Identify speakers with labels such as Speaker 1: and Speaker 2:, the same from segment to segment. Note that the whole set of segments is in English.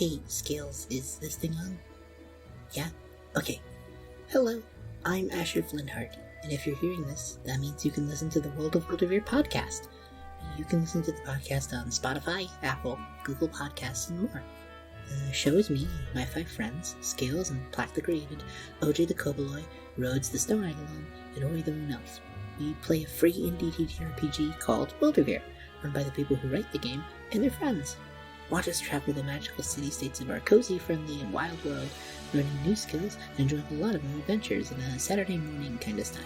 Speaker 1: Hey, Scales, is this thing on? Yeah? Okay. Hello, I'm Asher Flinthart, and if you're hearing this, that means you can listen to the World of Wildevere podcast. You can listen to the podcast on Spotify, Apple, Google Podcasts, and more. The show is me and my 5 friends, Scales and Plaque the Created, OJ the Koboloi, Rhodes the Stone Eidolon, and Ori the Moon Elf. We play a free indie TTRPG called Wildevere, run by the people who write the game and their friends. Watch us travel the magical city-states of our cozy, friendly, and wild world, learning new skills and enjoying a lot of new adventures in a Saturday morning kind of style.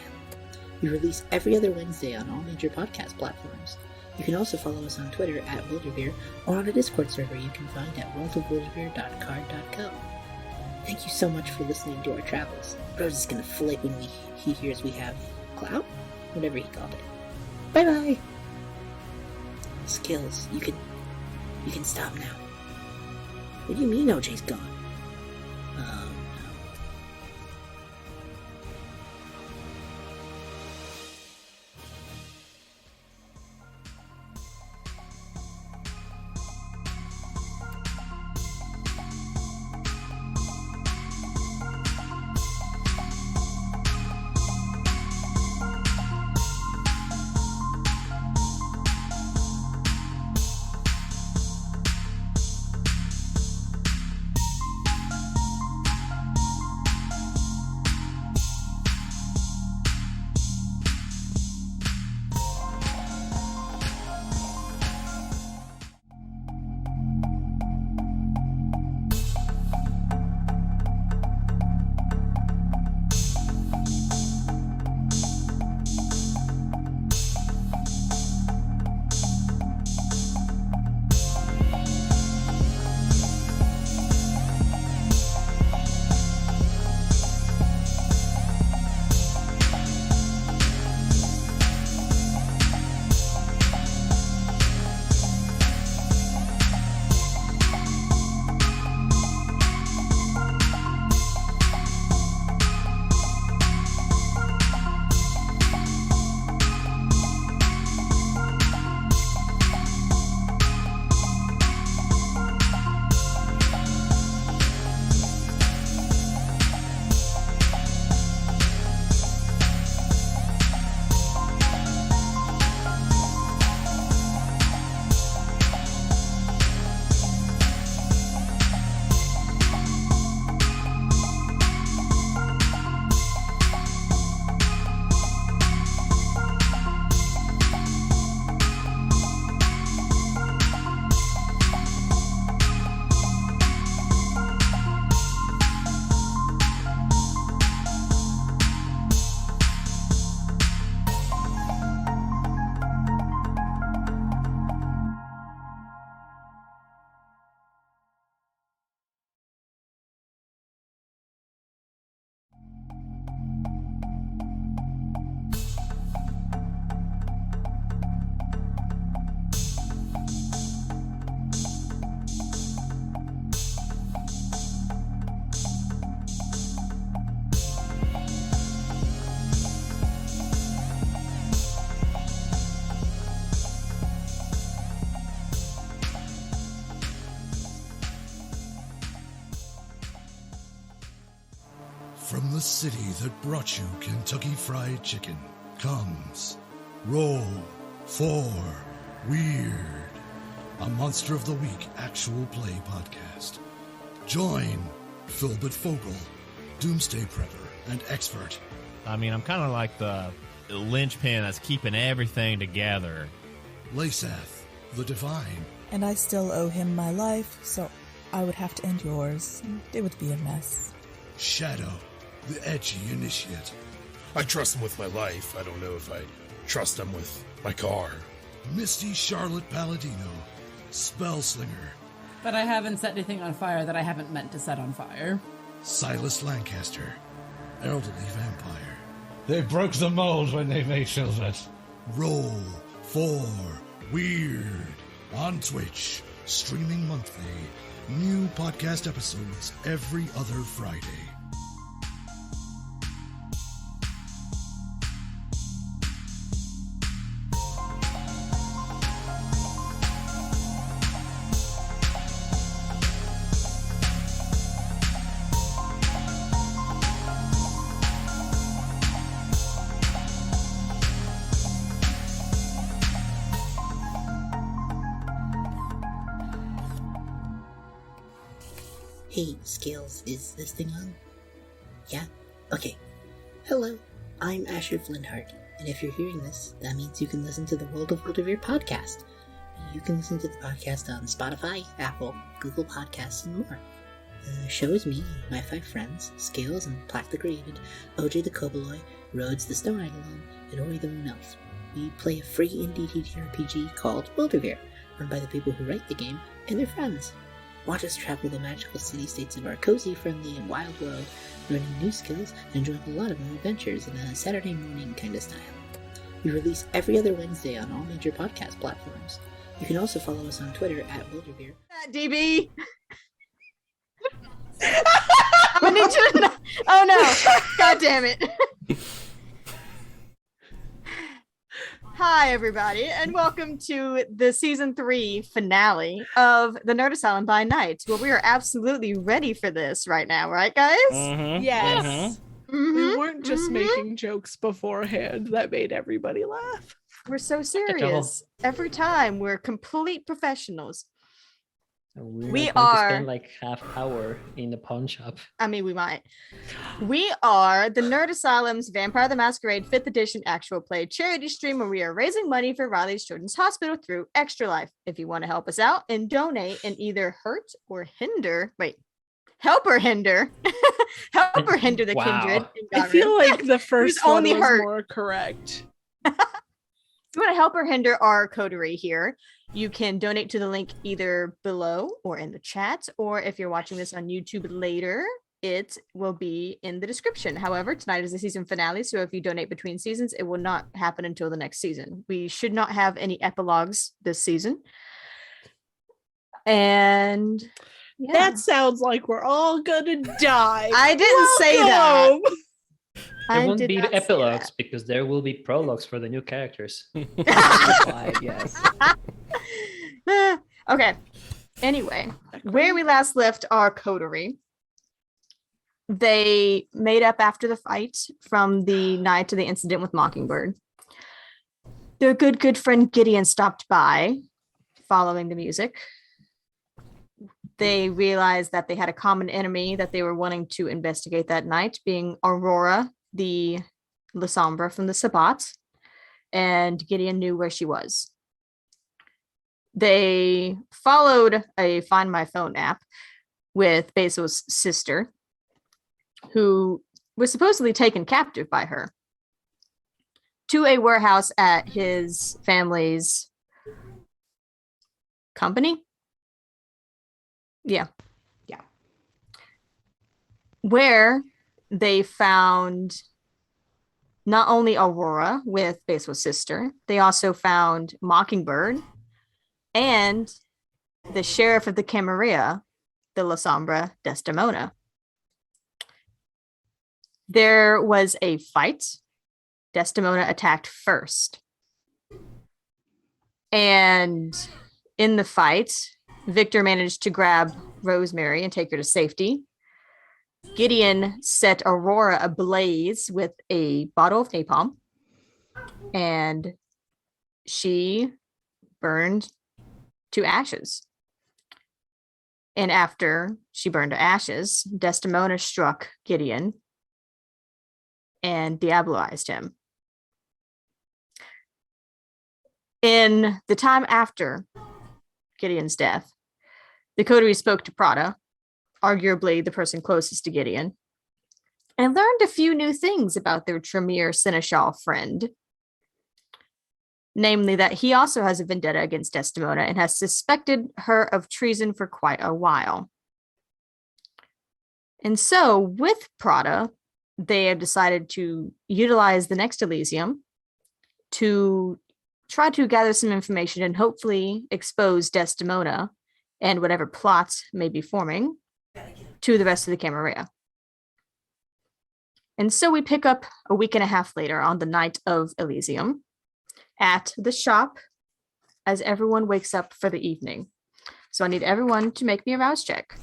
Speaker 1: We release every other Wednesday on all major podcast platforms. You can also follow us on Twitter at Wildevere or on a Discord server you can find at worldofwildevere.card.co. Thank you so much for listening to our travels. Rose is gonna flip when he hears we have clout? Whatever he called it. Bye-bye! Skills, you can stop now. What do you mean OJ's gone? Oh, no.
Speaker 2: From the city that brought you Kentucky Fried Chicken comes Roll for Weird, a Monster of the Week actual play podcast. Join Philbert Fogel, Doomsday Prepper and Expert.
Speaker 3: I mean, I'm kind of like the linchpin that's keeping everything together.
Speaker 2: Lasath, the Divine.
Speaker 4: And I still owe him my life, so I would have to end yours. It would be a mess.
Speaker 2: Shadow, the Edgy Initiate.
Speaker 5: I trust him with my life. I don't know if I trust him with my car.
Speaker 2: Misty Charlotte Palladino, Spellslinger.
Speaker 6: But I haven't set anything on fire that I haven't meant to set on fire.
Speaker 2: Silas Lancaster, Elderly Vampire.
Speaker 7: They broke the mold when they made Filbert.
Speaker 2: Roll for Weird on Twitch, streaming monthly. New podcast episodes every other Friday.
Speaker 1: Hey, Scales, is this thing on? Yeah? Okay. Hello, I'm Asher Flintheart, and if you're hearing this, that means you can listen to the World of Wildevere podcast. You can listen to the podcast on Spotify, Apple, Google Podcasts, and more. The show is me and my 5 friends, Scales and Plaque the Created, OJ the Koboloi, Rhodes the Stone Eidolon, and Ori the Moon Elf. We play a free indie TTRPG called Wildevere, run by the people who write the game and their friends. Watch us travel the magical city-states of our cozy, friendly, and wild world, learning new skills and enjoying a lot of new adventures in a Saturday morning kind of style. We release every other Wednesday on all major podcast platforms. You can also follow us on Twitter at Wildevere.
Speaker 8: DB! I'm gonna need you to... Oh no! God damn it! Hi, everybody, and welcome to the season 3 finale of the Nerd Asylum by Night. Well, we are absolutely ready for this right now, right, guys?
Speaker 9: Yes. We weren't just making jokes beforehand that made everybody laugh.
Speaker 8: We're so serious. Every time, we're complete professionals.
Speaker 10: We are to spend like half hour in the pawn shop.
Speaker 8: I mean, we might. We are the Nerd Asylum's Vampire the Masquerade 5th edition actual play charity stream where we are raising money for Riley's Children's Hospital through Extra Life. If you want to help us out and donate and either help or hinder the kindred.
Speaker 9: I feel like the first one was more correct.
Speaker 8: If you want to help or hinder our coterie here, you can donate to the link either below or in the chat, or if you're watching this on YouTube later, it will be in the description. However, tonight is the season finale, so if you donate between seasons, it will not happen until the next season. We should not have any epilogues this season. And yeah.
Speaker 9: That sounds like we're all gonna die.
Speaker 8: I didn't say that.
Speaker 10: There won't be epilogues because there will be prologues for the new characters. Yes.
Speaker 8: Okay. Anyway, where we last left our coterie, they made up after the fight from the night of the incident with Mockingbird. Their good friend Gideon stopped by, following the music. They realized that they had a common enemy that they were wanting to investigate that night, being Aurora, the La Sombra from the Sabbats, and Gideon knew where she was. They followed a Find My Phone app with Basil's sister, who was supposedly taken captive by her, to a warehouse at his family's company. Yeah. Where they found not only Aurora with Basil's sister, they also found Mockingbird and the sheriff of the Camarilla, the La Sombra Desdemona. There was a fight. Desdemona attacked first. And in the fight, Victor managed to grab Rosemary and take her to safety. Gideon set Aurora ablaze with a bottle of napalm, and she burned to ashes. And after she burned to ashes, Desdemona struck Gideon and diabolized him. In the time after Gideon's death, the coterie spoke to Prada, arguably the person closest to Gideon, and learned a few new things about their Tremere Seneschal friend. Namely, that he also has a vendetta against Desdemona and has suspected her of treason for quite a while. And so, with Prada, they have decided to utilize the next Elysium to try to gather some information and hopefully expose Desdemona and whatever plots may be forming to the rest of the Camarilla. And so we pick up a week and a half later on the night of Elysium at the shop as everyone wakes up for the evening. So I need everyone to make me a rouse check.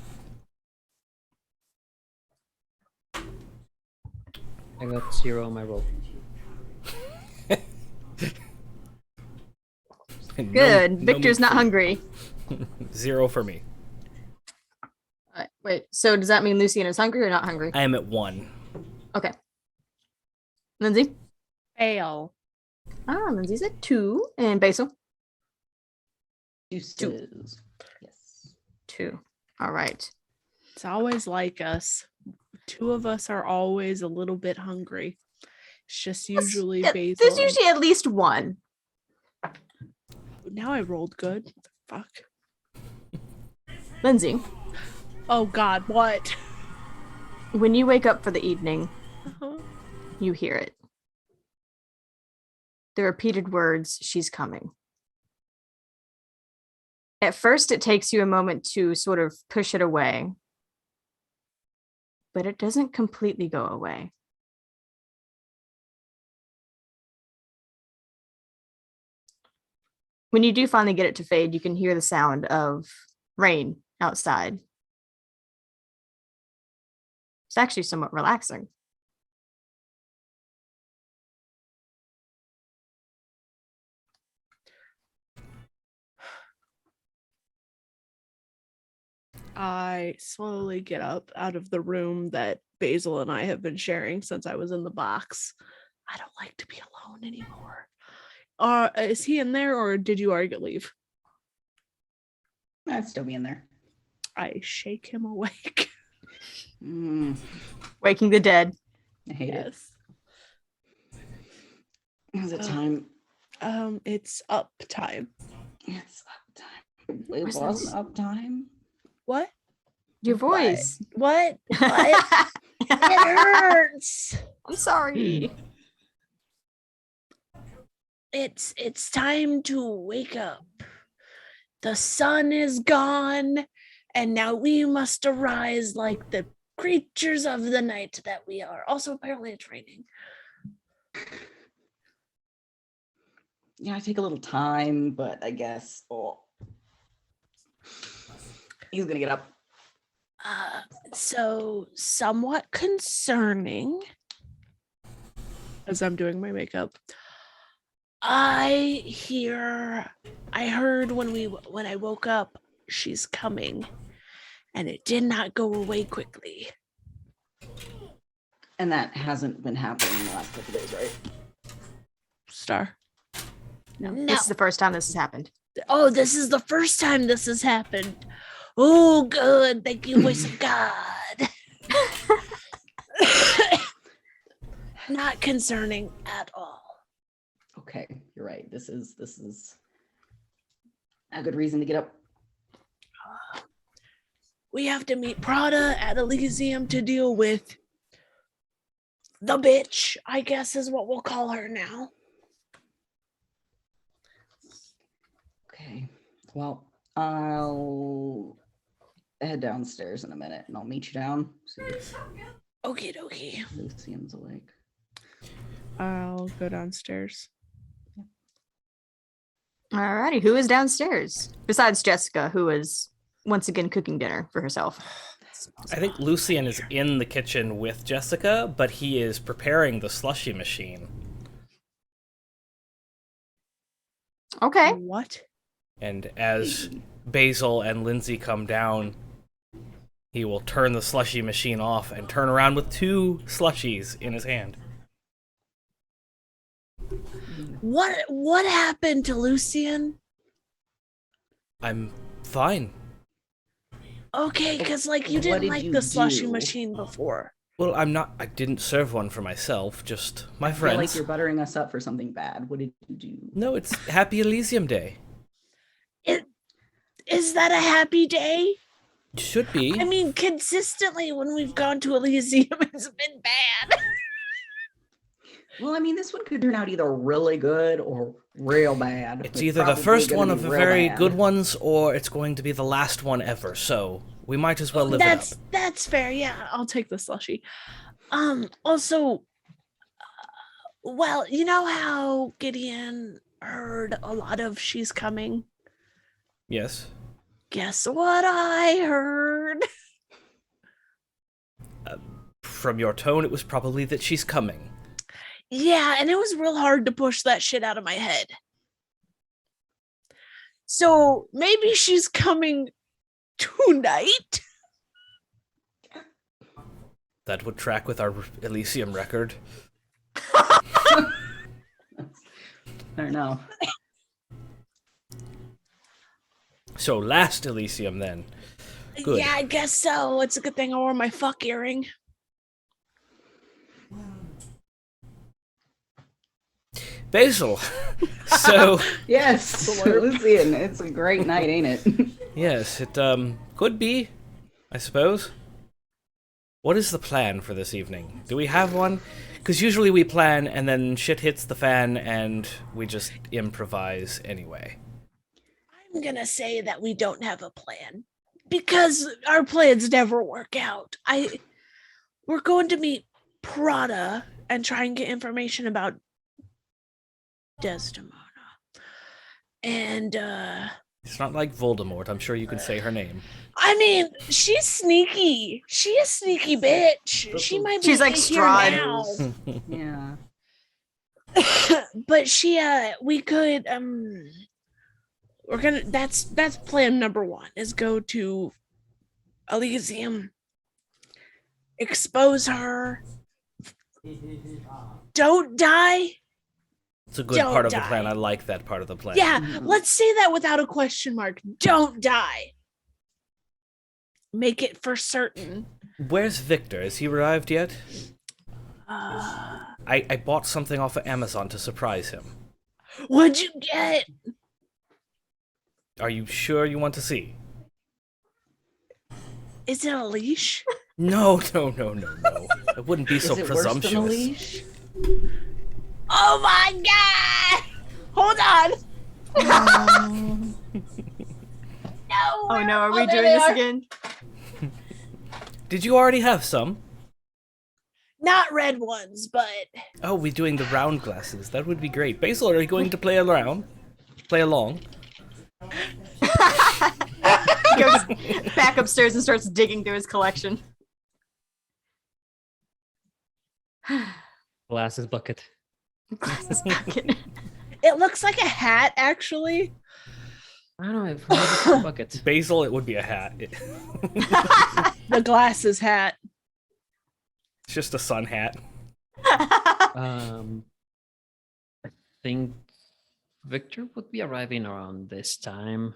Speaker 10: I got 0 on my roll.
Speaker 8: Good. Victor's not hungry.
Speaker 11: 0 for me.
Speaker 8: Wait, so does that mean Lucian is hungry or not hungry?
Speaker 11: I am at 1.
Speaker 8: Okay. Lindsay?
Speaker 9: Ale.
Speaker 8: Lindsay's at 2. And Basil?
Speaker 12: Deuces. Yes.
Speaker 8: 2. All right.
Speaker 9: It's always like us. 2 of us are always a little bit hungry. It's just usually Basil.
Speaker 8: There's usually at least one.
Speaker 9: Now I rolled good. Fuck.
Speaker 8: Lindsay?
Speaker 9: Oh God, what?
Speaker 8: When you wake up for the evening, you hear it. The repeated words, "She's coming." At first, it takes you a moment to sort of push it away, but it doesn't completely go away. When you do finally get it to fade, you can hear the sound of rain outside. It's actually somewhat relaxing.
Speaker 9: I slowly get up out of the room that Basil and I have been sharing since I was in the box. I don't like to be alone anymore. Is he in there, or did you already leave?
Speaker 12: I'd still be in there.
Speaker 9: I shake him awake.
Speaker 8: Waking the dead.
Speaker 12: I hate it. Is it time?
Speaker 9: It's up time.
Speaker 12: It's up time. It wasn't up time.
Speaker 9: What?
Speaker 8: Your voice.
Speaker 9: What? It hurts.
Speaker 8: I'm sorry.
Speaker 9: It's time to wake up. The sun is gone, and now we must arise like the creatures of the night that we are. Also, apparently it's raining.
Speaker 12: Yeah, I take a little time, but I guess he's gonna get up.
Speaker 9: So somewhat concerning, as I'm doing my makeup. I heard when I woke up, she's coming, and it did not go away quickly.
Speaker 12: And that hasn't been happening in the last couple days, right?
Speaker 9: Star.
Speaker 8: No. This is the first time this has happened.
Speaker 9: Oh, this is the first time this has happened. Oh, good. Thank you, voice of God. Not concerning at all.
Speaker 12: Okay, you're right. This is a good reason to get up.
Speaker 9: We have to meet Prada at Elysium to deal with the bitch, I guess is what we'll call her now.
Speaker 12: Okay. Well, I'll head downstairs in a minute and I'll meet you down.
Speaker 9: Okie dokie.
Speaker 12: Lucian's awake.
Speaker 9: I'll go downstairs.
Speaker 8: Alrighty, who is downstairs? Besides Jessica, who is once again cooking dinner for herself.
Speaker 11: I think Lucian is in the kitchen with Jessica, but he is preparing the slushy machine.
Speaker 8: Okay.
Speaker 9: What?
Speaker 11: And as Basil and Lindsay come down, he will turn the slushy machine off and turn around with 2 slushies in his hand.
Speaker 9: What happened to Lucian?
Speaker 11: I'm fine.
Speaker 9: Okay, because you didn't like the slushy machine before.
Speaker 11: Well, I didn't serve one for myself, just my
Speaker 12: I feel
Speaker 11: friends.
Speaker 12: like you're buttering us up for something bad. What did you do?
Speaker 11: No, it's Happy Elysium Day.
Speaker 9: Is that a happy day?
Speaker 11: It should be.
Speaker 9: I mean, consistently when we've gone to Elysium, it's been bad.
Speaker 12: Well, I mean, this one could turn out either really good or real bad.
Speaker 11: It's either the first one of the very good ones, or it's going to be the last one ever, so we might as well live it up.
Speaker 9: That's fair, yeah, I'll take the slushy. Also, well, you know how Gideon heard a lot of "she's coming"?
Speaker 11: Yes.
Speaker 9: Guess what I heard?
Speaker 11: From your tone, it was probably that she's coming.
Speaker 9: Yeah, and it was real hard to push that shit out of my head. So maybe she's coming tonight?
Speaker 11: That would track with our Elysium record.
Speaker 12: I don't know.
Speaker 11: So last Elysium then. Good.
Speaker 9: Yeah, I guess so. It's a good thing I wore my fuck earring.
Speaker 11: Basil. So
Speaker 12: yes, Lucian, it's a great night, ain't it?
Speaker 11: Yes, it could be, I suppose. What is the plan for this evening? Do we have one? Because usually we plan and then shit hits the fan and we just improvise anyway.
Speaker 9: I'm gonna say that we don't have a plan because our plans never work out. We're going to meet Prada and try and get information about Desdemona. And
Speaker 11: It's not like Voldemort. I'm sure you can say her name.
Speaker 9: I mean, she's sneaky. She is sneaky bitch. She might be
Speaker 8: She's like
Speaker 9: here
Speaker 8: Strahd.
Speaker 9: now.
Speaker 12: Yeah.
Speaker 9: But we could we're gonna that's plan number 1 is go to Elysium, expose her, don't die.
Speaker 11: It's a good part of the plan. I like that part of the plan.
Speaker 9: Yeah, let's say that without a question mark. Don't die. Make it for certain.
Speaker 11: Where's Victor? Has he arrived yet? I bought something off of Amazon to surprise him.
Speaker 9: What'd you get?
Speaker 11: Are you sure you want to see?
Speaker 9: Is it a leash?
Speaker 11: No. It wouldn't be so
Speaker 12: Is it
Speaker 11: presumptuous.
Speaker 12: worse than a leash?
Speaker 9: Oh my god! Hold on. No.
Speaker 8: Oh no, are we doing this again?
Speaker 11: Did you already have some?
Speaker 9: Not red ones, but
Speaker 11: Oh, we're doing the round glasses. That would be great. Basil, are you going to play along?
Speaker 8: He goes back upstairs and starts digging through his collection.
Speaker 10: Glasses bucket.
Speaker 8: Glasses bucket.
Speaker 9: it looks like a hat actually.
Speaker 10: I don't know if it's a bucket.
Speaker 11: Basil, it would be a hat.
Speaker 9: The glasses hat.
Speaker 11: It's just a sun hat.
Speaker 10: I think Victor would be arriving around this time.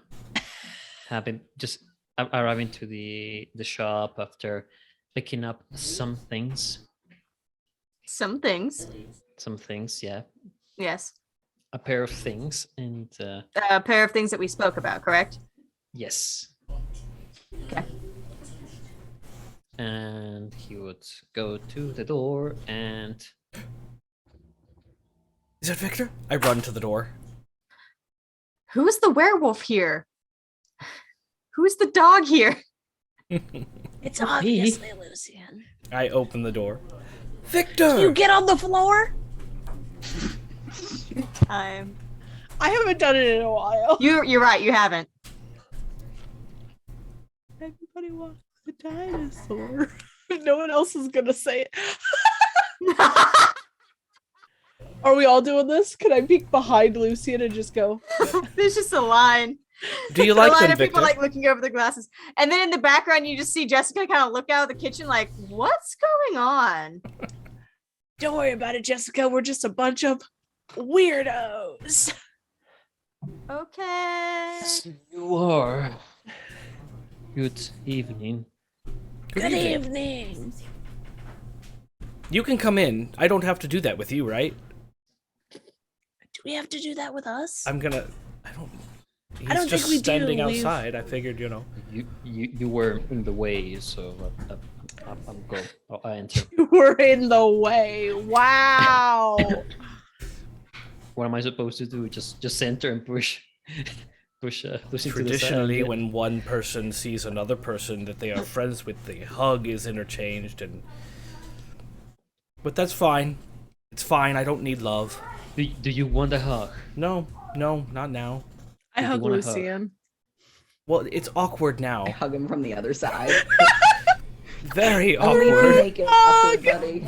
Speaker 10: Arriving to the shop after picking up some things.
Speaker 8: Some things.
Speaker 10: Some things, yeah.
Speaker 8: Yes.
Speaker 10: A pair of things and
Speaker 8: A pair of things that we spoke about, correct?
Speaker 10: yes.
Speaker 8: Okay.
Speaker 10: And he would go to the door and
Speaker 11: Is it Victor? I run to the door.
Speaker 8: Who's the werewolf here? Who's the dog here?
Speaker 9: It's obviously Lucian.
Speaker 11: I open the door. Victor!
Speaker 9: You get on the floor?
Speaker 8: Time.
Speaker 9: I haven't done it in a while.
Speaker 8: You're right, you haven't.
Speaker 9: Everybody wants a dinosaur. No one else is gonna say it. Are we all doing this? Can I peek behind Lucian and just go?
Speaker 8: There's just a line.
Speaker 11: Do you
Speaker 8: A
Speaker 11: like
Speaker 8: line
Speaker 11: them,
Speaker 8: of people
Speaker 11: Victor?
Speaker 8: like looking over the glasses. And then in the background you just see Jessica kind of look out of the kitchen like, what's going on?
Speaker 9: Don't worry about it, Jessica. We're just a bunch of weirdos.
Speaker 8: Okay.
Speaker 10: you are. Good evening.
Speaker 9: Good evening.
Speaker 11: You can come in. I don't have to do that with you, right?
Speaker 9: Do we have to do that with us?
Speaker 11: I don't. He's
Speaker 9: I don't
Speaker 11: just
Speaker 9: think we do.
Speaker 11: standing outside. I figured,
Speaker 10: You were in the way, so I'm go. I enter.
Speaker 9: You were in the way. Wow.
Speaker 10: What am I supposed to do? Just center and push into the side.
Speaker 11: Traditionally, when one person sees another person that they are friends with, the hug is interchanged, but that's fine. It's fine. I don't need love.
Speaker 10: Do you want a hug?
Speaker 11: No, not now.
Speaker 9: I hug
Speaker 10: wanna hug?
Speaker 9: Lucian.
Speaker 11: Well, it's awkward now.
Speaker 12: I hug him from the other side.
Speaker 11: Very
Speaker 12: I don't even
Speaker 11: awkward.
Speaker 12: make it awkward, buddy.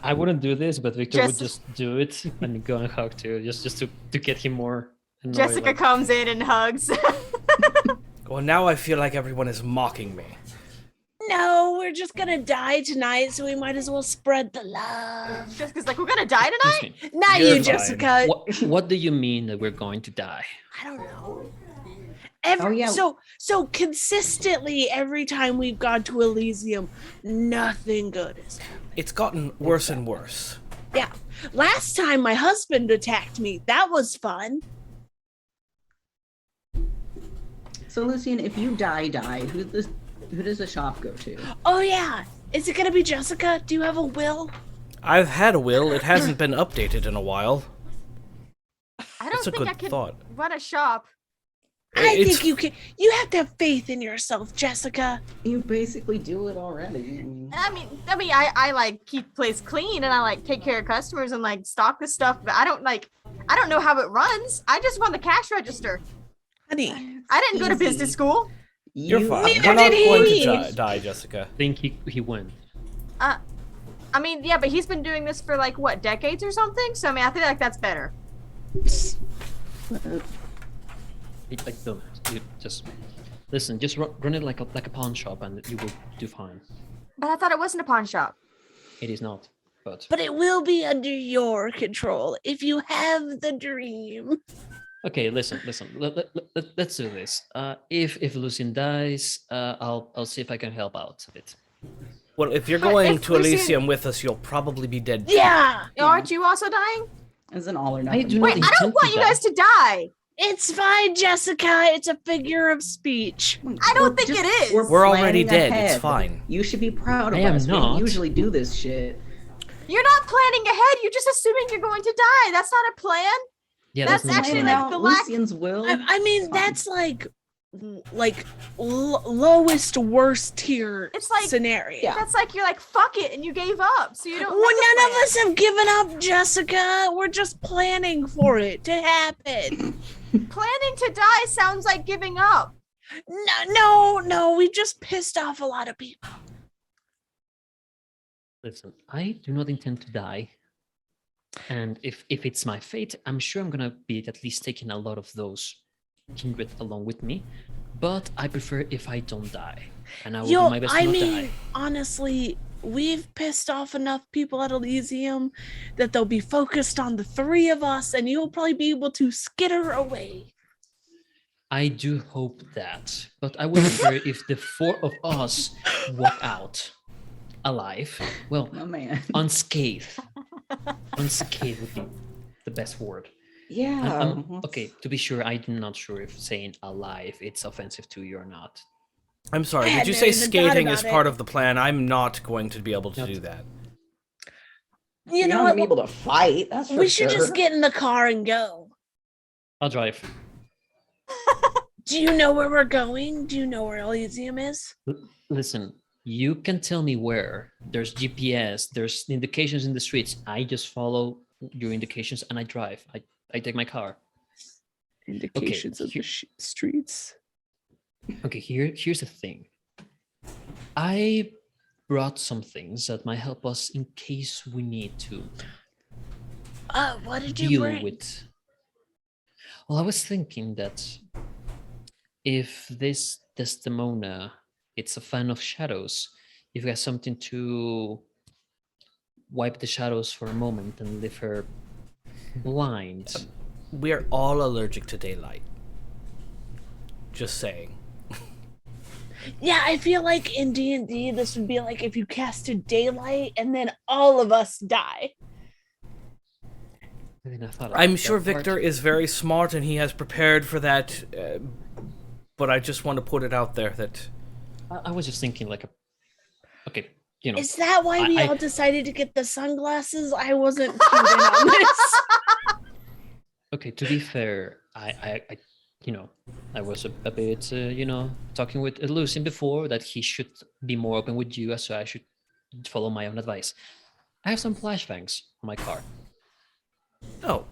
Speaker 10: I wouldn't do this, but Victor would
Speaker 8: Jess-
Speaker 10: just do it and go and hug too, just to get him more annoyed.
Speaker 8: Jessica comes in and hugs.
Speaker 11: Well, now I feel like everyone is mocking me.
Speaker 9: No, we're just gonna die tonight, so we might as well spread the love.
Speaker 8: Jessica's like, we're gonna die tonight?
Speaker 9: Not
Speaker 11: You're
Speaker 9: you,
Speaker 11: fine.
Speaker 9: Jessica.
Speaker 10: What do you mean that we're going to die?
Speaker 9: I don't know.
Speaker 12: yeah.
Speaker 9: So consistently every time we've gone to Elysium, nothing good has happened.
Speaker 11: It's gotten worse and worse.
Speaker 9: Yeah. Last time my husband attacked me. That was fun.
Speaker 12: So, Lucian, if you die, who does the shop go to?
Speaker 9: Oh yeah. Is it gonna be Jessica? Do you have a will?
Speaker 11: I've had a will. It hasn't been updated in a while.
Speaker 8: I don't
Speaker 11: That's a
Speaker 8: think
Speaker 11: good
Speaker 8: I can
Speaker 11: thought.
Speaker 8: run a shop.
Speaker 9: I think you can. You have to have faith in yourself, Jessica.
Speaker 12: You basically do it already.
Speaker 8: I mean, I like keep the place clean and I like take care of customers and like stock the stuff, but I don't know how it runs. I just run the cash register.
Speaker 9: Honey,
Speaker 8: I didn't go to business school.
Speaker 11: You're fine.
Speaker 9: Neither
Speaker 11: We're not
Speaker 9: did
Speaker 11: going
Speaker 9: he.
Speaker 11: to die, Jessica.
Speaker 10: I think he went.
Speaker 8: I mean, yeah, but he's been doing this for like what, decades or something? So I mean, I feel like that's better.
Speaker 10: Like, don't. You just listen. Just run it like a pawn shop, and you will do fine.
Speaker 8: But I thought it wasn't a pawn shop.
Speaker 10: It is not, but
Speaker 9: it will be under your control if you have the dream.
Speaker 10: okay. Listen. Let's do this. If Lucian dies, I'll see if I can help out a bit.
Speaker 11: Well, if you're going to Elysium with us, you'll probably be dead.
Speaker 9: Yeah.
Speaker 8: Aren't you also dying?
Speaker 12: It's an all or nothing.
Speaker 8: Wait, I don't want you guys to die.
Speaker 9: It's fine, Jessica. It's a figure of speech.
Speaker 8: I don't think it is.
Speaker 11: We're already dead.
Speaker 12: Ahead.
Speaker 11: It's fine.
Speaker 12: You should be proud of
Speaker 10: I am
Speaker 12: us.
Speaker 10: not.
Speaker 12: We usually do this shit.
Speaker 8: You're not planning ahead. You're just assuming you're going to die. That's not a plan.
Speaker 10: Yeah,
Speaker 8: that's
Speaker 10: not
Speaker 8: actually
Speaker 10: planned.
Speaker 8: like the lack.
Speaker 12: Lucian's will.
Speaker 9: I mean, that's like lowest worst tier
Speaker 8: It's like
Speaker 9: scenario.
Speaker 8: That's like you're like fuck it and you gave up, so you don't.
Speaker 9: Well, none of us have given up, Jessica. We're just planning for it to happen.
Speaker 8: Planning to die sounds like giving up.
Speaker 9: No. We've just pissed off a lot of people.
Speaker 10: Listen, I do not intend to die. And if it's my fate, I'm sure I'm gonna be at least taking a lot of those kindred along with me. But I prefer if I don't die. And I will do my best to not die.
Speaker 9: Honestly, we've pissed off enough people at Elysium that they'll be focused on the three of us and you'll probably be able to skitter away.
Speaker 10: I do hope that. But I would prefer if the four of us walk out alive. Well, unscathed. Unscathed would be the best word.
Speaker 12: Yeah.
Speaker 10: Okay, to be sure, I'm not sure if saying alive it's offensive to you or not.
Speaker 11: I'm sorry, did you say skating is part of the plan? I'm not going to be able to do that.
Speaker 9: You know
Speaker 12: not
Speaker 9: what?
Speaker 12: gonna be able to fight. That's for
Speaker 9: We should
Speaker 12: sure.
Speaker 9: just get in the car and go.
Speaker 10: I'll drive.
Speaker 9: Do you know where we're going? Do you know where Elysium is?
Speaker 10: Listen, you can tell me where. There's GPS, there's indications in the streets. I just follow your indications and I drive. I take my car.
Speaker 9: Indications of the streets.
Speaker 10: Okay, here's the thing. I brought some things that might help us in case we need to
Speaker 9: What did you
Speaker 10: deal
Speaker 9: bring?
Speaker 10: with. Well, I was thinking that if this Desdemona, it's a fan of shadows, if you have something to wipe the shadows for a moment and leave her blind.
Speaker 11: We're all allergic to daylight. Just saying.
Speaker 9: Yeah, I feel like in D&D, this would be like if you casted daylight and then all of us die.
Speaker 11: I'm sure Victor is very smart and he has prepared for that, but I just want to put it out there that...
Speaker 10: I was just thinking like okay, you know.
Speaker 9: Is that why we all decided to get the sunglasses? I wasn't tuned in on this.
Speaker 10: Okay, to be fair, I I was a bit, talking with Lucian before that he should be more open with you, so I should follow my own advice. I have some flashbangs on my car.
Speaker 11: Oh,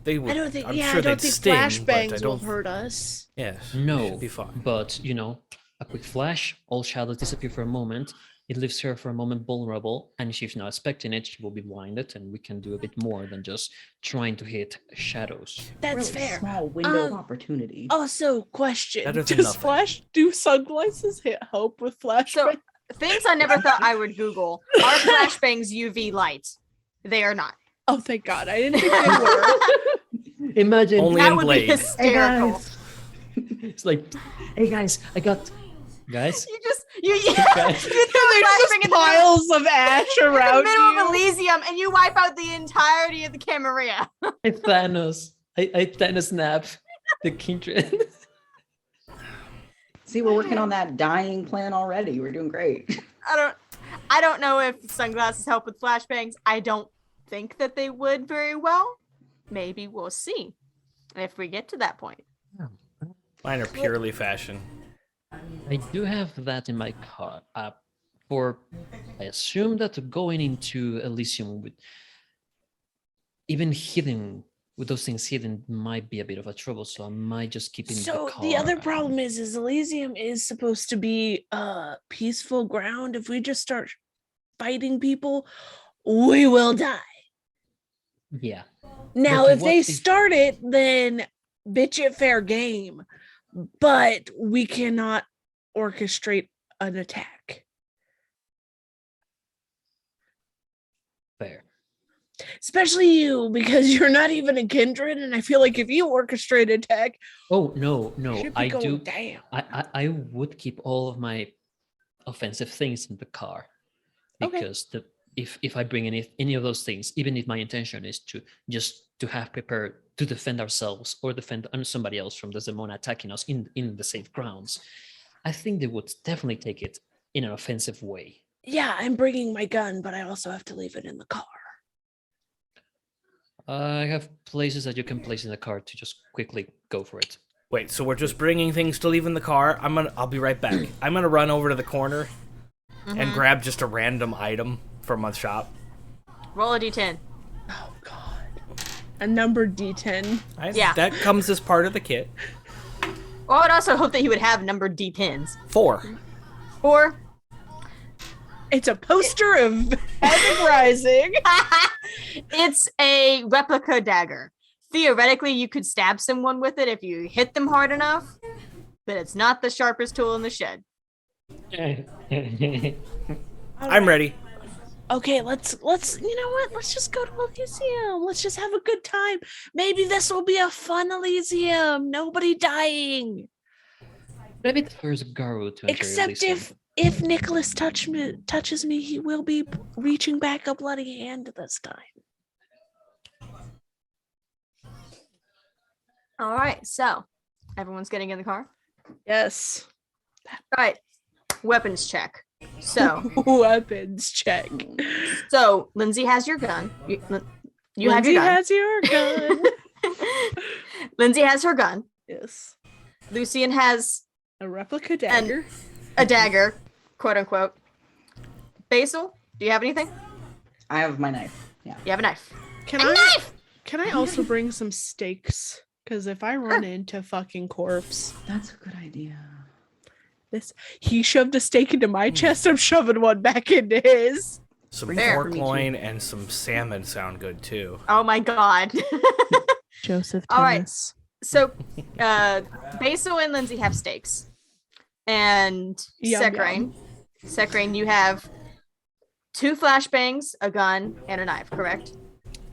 Speaker 11: they would.
Speaker 9: I don't think.
Speaker 11: I'm
Speaker 9: Yeah,
Speaker 11: sure
Speaker 9: I don't
Speaker 11: they'd
Speaker 9: think
Speaker 11: sting,
Speaker 9: flashbangs
Speaker 11: but I
Speaker 9: will
Speaker 11: don't...
Speaker 9: hurt us.
Speaker 11: Yes.
Speaker 10: No,
Speaker 11: should be fine.
Speaker 10: But a quick flash, all shadows disappear for a moment. It leaves her for a moment vulnerable, and if she's not expecting it, she will be blinded, and we can do a bit more than just trying to hit shadows.
Speaker 9: That's
Speaker 12: Really
Speaker 9: fair.
Speaker 12: small window of opportunity.
Speaker 9: Also, question:
Speaker 11: Better than
Speaker 9: Does
Speaker 11: nothing.
Speaker 9: Flash do sunglasses help with flashbang?
Speaker 8: things I never thought I would Google. Are flashbangs UV light? They are not.
Speaker 9: Oh, thank God. I didn't think they were.
Speaker 10: Imagine
Speaker 11: Only
Speaker 8: That
Speaker 11: in
Speaker 8: would be
Speaker 11: Blade.
Speaker 8: hysterical.
Speaker 10: it's like, hey guys, I got guys.
Speaker 8: You throw a
Speaker 9: There's
Speaker 8: flashbang
Speaker 9: just
Speaker 8: in the
Speaker 9: piles of ash
Speaker 8: in the
Speaker 9: around
Speaker 8: middle
Speaker 9: you.
Speaker 8: of Elysium, and you wipe out the entirety of the Camarilla.
Speaker 10: I Thanos. I Thanos snap the kindred.
Speaker 12: See, we're working on that dying plan already. We're doing great.
Speaker 8: I don't know if sunglasses help with flashbangs. I don't think that they would very well. Maybe we'll see if we get to that point.
Speaker 11: Mine are purely fashion.
Speaker 10: I do have that in my car. I assume that going into Elysium with even hidden with those things hidden might be a bit of a trouble, so I might just keep it in the car.
Speaker 9: So the other problem is Elysium is supposed to be peaceful ground. If we just start fighting people, we will die.
Speaker 10: Yeah.
Speaker 9: Now,
Speaker 10: But
Speaker 9: if they
Speaker 10: what
Speaker 9: start it, then bitch it fair game. But we cannot orchestrate an attack.
Speaker 10: Fair.
Speaker 9: Especially you, because you're not even a kindred, and I feel like if you orchestrate an attack,
Speaker 10: Oh no,
Speaker 9: should be
Speaker 10: I
Speaker 9: going
Speaker 10: do.
Speaker 9: down.
Speaker 10: I would keep all of my offensive things in the car
Speaker 9: Okay.
Speaker 10: because if I bring any of those things, even if my intention is to have prepared to defend ourselves or defend somebody else from the Demona attacking us in the safe grounds, I think they would definitely take it in an offensive way.
Speaker 9: Yeah, I'm bringing my gun, but I also have to leave it in the car.
Speaker 10: I have places that you can place in the car to just quickly go for it.
Speaker 11: Wait, so we're just bringing things to leave in the car? I'll be right back. I'm gonna run over to the corner and grab just a random item from a shop.
Speaker 8: Roll a d10.
Speaker 9: Oh God, a numbered D10.
Speaker 8: Yeah.
Speaker 11: That comes as part of the kit.
Speaker 8: Well, I would also hope that you would have numbered d10s.
Speaker 11: 4.
Speaker 8: 4.
Speaker 9: It's a poster of Heaven Rising.
Speaker 8: It's a replica dagger. Theoretically, you could stab someone with it if you hit them hard enough, but it's not the sharpest tool in the shed.
Speaker 11: I'm ready.
Speaker 9: Okay, let's you know what? Let's just go to Elysium. Let's just have a good time. Maybe this will be a fun Elysium. Nobody dying.
Speaker 10: Maybe the first Garu to enter
Speaker 9: Except
Speaker 10: Elysium.
Speaker 9: if Nicholas touches me, he will be reaching back a bloody hand this time.
Speaker 8: All right, so everyone's getting in the car.
Speaker 9: Yes.
Speaker 8: All right, weapons check. So
Speaker 9: Weapons check.
Speaker 8: So Lindsay has your gun. You have
Speaker 9: Lindsay
Speaker 8: your gun.
Speaker 9: has your gun.
Speaker 8: Lindsay has her gun.
Speaker 9: Yes.
Speaker 8: Lucian has
Speaker 9: A replica dagger.
Speaker 8: a dagger, quote unquote. Basil, do you have anything?
Speaker 12: I have my knife. Yeah.
Speaker 8: You have a knife.
Speaker 9: Can I also bring some stakes? Because if I run into fucking corpse,
Speaker 12: That's a good idea.
Speaker 9: he shoved a stake into my chest. I'm shoving one back into his.
Speaker 11: Some
Speaker 8: There.
Speaker 11: pork loin and some salmon sound good too.
Speaker 8: Oh my god.
Speaker 9: Joseph
Speaker 8: All right.
Speaker 9: Tennis.
Speaker 8: So Basil and Lindsay have stakes. And
Speaker 9: Yum,
Speaker 8: Sekrain, you have 2 flashbangs, a gun, and a knife, correct?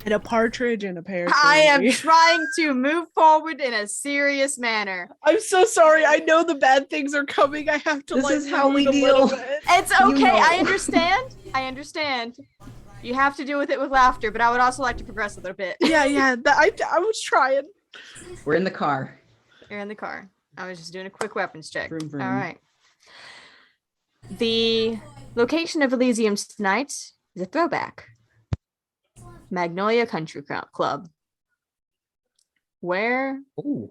Speaker 9: And a partridge and a pear tree.
Speaker 8: I am trying to move forward in a serious manner.
Speaker 9: I'm so sorry. I know the bad things are coming. I have to.
Speaker 12: This
Speaker 9: like,
Speaker 12: is how we
Speaker 9: ruin a little
Speaker 12: deal.
Speaker 9: bit.
Speaker 8: It's okay.
Speaker 12: You know.
Speaker 8: I understand. I understand. You have to deal with it with laughter, but I would also like to progress a little bit.
Speaker 9: Yeah. I was trying.
Speaker 12: We're in the car.
Speaker 8: You're in the car. I was just doing a quick weapons check.
Speaker 12: Vroom, vroom.
Speaker 8: All right. The location of Elysium's tonight is a throwback. Magnolia Country Club, where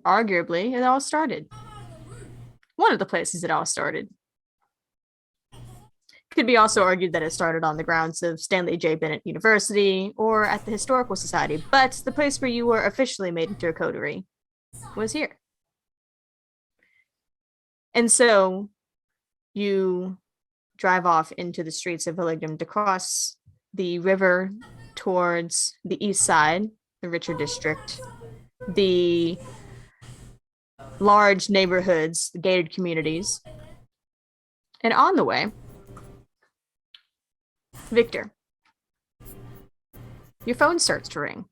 Speaker 8: arguably it all started. One of the places it all started. Could be also argued that it started on the grounds of Stanley J. Bennett University or at the Historical Society, but the place where you were officially made into a coterie was here. And so you drive off into the streets of Elysium to cross the river towards the east side, the richer district, the large neighborhoods, the gated communities. And on the way, Victor, your phone starts to ring.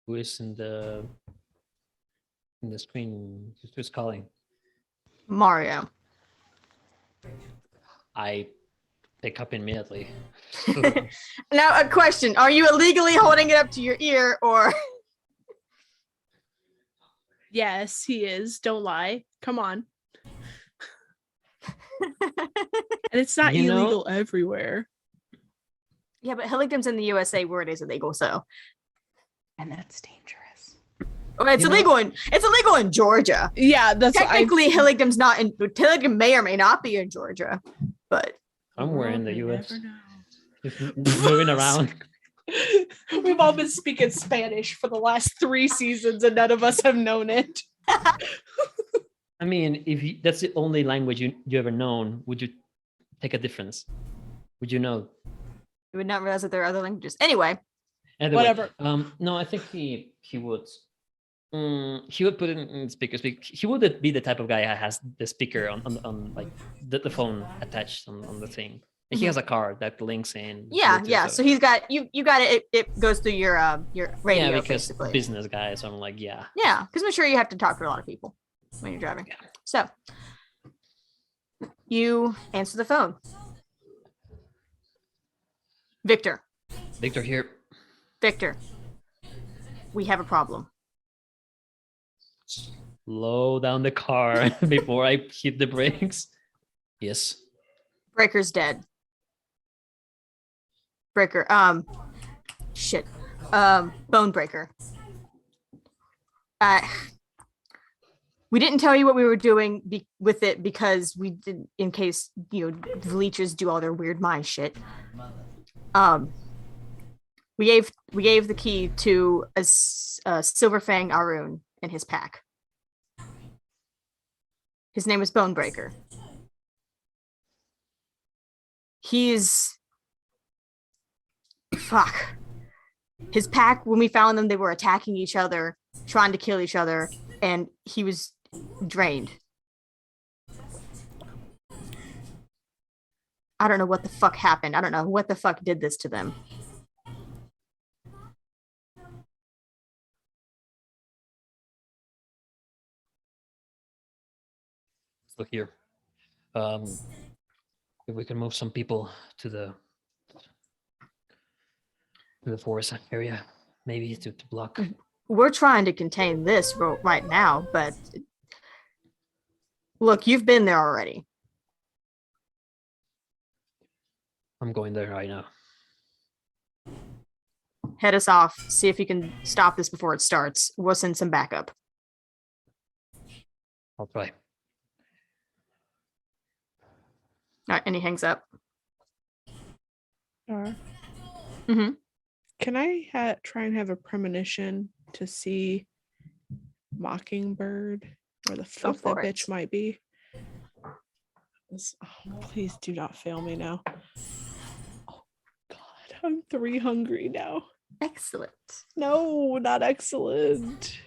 Speaker 10: Who is in the screen? Who's calling?
Speaker 8: Mario.
Speaker 10: I pick up immediately.
Speaker 8: Now, a question. Are you illegally holding it up to your ear or...
Speaker 9: Yes, he is. Don't lie. Come on. And it's not illegal everywhere.
Speaker 8: Yeah, but Hilligdon's in the USA where it is illegal, so.
Speaker 12: And that's dangerous.
Speaker 8: Okay, it's illegal in Georgia.
Speaker 9: Yeah, that's
Speaker 8: technically Hilligdon's not in. Hilligdon may or may not be in Georgia, but
Speaker 10: somewhere in the US. Moving around.
Speaker 9: We've all been speaking Spanish for the last 3 seasons, and none of us have known it.
Speaker 10: I mean, if that's the only language you ever known, would you take a difference? Would you know?
Speaker 8: you would not realize that there are other languages. Anyway,
Speaker 9: whatever.
Speaker 10: No, I think he would. He would put it in speakers. He would be the type of guy that has the speaker on like the phone attached on the thing. He has a card that links in.
Speaker 8: Yeah. So he's got you got it. It goes through your radio.
Speaker 10: Yeah, because
Speaker 8: basically.
Speaker 10: Business guy. So I'm like, yeah.
Speaker 8: Yeah, because I'm sure you have to talk to a lot of people when you're driving. Yeah. So you answer the phone. Victor
Speaker 10: here.
Speaker 8: Victor, we have a problem.
Speaker 10: Slow down the car before I hit the brakes. Yes.
Speaker 8: Breaker's dead. Breaker. Shit. Bone breaker. We didn't tell you what we were doing with it because we did, in case the leeches do all their weird mind shit. We gave the key to a Silverfang Arun in his pack. His name is Bonebreaker. He's... Fuck. His pack, when we found them, they were attacking each other, trying to kill each other, and he was drained. I don't know what the fuck happened. I don't know what the fuck did this to them.
Speaker 10: Look here. If we can move some people to the forest area, maybe to block.
Speaker 8: We're trying to contain this right now, but look, you've been there already.
Speaker 10: I'm going there right now.
Speaker 8: Head us off. See if you can stop this before it starts. We'll send some backup.
Speaker 10: I'll try.
Speaker 8: All right, and he hangs up.
Speaker 9: Mm-hmm. Can I try and have a premonition to see Mockingbird, where the fuck that bitch might be? Please do not fail me now. Oh God, I'm 3 hungry now.
Speaker 8: Excellent.
Speaker 9: No, not excellent.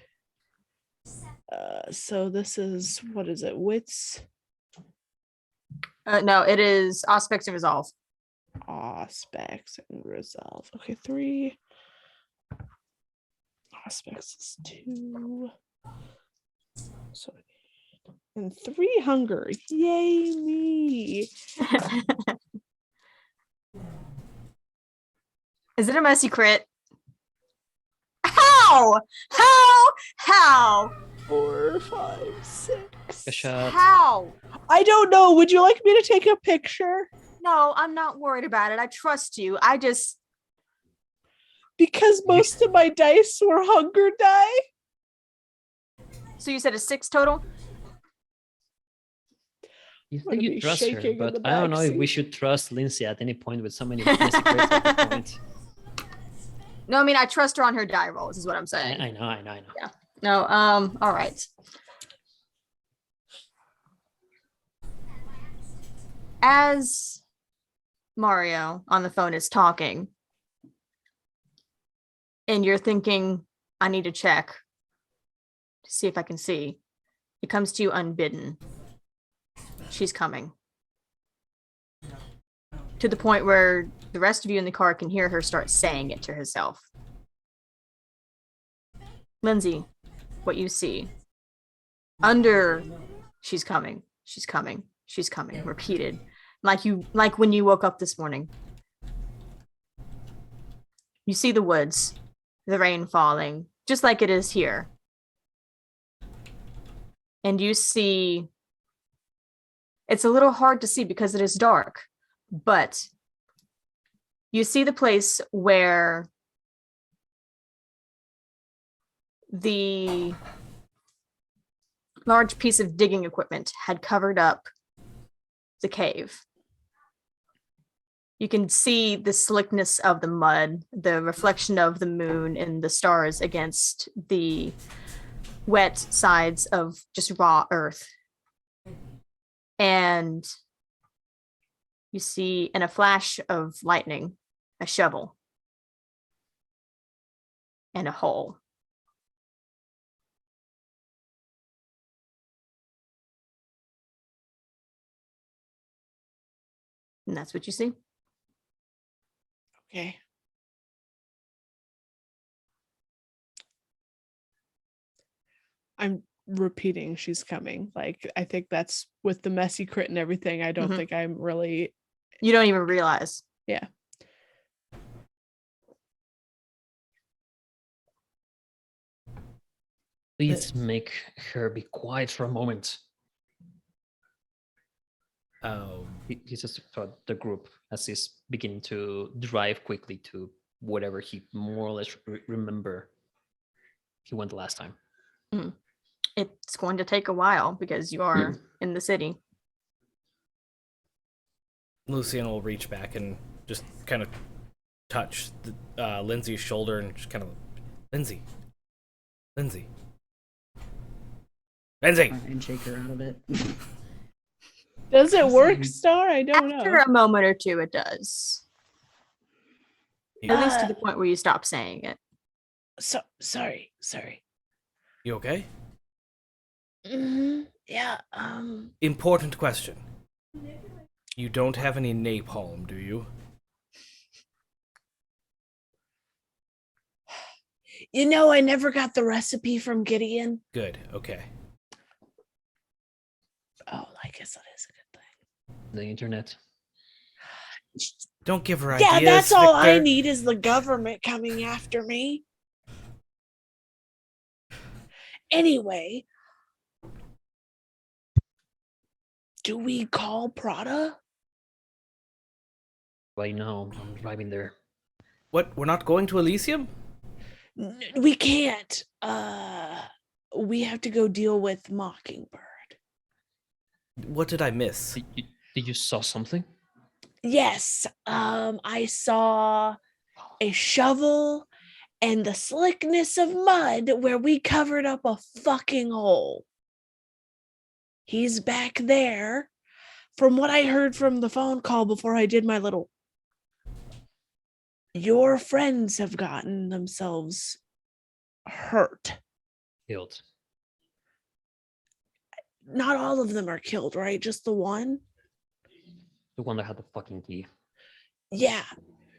Speaker 9: So this is, what is it? Wits?
Speaker 8: No, it is Aspects and Resolve.
Speaker 9: Aspects and Resolve. Okay, 3. Aspects is 2. So, and 3 hunger. Yay me.
Speaker 8: Is it a messy crit? How?
Speaker 9: 4, 5, 6.
Speaker 10: A shot.
Speaker 8: How?
Speaker 9: I don't know. Would you like me to take a picture?
Speaker 8: No, I'm not worried about it. I trust you. I just...
Speaker 9: Because most of my dice were hunger die.
Speaker 8: So you said a 6 total?
Speaker 10: You think you trust her, but I don't know if we should trust Lindsay at any point with so many messy crits at the point.
Speaker 8: No, I mean, I trust her on her die rolls, is what I'm saying.
Speaker 10: I know.
Speaker 8: Yeah. No, all right. As Mario on the phone is talking, and you're thinking, I need to check to see if I can see, it comes to you unbidden. she's coming. To the point where the rest of you in the car can hear her start saying it to herself. Lindsay, what you see. Under, she's coming, she's coming, she's coming, repeated. Like when you woke up this morning. You see the woods, the rain falling, just like it is here. And you see, it's a little hard to see because it is dark, but you see the place where the large piece of digging equipment had covered up the cave. You can see the slickness of the mud, the reflection of the moon and the stars against the wet sides of just raw earth. And you see in a flash of lightning, a shovel and a hole. And that's what you see.
Speaker 9: Okay. I'm repeating she's coming. Like, I think that's with the messy crit and everything. I don't think I'm really.
Speaker 8: You don't even realize.
Speaker 9: Yeah.
Speaker 10: Please make her be quiet for a moment.
Speaker 11: Oh.
Speaker 10: He just thought the group as he's beginning to drive quickly to whatever he more or less remember he went the last time.
Speaker 8: It's going to take a while because you are in the city.
Speaker 11: Lucian will reach back and just kind of touch Lindsay's shoulder and just kind of, Lindsay.
Speaker 12: And shake her out of it.
Speaker 9: Does it work, Star? I don't know.
Speaker 8: After a moment or two, it does. At least to the point where you stop saying it.
Speaker 9: So sorry.
Speaker 11: You okay?
Speaker 9: Yeah.
Speaker 11: Important question. You don't have any napalm, do you?
Speaker 9: You know, I never got the recipe from Gideon.
Speaker 11: Good. Okay.
Speaker 9: Oh, I guess that is a good thing.
Speaker 10: The internet.
Speaker 11: Don't give her
Speaker 9: Yeah,
Speaker 11: ideas,
Speaker 9: that's all I
Speaker 11: Victor.
Speaker 9: need is the government coming after me. Anyway, do we call Prada?
Speaker 10: Right now, I'm driving there.
Speaker 11: What? We're not going to Elysium?
Speaker 9: We can't. We have to go deal with Mockingbird.
Speaker 11: What did I miss?
Speaker 10: Did you saw something?
Speaker 9: Yes. I saw a shovel and the slickness of mud where we covered up a fucking hole. He's back there. From what I heard from the phone call before I did my little, your friends have gotten themselves hurt.
Speaker 10: Killed.
Speaker 9: Not all of them are killed, right? Just the one?
Speaker 10: The one that had the fucking key.
Speaker 9: Yeah.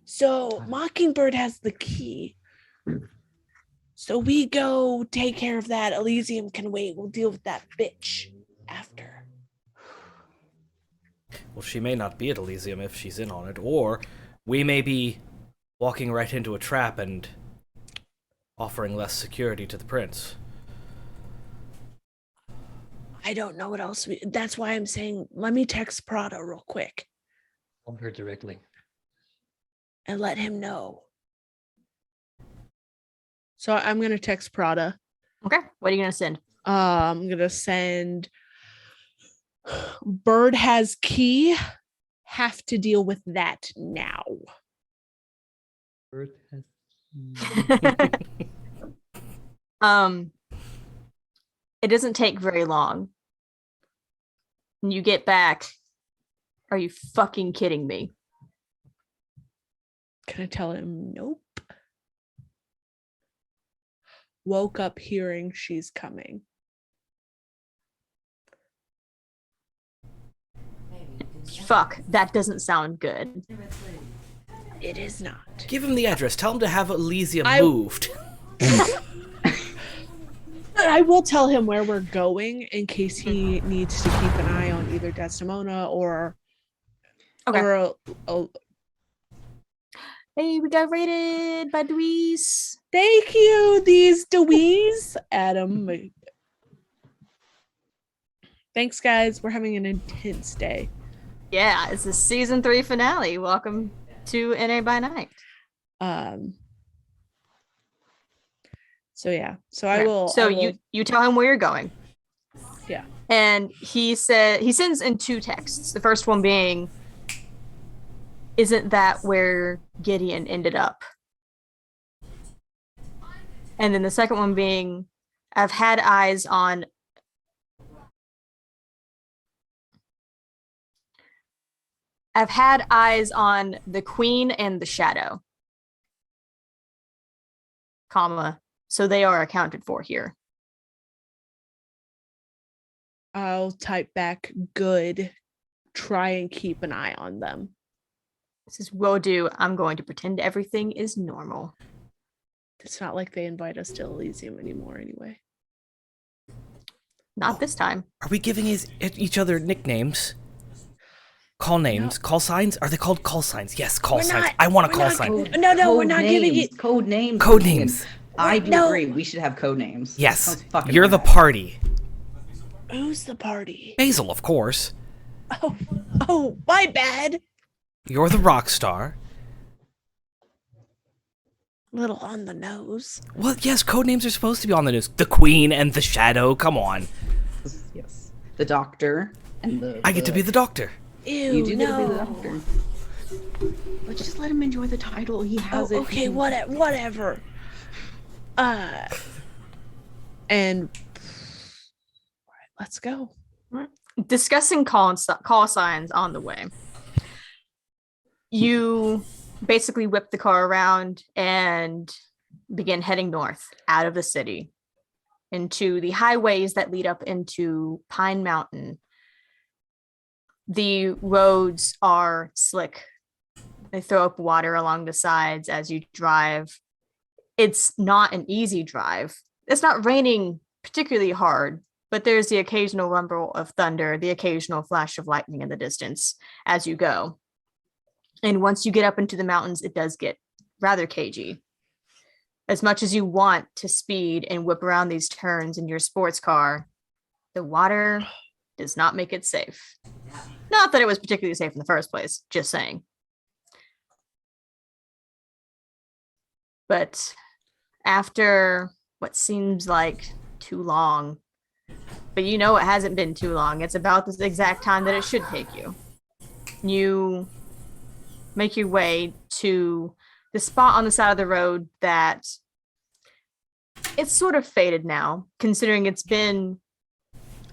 Speaker 9: So Mockingbird has the key. So we go take care of that. Elysium can wait. We'll deal with that bitch after.
Speaker 11: Well, she may not be at Elysium if she's in on it, or we may be walking right into a trap and offering less security to the prince.
Speaker 9: I don't know what else. That's why I'm saying, let me text Prada real quick.
Speaker 10: Call her directly.
Speaker 9: And let him know. So I'm going to text Prada.
Speaker 8: Okay. What are you going to send?
Speaker 9: I'm going to send Bird has key. Have to deal with that now.
Speaker 10: Bird has
Speaker 8: It doesn't take very long. When you get back, are you fucking kidding me?
Speaker 9: Can I tell him nope? Woke up hearing she's coming.
Speaker 8: Fuck, that doesn't sound good.
Speaker 9: It is not.
Speaker 11: Give him the address. Tell him to have Elysium moved.
Speaker 9: I will tell him where we're going in case he needs to keep an eye on either Desdemona or
Speaker 8: Hey, we got raided by Dweez.
Speaker 9: Thank you, these Dweez. Adam. Thanks, guys. We're having an intense day.
Speaker 8: Yeah, it's the season 3 finale. Welcome to NA by Night.
Speaker 9: So yeah. So I will.
Speaker 8: So
Speaker 9: I will,
Speaker 8: you tell him where you're going.
Speaker 9: Yeah.
Speaker 8: And he sends in 2 texts. The first one being, "Isn't that where Gideon ended up?" And then the second one being, I've had eyes on the Queen and the Shadow, comma, so they are accounted for here.
Speaker 9: I'll type back good. Try and keep an eye on them.
Speaker 8: This is will do. I'm going to pretend everything is normal.
Speaker 9: It's not like they invite us to Elysium anymore anyway.
Speaker 8: Not this time.
Speaker 11: Are we giving each other nicknames? Call names? No. Call signs? Are they called call signs? Yes, call signs. I want a call sign.
Speaker 9: No, we're not giving it.
Speaker 12: Code names.
Speaker 11: Code names.
Speaker 12: I do agree. We should have code names.
Speaker 11: Yes. You're the party.
Speaker 9: Who's the party?
Speaker 11: Basil, of course.
Speaker 9: Oh, my bad.
Speaker 11: You're the rock star.
Speaker 9: Little on the nose.
Speaker 11: Well, yes, code names are supposed to be on the nose. The Queen and the Shadow. Come on.
Speaker 12: Yes. The Doctor and the.
Speaker 11: I get to be the Doctor.
Speaker 9: Ew,
Speaker 12: you do get to be the Doctor. But just let him enjoy the title. He has it.
Speaker 9: Okay, whatever. And let's go.
Speaker 8: Discussing call signs on the way. You basically whip the car around and begin heading north out of the city into the highways that lead up into Pine Mountain. The roads are slick. They throw up water along the sides as you drive. It's not an easy drive. It's not raining particularly hard, but there's the occasional rumble of thunder, the occasional flash of lightning in the distance as you go. And once you get up into the mountains, it does get rather cagey. As much as you want to speed and whip around these turns in your sports car, the water does not make it safe. Not that it was particularly safe in the first place, just saying. But after what seems like too long, but you know it hasn't been too long. It's about the exact time that it should take you. You make your way to the spot on the side of the road that it's sort of faded now, considering it's been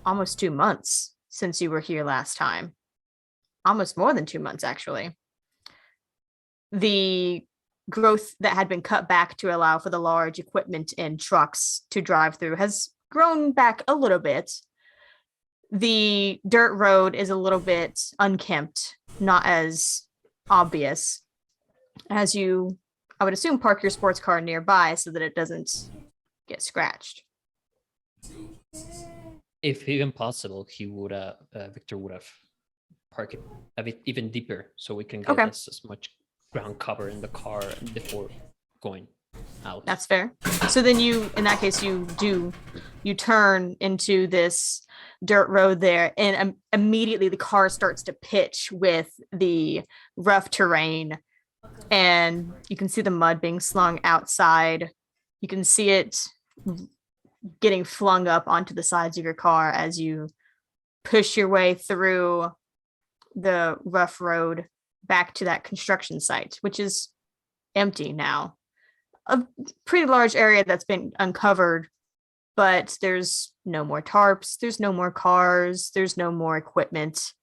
Speaker 8: almost 2 months since you were here last time. Almost more than 2 months, actually. The growth that had been cut back to allow for the large equipment and trucks to drive through has grown back a little bit. The dirt road is a little bit unkempt, not as obvious, as you, I would assume, park your sports car nearby so that it doesn't get scratched.
Speaker 10: If even possible, Victor would have parked it a bit even deeper so we can get as much ground cover in the car before going out.
Speaker 8: That's fair. So then in that case, you turn into this dirt road there, and immediately the car starts to pitch with the rough terrain, and you can see the mud being slung outside. You can see it getting flung up onto the sides of your car as you push your way through the rough road back to that construction site, which is empty now. A pretty large area that's been uncovered, but there's no more tarps, there's no more cars, there's no more equipment.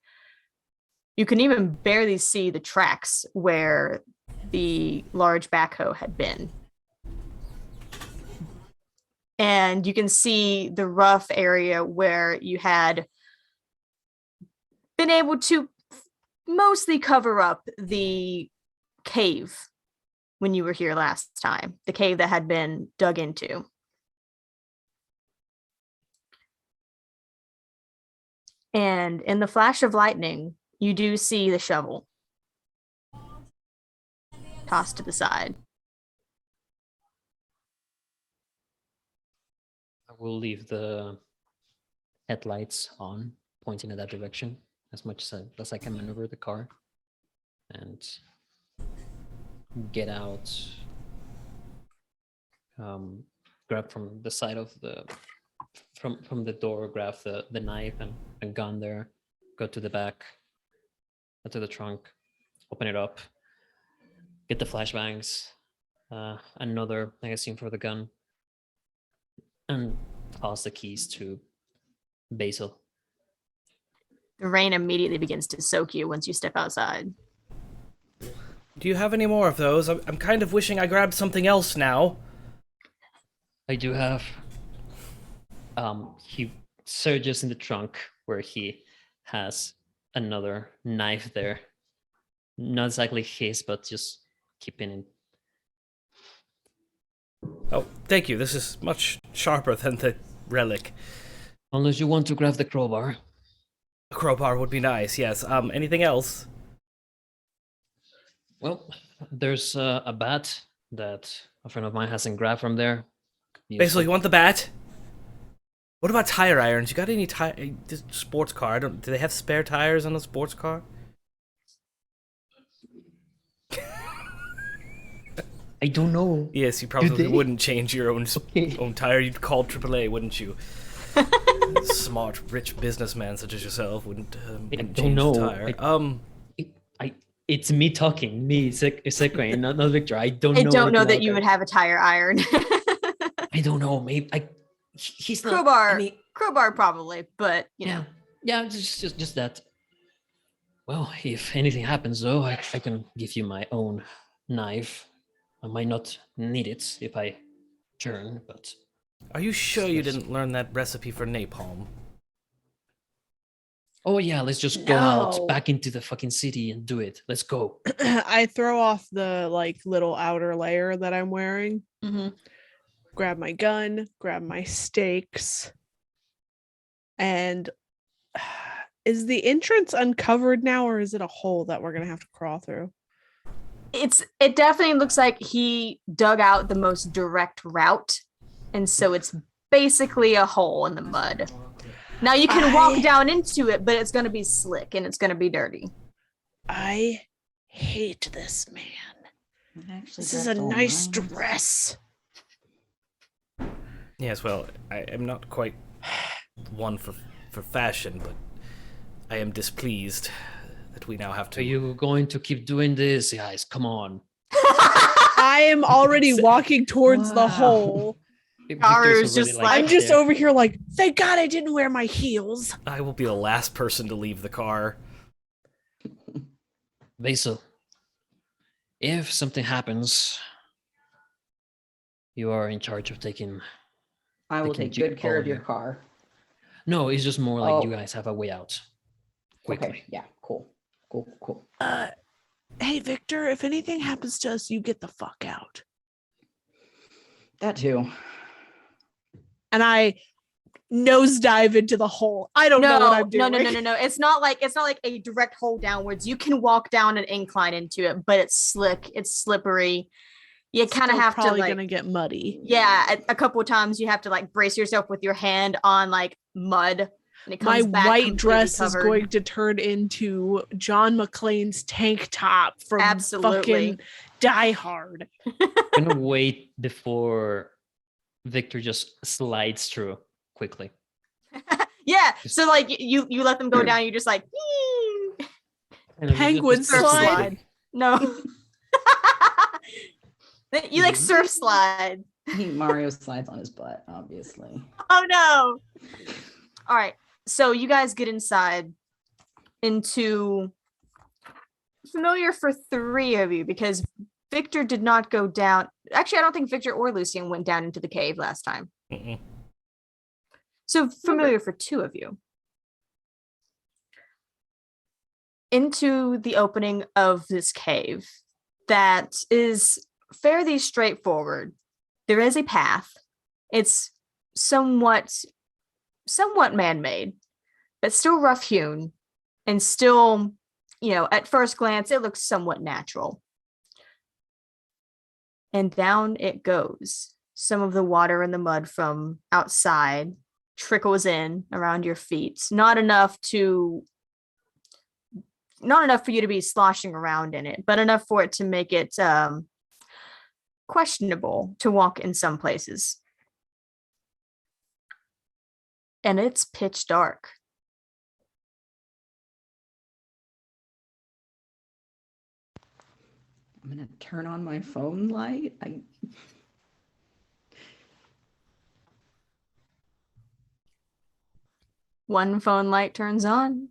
Speaker 8: You can even barely see the tracks where the large backhoe had been. And you can see the rough area where you had been able to mostly cover up the cave when you were here last time, the cave that had been dug into. And in the flash of lightning, you do see the shovel tossed to the side.
Speaker 10: I will leave the headlights on, pointing in that direction as much as I can maneuver the car, and get out. Grab from the side of the from the door, grab the knife and a gun there, go to the back, to the trunk, open it up, get the flashbangs, another magazine for the gun, and toss the keys to Basil.
Speaker 8: The rain immediately begins to soak you once you step outside.
Speaker 11: Do you have any more of those? I'm kind of wishing I grabbed something else now.
Speaker 10: I do have. He surges in the trunk where he has another knife there. Not exactly his, but just keeping it.
Speaker 11: Oh, thank you. This is much sharper than the relic.
Speaker 10: Unless you want to grab the crowbar.
Speaker 11: A crowbar would be nice, yes. Anything else?
Speaker 10: Well, there's a bat that a friend of mine hasn't grabbed from there.
Speaker 11: Basil, you want the bat? What about tire irons? You got any sports car? Do they have spare tires on a sports car?
Speaker 10: I don't know.
Speaker 11: Yes, you probably wouldn't change your own tire. You'd call AAA, wouldn't you? Smart, rich businessman such as yourself wouldn't change the tire.
Speaker 10: It's me talking, me, Sekre, not Victor. I don't know.
Speaker 8: I don't know that you would have a tire iron.
Speaker 10: I don't know. Maybe he's not.
Speaker 8: Crowbar. I mean, crowbar probably, but you know.
Speaker 10: Yeah, just that. Well, if anything happens, though, I can give you my own knife. I might not need it if I turn, but.
Speaker 11: Are you sure you didn't learn that recipe for napalm?
Speaker 10: Oh yeah, let's just go out back into the fucking city and do it. Let's go.
Speaker 9: I throw off the little outer layer that I'm wearing.
Speaker 8: Mm-hmm.
Speaker 9: Grab my gun, grab my stakes, and is the entrance uncovered now, or is it a hole that we're gonna have to crawl through?
Speaker 8: It definitely looks like he dug out the most direct route, and so it's basically a hole in the mud. Now you can walk down into it, but it's going to be slick and it's going to be dirty.
Speaker 9: I hate this man. This is a nice dress.
Speaker 11: Yes, well, I am not quite one for fashion, but I am displeased that we now have to...
Speaker 10: Are you going to keep doing this, guys? Come on.
Speaker 9: I am already walking towards the hole. I'm just over here thank God I didn't wear my heels.
Speaker 11: I will be the last person to leave the car.
Speaker 10: Basil, if something happens, you are in charge of taking...
Speaker 12: I will take good care of your car.
Speaker 10: No, it's just more like you guys have a way out. Quickly.
Speaker 12: Okay, yeah, cool.
Speaker 9: Hey, Victor, if anything happens to us, you get the fuck out.
Speaker 12: That too.
Speaker 9: And I nosedive into the hole. I don't know what I'm doing.
Speaker 8: No. It's not like a direct hole downwards. You can walk down an incline into it, but it's slick. It's slippery. You kind of have to
Speaker 9: probably gonna get muddy.
Speaker 8: Yeah, a couple of times you have to brace yourself with your hand on mud. And it
Speaker 9: my
Speaker 8: comes back
Speaker 9: white dress
Speaker 8: covered.
Speaker 9: Is going to turn into John McClane's tank top from fucking Die Hard.
Speaker 10: I'm gonna wait before Victor just slides through quickly.
Speaker 8: Yeah, so you let them go down. You're just
Speaker 9: penguin slide.
Speaker 8: No, you surf slide.
Speaker 12: Mario slides on his butt, obviously.
Speaker 8: Oh no! All right, so you guys get inside into familiar for three of you because Victor did not go down. Actually, I don't think Victor or Lucian went down into the cave last time.
Speaker 11: Mm-mm.
Speaker 8: So familiar for two of you. into the opening of this cave that is fairly straightforward. There is a path. It's somewhat man-made, but still rough-hewn, and still, at first glance, it looks somewhat natural. And down it goes. Some of the water and the mud from outside trickles in around your feet. Not enough for you to be sloshing around in it, but enough for it to make it questionable to walk in some places. And it's pitch dark.
Speaker 12: I'm gonna turn on my phone light.
Speaker 8: One phone light turns on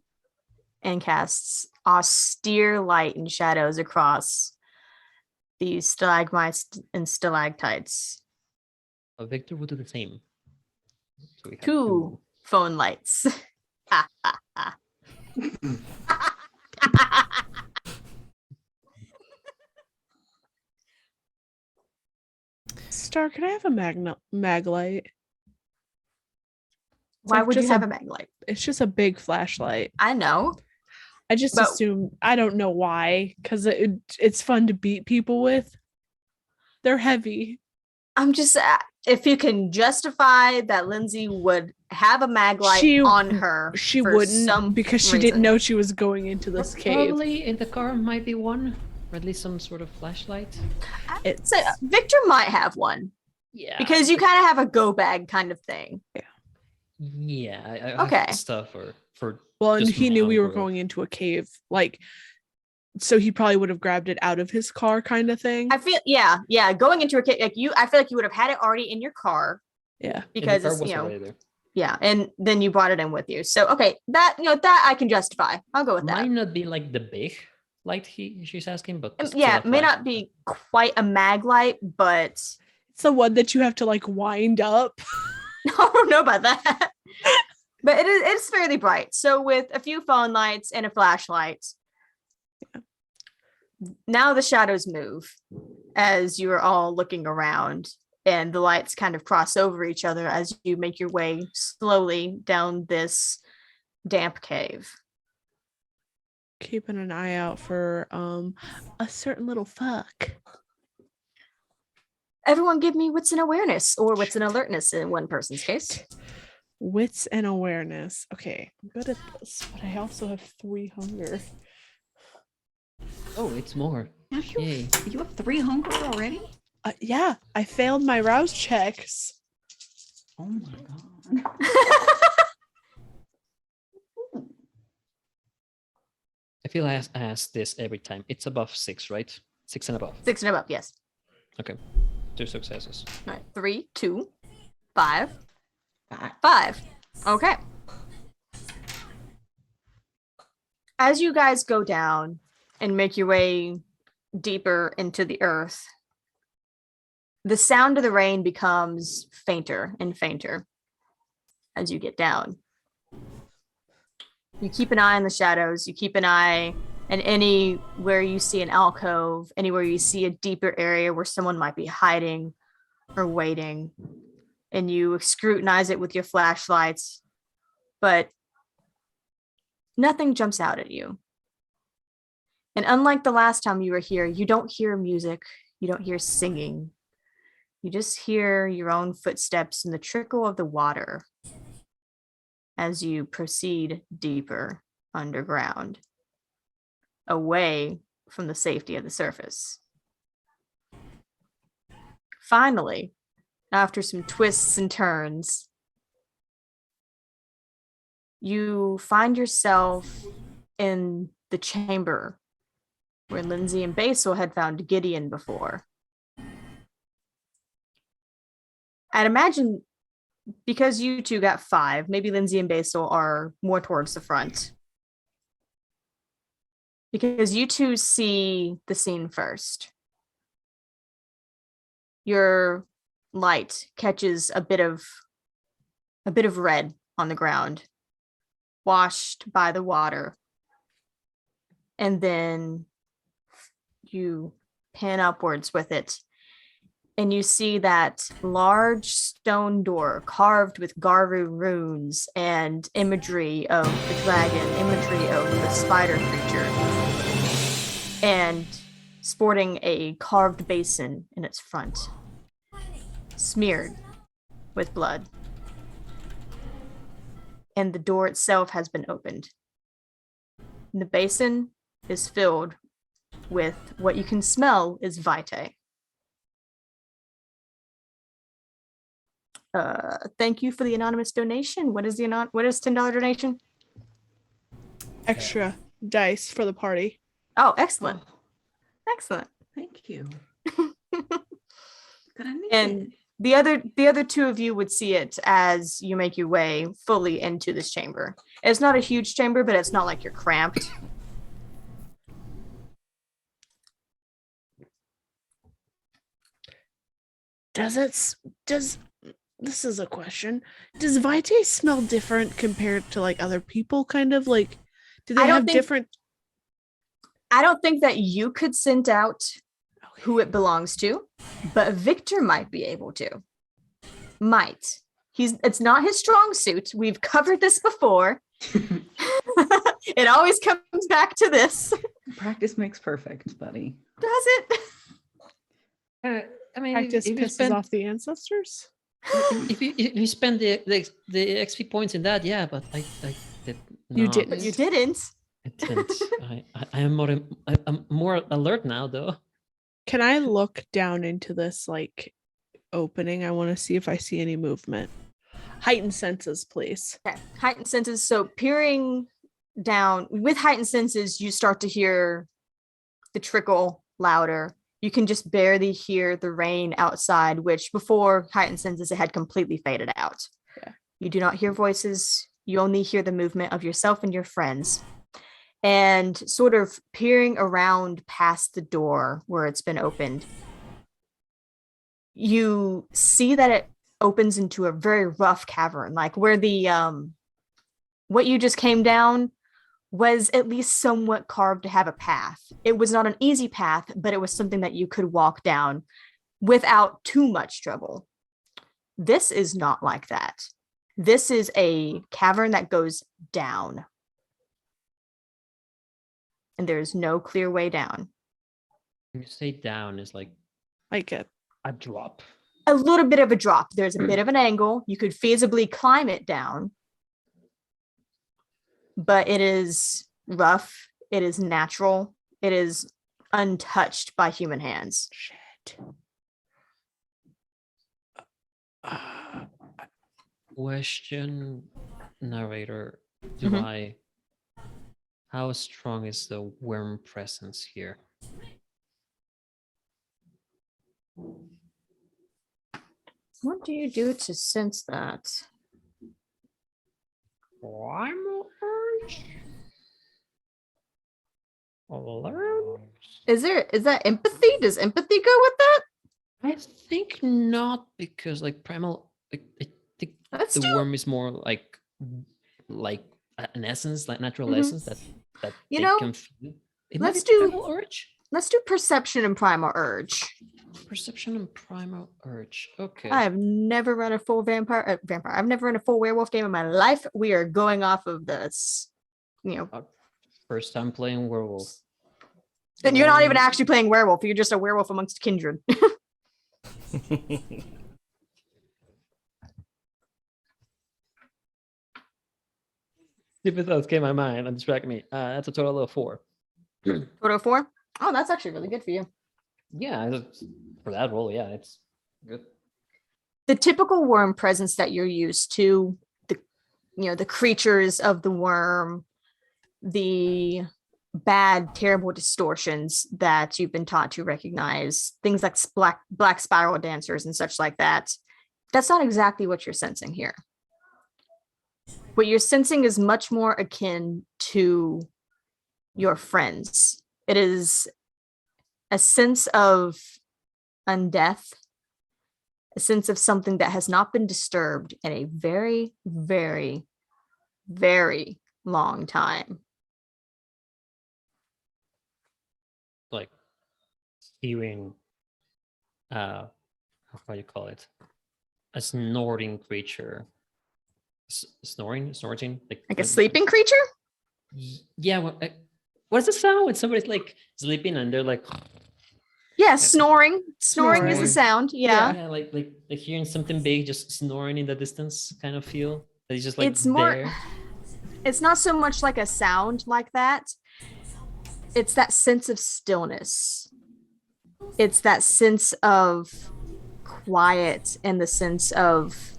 Speaker 8: and casts austere light and shadows across these stalagmites and stalactites.
Speaker 10: Victor will do the same. So we have
Speaker 8: Two phone lights.
Speaker 9: Star, can I have a mag light?
Speaker 8: Why would you have a mag light?
Speaker 9: It's just a big flashlight.
Speaker 8: I know.
Speaker 9: I just assume, I don't know why, because it's fun to beat people with. They're heavy.
Speaker 8: I'm just, if you can justify that Lindsay would have a mag light on her.
Speaker 9: She wouldn't, because she didn't know she was going into this cave.
Speaker 10: Probably in the car might be one, or at least some sort of flashlight.
Speaker 8: Victor might have one.
Speaker 10: Yeah.
Speaker 8: Because you kind of have a go bag kind of thing.
Speaker 10: Yeah. I
Speaker 8: Okay.
Speaker 10: have stuff for.
Speaker 9: Well, and
Speaker 10: just
Speaker 9: he knew we were
Speaker 10: hunger.
Speaker 9: going into a cave, so he probably would have grabbed it out of his car, kind of thing.
Speaker 8: I feel, yeah, going into a cave, I feel like you would have had it already in your car.
Speaker 9: Yeah,
Speaker 8: because
Speaker 10: the car
Speaker 8: it's,
Speaker 10: was already there.
Speaker 8: Yeah, and then you brought it in with you. So okay, that I can justify. I'll go with that.
Speaker 10: Might not be like the big light she's asking, but
Speaker 8: Yeah, it may not be quite a mag light, but
Speaker 9: it's the one that you have to wind up.
Speaker 8: I don't know about that. But it's fairly bright. So with a few phone lights and a flashlight, now the shadows move as you are all looking around, and the lights kind of cross over each other as you make your way slowly down this damp cave.
Speaker 9: Keeping an eye out for a certain little fuck.
Speaker 8: Everyone give me wits and awareness, or wits and alertness in one person's case.
Speaker 9: Wits and awareness. Okay, I'm good at this, but I also have 3 hunger.
Speaker 10: Oh, it's more.
Speaker 12: You have 3 hunger already?
Speaker 9: Yeah, I failed my rouse checks.
Speaker 12: Oh my god.
Speaker 10: I feel I ask this every time. It's above 6, right? 6 and above.
Speaker 8: 6 and above, yes.
Speaker 10: Okay. 2 successes.
Speaker 8: All right, 3, 2, 5. 5. Okay. As you guys go down and make your way deeper into the earth, the sound of the rain becomes fainter and fainter as you get down. You keep an eye on the shadows. You keep an eye on anywhere you see an alcove, anywhere you see a deeper area where someone might be hiding or waiting. And you scrutinize it with your flashlights, but nothing jumps out at you. And unlike the last time you were here, you don't hear music, you don't hear singing. You just hear your own footsteps and the trickle of the water as you proceed deeper underground, away from the safety of the surface. Finally, after some twists and turns, you find yourself in the chamber where Lindsay and Basil had found Gideon before. I'd imagine because you two got 5, maybe Lindsay and Basil are more towards the front. Because you two see the scene first. Your light catches a bit of red on the ground, washed by the water. and then you pan upwards with it, and you see that large stone door carved with Garu runes and imagery of the dragon, imagery of the spider creature, and sporting a carved basin in its front, smeared with blood. And the door itself has been opened. And the basin is filled with what you can smell is vitae. Thank you for the anonymous donation. What is $10 donation?
Speaker 13: Extra dice for the party.
Speaker 8: Oh, excellent. Excellent.
Speaker 12: Thank you. Good, I need
Speaker 8: And
Speaker 12: it.
Speaker 8: the other two of you would see it as you make your way fully into this chamber. It's not a huge chamber, but it's not like you're cramped.
Speaker 13: This is a question. Does Vitae smell different compared to like other people? Kind of like, do they have different?
Speaker 8: I don't think that you could scent out who it belongs to, but Victor might be able to. Might. It's not his strong suit. We've covered this before. It always comes back to this.
Speaker 12: Practice makes perfect, buddy.
Speaker 8: Does it?
Speaker 10: I mean,
Speaker 13: Practice
Speaker 10: if you
Speaker 13: pisses
Speaker 10: spend
Speaker 13: off the ancestors.
Speaker 10: if you spend the XP points in that, yeah, but I did not.
Speaker 13: You didn't.
Speaker 8: But you didn't.
Speaker 10: I didn't. I'm more alert now, though.
Speaker 13: Can I look down into this like opening? I want to see if I see any movement. Heightened senses, please.
Speaker 8: Okay. Heightened senses. So peering down with heightened senses, you start to hear the trickle louder. You can just barely hear the rain outside, which before heightened senses, it had completely faded out.
Speaker 13: Yeah.
Speaker 8: You do not hear voices. You only hear the movement of yourself and your friends. And sort of peering around past the door where it's been opened, you see that it opens into a very rough cavern, like where the what you just came down was at least somewhat carved to have a path. It was not an easy path, but it was something that you could walk down without too much trouble. This is not like that. This is a cavern that goes down. And there's no clear way down.
Speaker 10: When you say down, is like
Speaker 13: a
Speaker 10: drop.
Speaker 8: A little bit of a drop. There's a bit of an angle. You could feasibly climb it down. But it is rough. It is natural. It is untouched by human hands.
Speaker 13: Shit.
Speaker 10: Question, narrator. How strong is the worm presence here?
Speaker 8: What do you do to sense that?
Speaker 10: Primal urge? Alert?
Speaker 8: Is that empathy? Does empathy go with that?
Speaker 10: I think not, because like primal, I think the worm is more like an essence, like natural essence that
Speaker 8: you
Speaker 10: they
Speaker 8: know,
Speaker 10: can feel.
Speaker 8: let's do
Speaker 10: primal urge.
Speaker 8: Let's do perception and primal urge.
Speaker 10: Perception and primal urge. Okay.
Speaker 8: I have never run a full vampire. I've never run a full werewolf game in my life. We are going off of this,
Speaker 10: First time playing werewolf.
Speaker 8: And you're not even actually playing werewolf. You're just a werewolf amongst kindred.
Speaker 10: Stupid thoughts came to my mind and distracted me. That's a total of 4.
Speaker 8: Total of 4? Oh, that's actually really good for you.
Speaker 10: Yeah, for that roll, yeah, it's good.
Speaker 8: The typical worm presence that you're used to, the creatures of the worm, the bad, terrible distortions that you've been taught to recognize, things like black spiral dancers and such like that. That's not exactly what you're sensing here. What you're sensing is much more akin to your friends. It is a sense of undeath, a sense of something that has not been disturbed in a very, very, very long time.
Speaker 10: like hearing how you call it, a snorting creature. Snorting,
Speaker 8: like a sleeping creature.
Speaker 10: Yeah. What's the sound when somebody's like sleeping and they're like?
Speaker 8: Yeah, snoring. Snoring is the sound. Yeah.
Speaker 10: Yeah, like hearing something big just snoring in the distance, kind of feel. That it's just like
Speaker 8: It's more.
Speaker 10: there.
Speaker 8: It's not so much like a sound like that. It's that sense of stillness. It's that sense of quiet and the sense of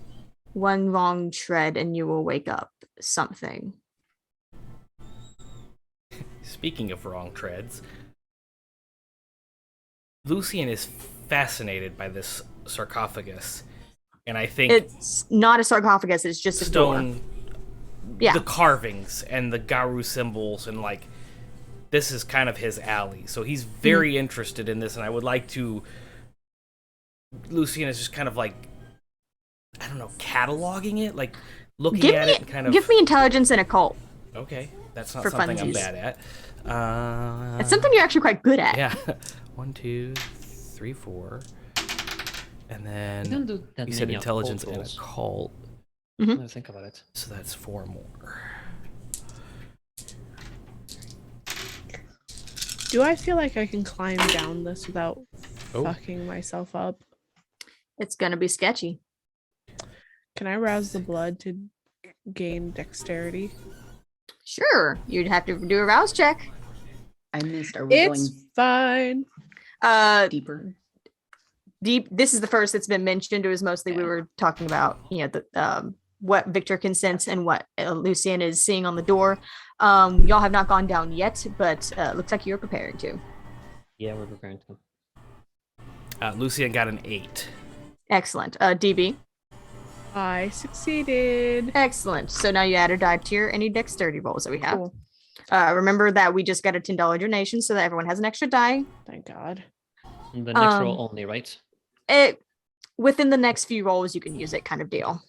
Speaker 8: one wrong tread and you will wake up something.
Speaker 11: Speaking of wrong treads, Lucian is fascinated by this sarcophagus, and I think
Speaker 8: it's not a sarcophagus, it's just a
Speaker 11: stone
Speaker 8: door. Yeah.
Speaker 11: The carvings and the Garu symbols, and like this is kind of his alley, so he's very interested in this, and I would like to. Lucian is just kind of like, I don't know, cataloging it, like looking at it and kind of.
Speaker 8: Give me intelligence and occult.
Speaker 11: Okay, that's not
Speaker 8: for
Speaker 11: something I'm
Speaker 8: funsies.
Speaker 11: bad at.
Speaker 8: It's something you're actually quite good at.
Speaker 11: Yeah. 1, 2, 3, 4, and then
Speaker 10: We don't do that
Speaker 11: you said
Speaker 10: many
Speaker 11: intelligence
Speaker 10: occult
Speaker 11: and
Speaker 10: rolls.
Speaker 11: occult.
Speaker 10: Let me think about it.
Speaker 11: So that's 4 more.
Speaker 13: Do I feel like I can climb down this without
Speaker 11: Oh.
Speaker 13: fucking myself up?
Speaker 8: It's gonna be sketchy.
Speaker 13: Can I rouse the blood to gain dexterity?
Speaker 8: Sure, you'd have to do a rouse check.
Speaker 12: I missed. Are we
Speaker 13: It's fine.
Speaker 12: going deeper?
Speaker 8: Deep. This is the first that's been mentioned. It was mostly we were talking about, the what Victor can sense and what Lucian is seeing on the door. Y'all have not gone down yet, but looks like you're preparing to.
Speaker 10: Yeah, we're preparing to.
Speaker 11: Lucian got an 8.
Speaker 8: Excellent. DB.
Speaker 13: I succeeded.
Speaker 8: Excellent. So now you add a die to your any dexterity rolls that we have.
Speaker 13: Cool.
Speaker 8: Remember that we just got a $10 donation, so that everyone has an extra die.
Speaker 13: Thank God.
Speaker 10: And the next roll only, right?
Speaker 8: It within the next few rolls you can use it, kind of deal.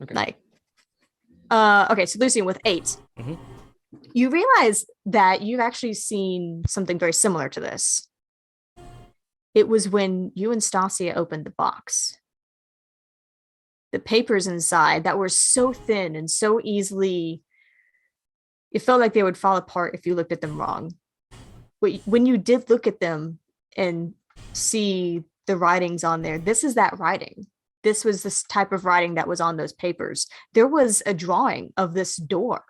Speaker 10: Okay.
Speaker 8: Like, okay, so Lucian with 8.
Speaker 11: Mhm.
Speaker 8: You realize that you've actually seen something very similar to this. It was when you and Stasia opened the box. The papers inside that were so thin and so easily, it felt like they would fall apart if you looked at them wrong. But when you did look at them and see the writings on there, this is that writing. This was this type of writing that was on those papers. There was a drawing of this door.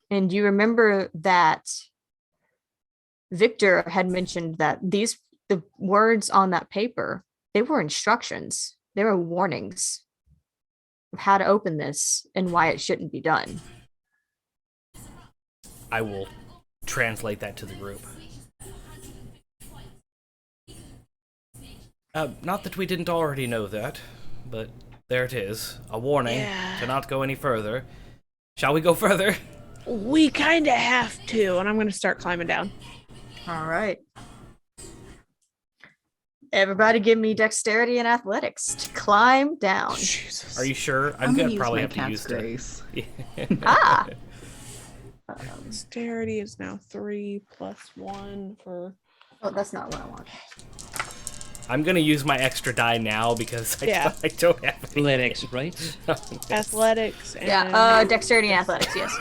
Speaker 8: And you remember that Victor had mentioned that the words on that paper, they were instructions. They were warnings of how to open this and why it shouldn't be done.
Speaker 11: I will translate that to the group. Not that we didn't already know that, but there it is. A warning to not go any further. Shall we go further?
Speaker 13: We kind of have to, and I'm going to start climbing down.
Speaker 8: All right. Everybody give me dexterity and athletics to climb down.
Speaker 11: Are you sure? I'm
Speaker 12: gonna
Speaker 11: gonna
Speaker 12: use
Speaker 11: probably
Speaker 12: my
Speaker 11: have to
Speaker 12: cat's
Speaker 11: use
Speaker 12: grace.
Speaker 8: Ah.
Speaker 13: Dexterity is now 3 + 1 for.
Speaker 8: Oh, that's not what I want.
Speaker 11: I'm gonna use my extra die now because I don't have any.
Speaker 10: Athletics, right?
Speaker 13: Athletics and
Speaker 8: Dexterity and athletics, yes.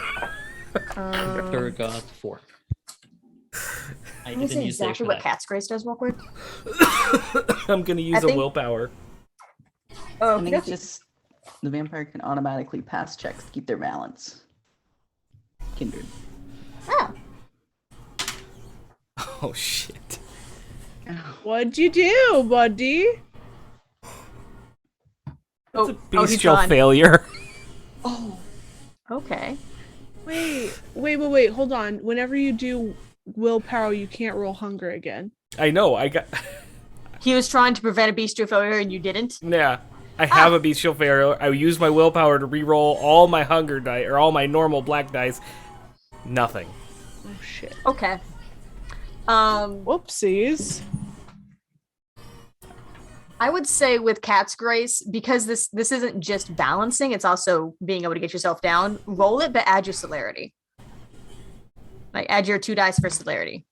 Speaker 10: Victor got 4. I
Speaker 8: Let me
Speaker 10: didn't
Speaker 8: see
Speaker 10: use the
Speaker 8: exactly
Speaker 10: extra
Speaker 8: what
Speaker 10: die.
Speaker 8: Cat's Grace does real quick.
Speaker 11: I'm gonna use a willpower.
Speaker 8: Oh,
Speaker 12: I think it's just the vampire can automatically pass checks to keep their balance. Kindred.
Speaker 8: Oh.
Speaker 11: Oh shit.
Speaker 13: What'd you do, buddy?
Speaker 11: That's a
Speaker 8: he's
Speaker 11: bestial
Speaker 8: gone.
Speaker 11: failure.
Speaker 8: Oh. Okay.
Speaker 13: Wait. Hold on. Whenever you do willpower, you can't roll hunger again.
Speaker 11: I know. I got.
Speaker 8: He was trying to prevent a bestial failure and you didn't?
Speaker 11: Yeah. I have a bestial failure. I used my willpower to re-roll all my hunger die or all my normal black dice. Nothing.
Speaker 13: Oh shit.
Speaker 8: Okay.
Speaker 13: Whoopsies.
Speaker 8: I would say with Cat's Grace, because this isn't just balancing, it's also being able to get yourself down. Roll it, but add your celerity. Like add your 2 dice for celerity.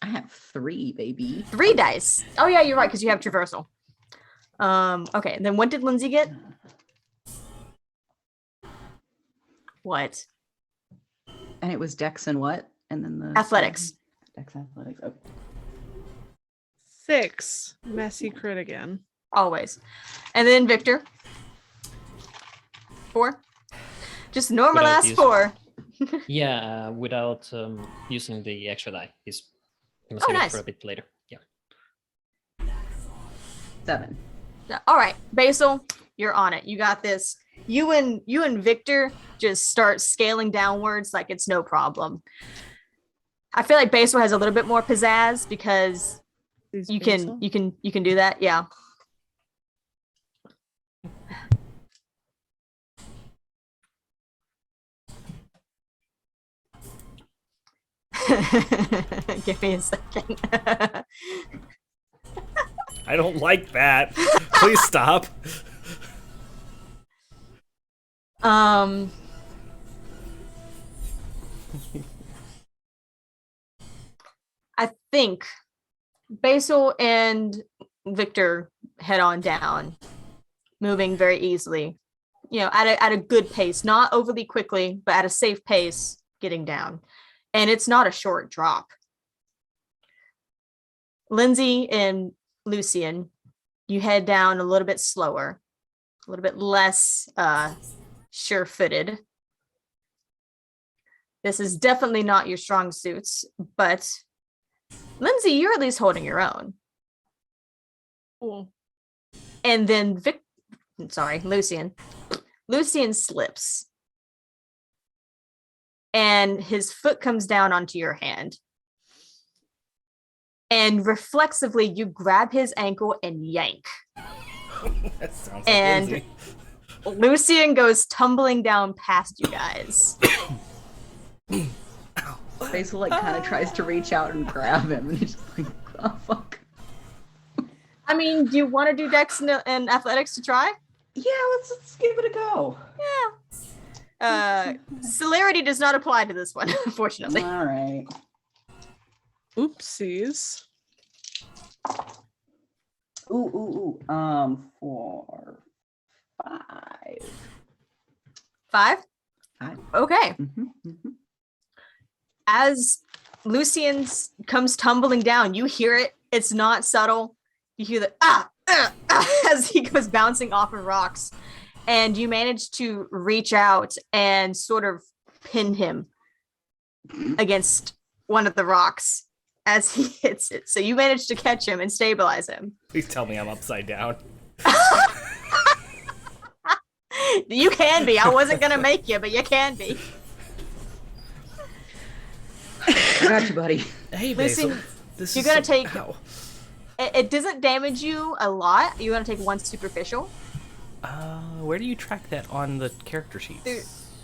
Speaker 12: I have 3, baby.
Speaker 8: 3 dice. Oh yeah, you're right, because you have traversal. Okay, and then what did Lindsay get? What?
Speaker 12: And it was Dex and what? And then the
Speaker 8: Athletics.
Speaker 12: Dex athletics. Okay.
Speaker 13: 6. Messy crit again.
Speaker 8: Always. And then Victor. 4. Just normal
Speaker 10: Without
Speaker 8: ass
Speaker 10: using-
Speaker 8: 4.
Speaker 10: Yeah, without using the extra die. He must
Speaker 8: Oh,
Speaker 10: save it
Speaker 8: nice.
Speaker 10: for a bit later. Yeah.
Speaker 12: 7.
Speaker 8: All right, Basil, you're on it. You got this. You and Victor just start scaling downwards like it's no problem. I feel like Basil has a little bit more pizzazz because you can do that. Yeah. Give me a second.
Speaker 11: I don't like that. Please stop.
Speaker 8: I think Basil and Victor head on down, moving very easily. At a good pace, not overly quickly, but at a safe pace, getting down. And it's not a short drop. Lindsay and Lucian, you head down a little bit slower, a little bit less sure-footed. This is definitely not your strong suits, but Lindsay, you're at least holding your own.
Speaker 13: Cool.
Speaker 8: And then Lucian. Lucian slips. And his foot comes down onto your hand. And reflexively, you grab his ankle and yank.
Speaker 11: That sounds like
Speaker 8: And
Speaker 11: Lindsay.
Speaker 8: Lucian goes tumbling down past you guys.
Speaker 12: Basil like kind of tries to reach out and grab him, and he's just like, "Oh fuck."
Speaker 8: I mean, do you want to do Dex and athletics to try?
Speaker 12: Yeah, let's give it a go.
Speaker 8: Yeah. Celerity does not apply to this one, unfortunately.
Speaker 12: All right.
Speaker 13: Oopsies.
Speaker 12: Ooh. 4, 5.
Speaker 8: 5?
Speaker 12: 5.
Speaker 8: Okay.
Speaker 12: Mm-hmm.
Speaker 8: As Lucian comes tumbling down, you hear it. It's not subtle. You hear the as he goes bouncing off of rocks. And you manage to reach out and sort of pin him against one of the rocks as he hits it. So you manage to catch him and stabilize him.
Speaker 11: Please tell me I'm upside down.
Speaker 8: You can be. I wasn't going to make you, but you can be.
Speaker 12: I got you, buddy.
Speaker 11: Hey,
Speaker 8: Lucy,
Speaker 11: Basil.
Speaker 8: you're going to take... It doesn't damage you a lot. You're going to take 1 superficial.
Speaker 11: Where do you track that on the character sheet?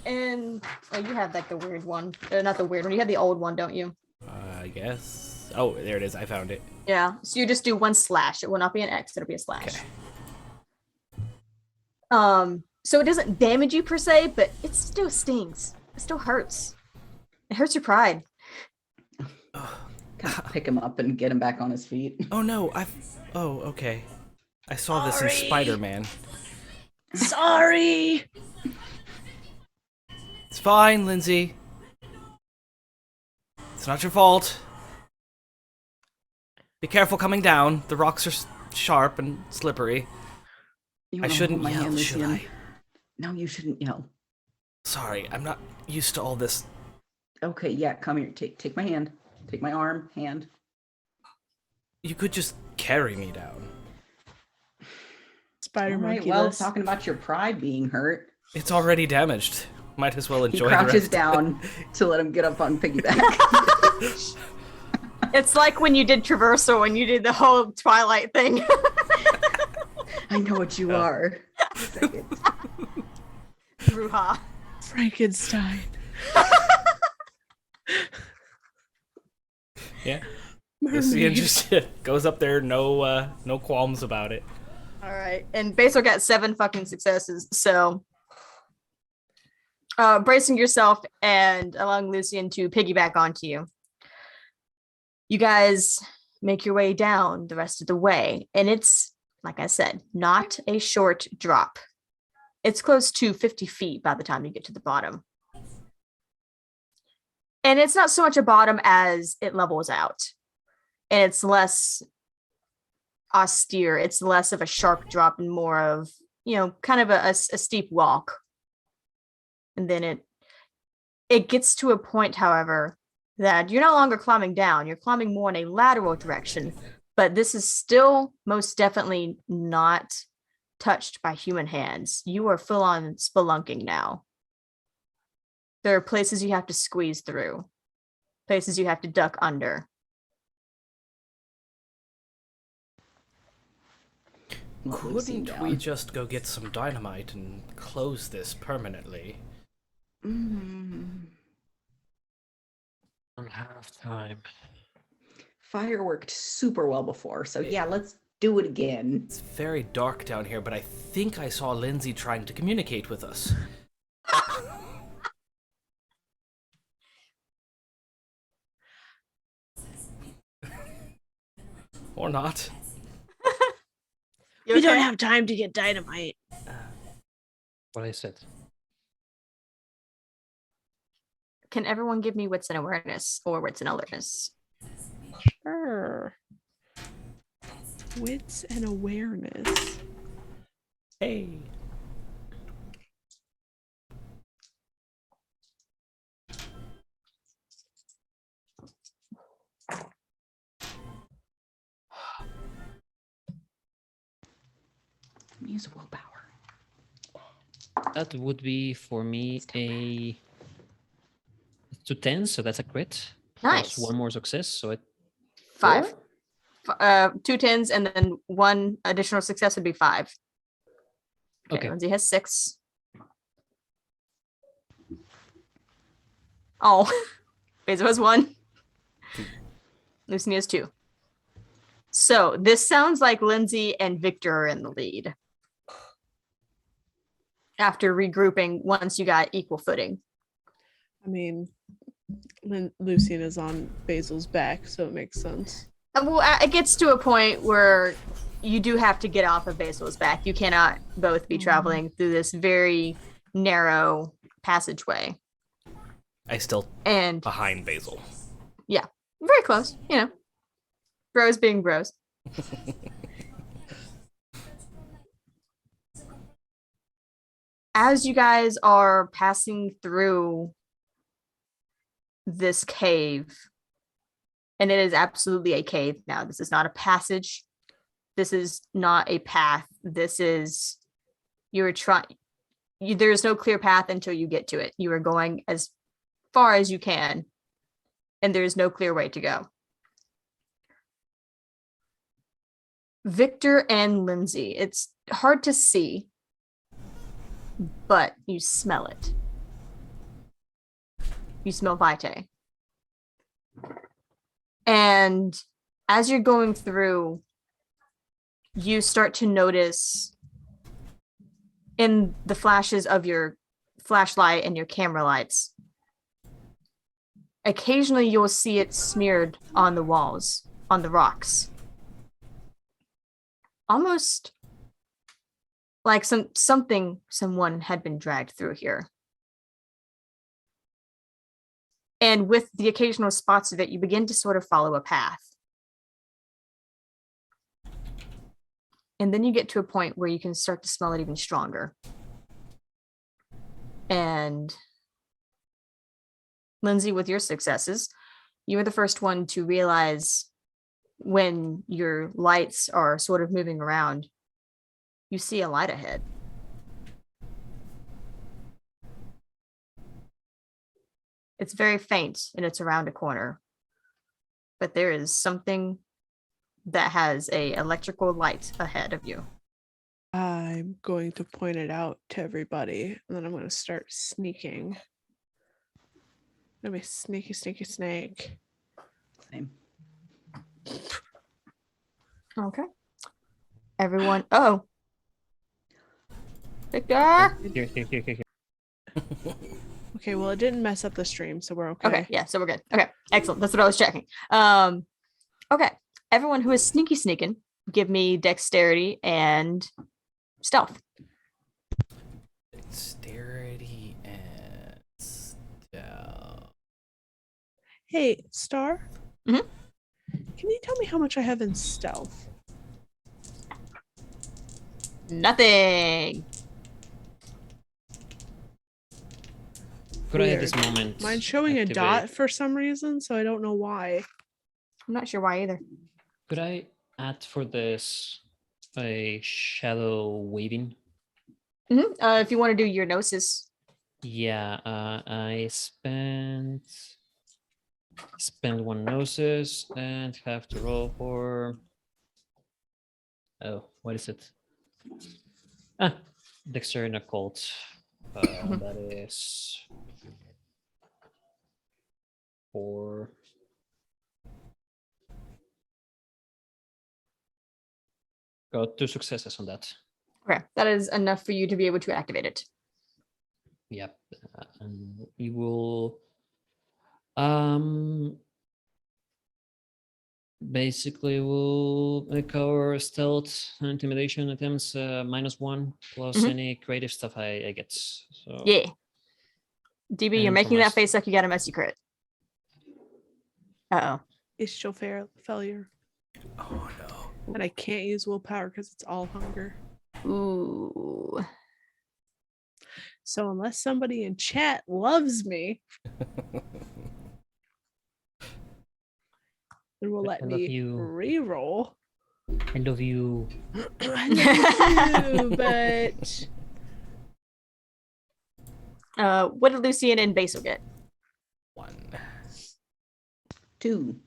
Speaker 8: And you have like the weird one. Not the weird one. You have the old one, don't you?
Speaker 11: I guess. Oh, there it is. I found it.
Speaker 8: Yeah. So you just do 1 slash. It will not be an X. It'll be a slash.
Speaker 11: Okay.
Speaker 8: So it doesn't damage you per se, but it still stings. It still hurts. It hurts your pride.
Speaker 12: Kind of pick him up and get him back on his feet.
Speaker 11: Oh no! Oh, okay. I saw this in Spider-Man.
Speaker 9: Sorry.
Speaker 11: It's fine, Lindsay. It's not your fault. Be careful coming down. The rocks are sharp and slippery.
Speaker 12: I
Speaker 11: shouldn't yell, should I?
Speaker 12: No, you shouldn't yell.
Speaker 11: Sorry, I'm not used to all this.
Speaker 12: Okay, yeah, come here. Take my hand. Take my arm, hand.
Speaker 11: You could just carry me down.
Speaker 13: Spider
Speaker 12: All right,
Speaker 13: monkey.
Speaker 12: well, talking about your pride being hurt.
Speaker 11: It's already damaged. Might as well
Speaker 12: He
Speaker 11: enjoy the
Speaker 12: crouches
Speaker 11: rest.
Speaker 12: down to let him get up on piggyback.
Speaker 8: It's like when you did traversal and you did the whole Twilight thing.
Speaker 12: I know what you are.
Speaker 8: Ruha.
Speaker 13: Frankenstein.
Speaker 11: Yeah. Lucian just goes up there, no qualms about it.
Speaker 8: All right. And Basil got 7 fucking successes. So bracing yourself and allowing Lucian to piggyback onto you. You guys make your way down the rest of the way, and it's, like I said, not a short drop. It's close to 50 feet by the time you get to the bottom. And it's not so much a bottom as it levels out. And it's less austere. It's less of a sharp drop and more of, kind of a steep walk. And then it gets to a point, however, that you're no longer climbing down. You're climbing more in a lateral direction. But this is still most definitely not touched by human hands. You are full on spelunking now. There are places you have to squeeze through, places you have to duck under.
Speaker 11: Couldn't we just go get some dynamite and close this permanently?
Speaker 12: Mm.
Speaker 10: Don't have time.
Speaker 12: Fire worked super well before, so yeah, let's do it again.
Speaker 11: It's very dark down here, but I think I saw Lindsay trying to communicate with us. Or not.
Speaker 9: We don't have time to get dynamite.
Speaker 10: What I said.
Speaker 8: Can everyone give me wits and awareness or wits and alertness?
Speaker 13: Sure. Wits and awareness.
Speaker 11: Hey.
Speaker 12: Use willpower.
Speaker 10: That would be for me a 2 10, so that's a crit.
Speaker 8: Nice.
Speaker 10: Plus one more success, so it
Speaker 8: 5. 2 10s, and then one additional success would be 5. Okay. Lindsay has 6. Oh, Bezo has 1. Lucy has 2. So this sounds like Lindsay and Victor are in the lead. After regrouping, once you got equal footing.
Speaker 13: I mean, Lucian is on Basil's back, so it makes sense.
Speaker 8: Well, it gets to a point where you do have to get off of Basil's back. You cannot both be traveling through this very narrow passageway.
Speaker 11: I still
Speaker 8: and
Speaker 11: behind Basil.
Speaker 8: Yeah, very close. Bros being bros. As you guys are passing through this cave, and it is absolutely a cave now. This is not a passage. This is not a path. This is, there's no clear path until you get to it. You are going as far as you can, and there's no clear way to go. Victor and Lindsay, it's hard to see, but you smell it. You smell Vitae. And as you're going through, you start to notice in the flashes of your flashlight and your camera lights, occasionally you'll see it smeared on the walls, on the rocks. Almost like someone had been dragged through here. And with the occasional spots of it, you begin to sort of follow a path. And then you get to a point where you can start to smell it even stronger. And Lindsay, with your successes, you were the first one to realize when your lights are sort of moving around, you see a light ahead. It's very faint and it's around a corner, but there is something that has a electrical light ahead of you.
Speaker 13: I'm going to point it out to everybody, and then I'm going to start sneaking. I'm gonna be sneaky, sneaky snake.
Speaker 12: Same.
Speaker 8: Okay. Everyone. Oh. Victor.
Speaker 10: Here.
Speaker 13: Okay, well, it didn't mess up the stream, so we're okay.
Speaker 8: Okay, yeah, so we're good. Okay, excellent. That's what I was checking. Okay, everyone who is sneaking, give me dexterity and stealth.
Speaker 11: Dexterity and stealth.
Speaker 13: Hey, Star?
Speaker 8: Mhm.
Speaker 13: Can you tell me how much I have in stealth?
Speaker 8: Nothing.
Speaker 10: Could I at
Speaker 13: Weird.
Speaker 10: this moment?
Speaker 13: Mine's showing
Speaker 10: activate-
Speaker 13: a dot for some reason, so I don't know why.
Speaker 8: I'm not sure why either.
Speaker 10: Could I add for this a shadow waving?
Speaker 8: If you want to do your gnosis.
Speaker 10: Yeah, I spend one gnosis and have to roll for. Oh, what is it? Dexterity and occult. That is 4. Got 2 successes on that.
Speaker 8: Okay, that is enough for you to be able to activate it.
Speaker 10: Yep, and we will basically we'll make our stealth and intimidation attempts -1 plus any creative stuff I get. So
Speaker 8: Yeah. DB, you're
Speaker 10: And
Speaker 8: making
Speaker 10: for my
Speaker 8: that face like you got a messy crit. Uh-oh.
Speaker 13: It's still failure.
Speaker 11: Oh no.
Speaker 13: And I can't use willpower because it's all hunger.
Speaker 8: Ooh.
Speaker 13: So unless somebody in chat loves me, then will let
Speaker 10: I love
Speaker 13: me
Speaker 10: you.
Speaker 13: re-roll.
Speaker 10: I love you.
Speaker 13: I love you too, but
Speaker 8: what did Lucian and Basil get?
Speaker 11: 1.
Speaker 12: 2.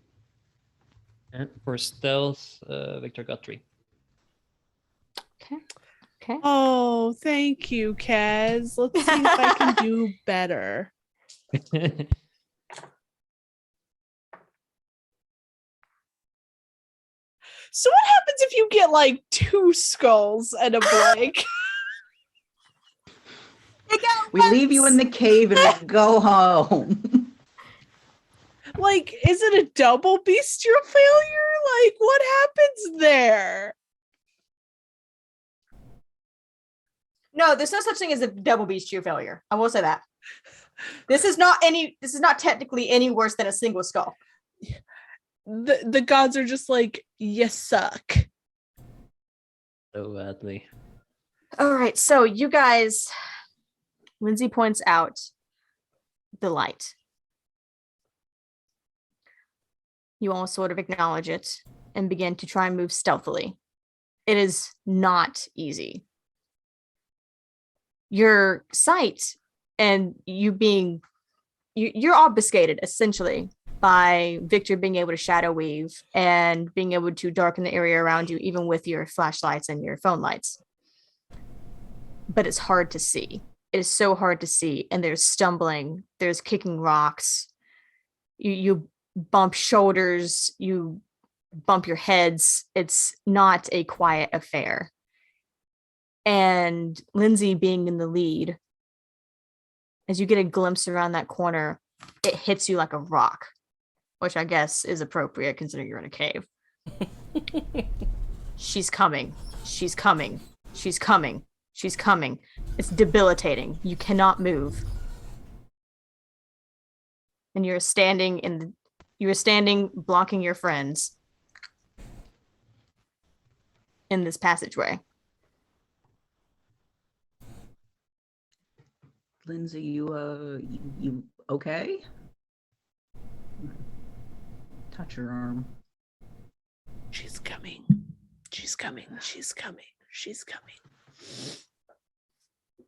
Speaker 10: And for stealth, Victor got 3.
Speaker 8: Okay.
Speaker 13: oh, thank you, Kaz. Let's see if I can do better. So what happens if you get like 2 skulls and a blank?
Speaker 12: We leave you in the cave and we go home.
Speaker 13: Like, is it a double bestial failure? Like, what happens there?
Speaker 8: No, there's no such thing as a double bestial failure. I will say that. This is not technically any worse than a single skull.
Speaker 13: The gods are just like, you suck.
Speaker 10: So badly.
Speaker 8: All right, so you guys, Lindsay points out the light. You all sort of acknowledge it and begin to try and move stealthily. It is not easy. Your sight and you're obfuscated essentially by Victor being able to shadow weave and being able to darken the area around you, even with your flashlights and your phone lights. But it's hard to see. It is so hard to see. And there's stumbling, there's kicking rocks. You bump shoulders, you bump your heads. It's not a quiet affair. And Lindsay being in the lead, as you get a glimpse around that corner, it hits you like a rock, which I guess is appropriate considering you're in a cave. She's coming. She's coming. She's coming. She's coming. It's debilitating. You cannot move. And you're standing blocking your friends in this passageway.
Speaker 12: Lindsay, you okay? Touch her arm.
Speaker 13: She's coming. She's coming. She's coming. She's coming.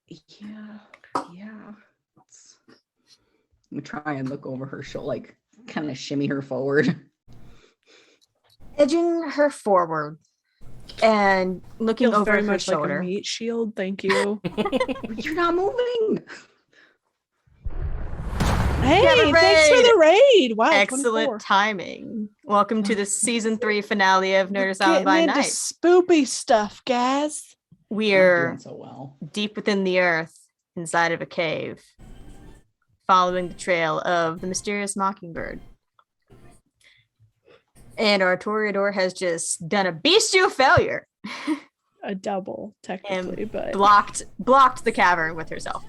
Speaker 12: Yeah. We try and look over her shoulder, like kind of shimmy her forward.
Speaker 8: Edging her forward and looking
Speaker 13: Feels
Speaker 8: over
Speaker 13: very
Speaker 8: her
Speaker 13: much
Speaker 8: shoulder.
Speaker 13: like a meat shield. Thank you.
Speaker 12: You're not moving.
Speaker 13: Hey, thanks for the raid. Wow,
Speaker 8: excellent
Speaker 13: 24.
Speaker 8: timing. Welcome to the season 3 finale of Nerdist Island
Speaker 13: Getting
Speaker 8: by
Speaker 13: into
Speaker 8: Night.
Speaker 13: spoopy stuff, guys.
Speaker 8: We're
Speaker 12: Not doing so well.
Speaker 8: deep within the earth, inside of a cave, following the trail of the mysterious mockingbird. And our Toreador has just done a bestial failure.
Speaker 13: A double, technically, but
Speaker 8: blocked the cavern with herself.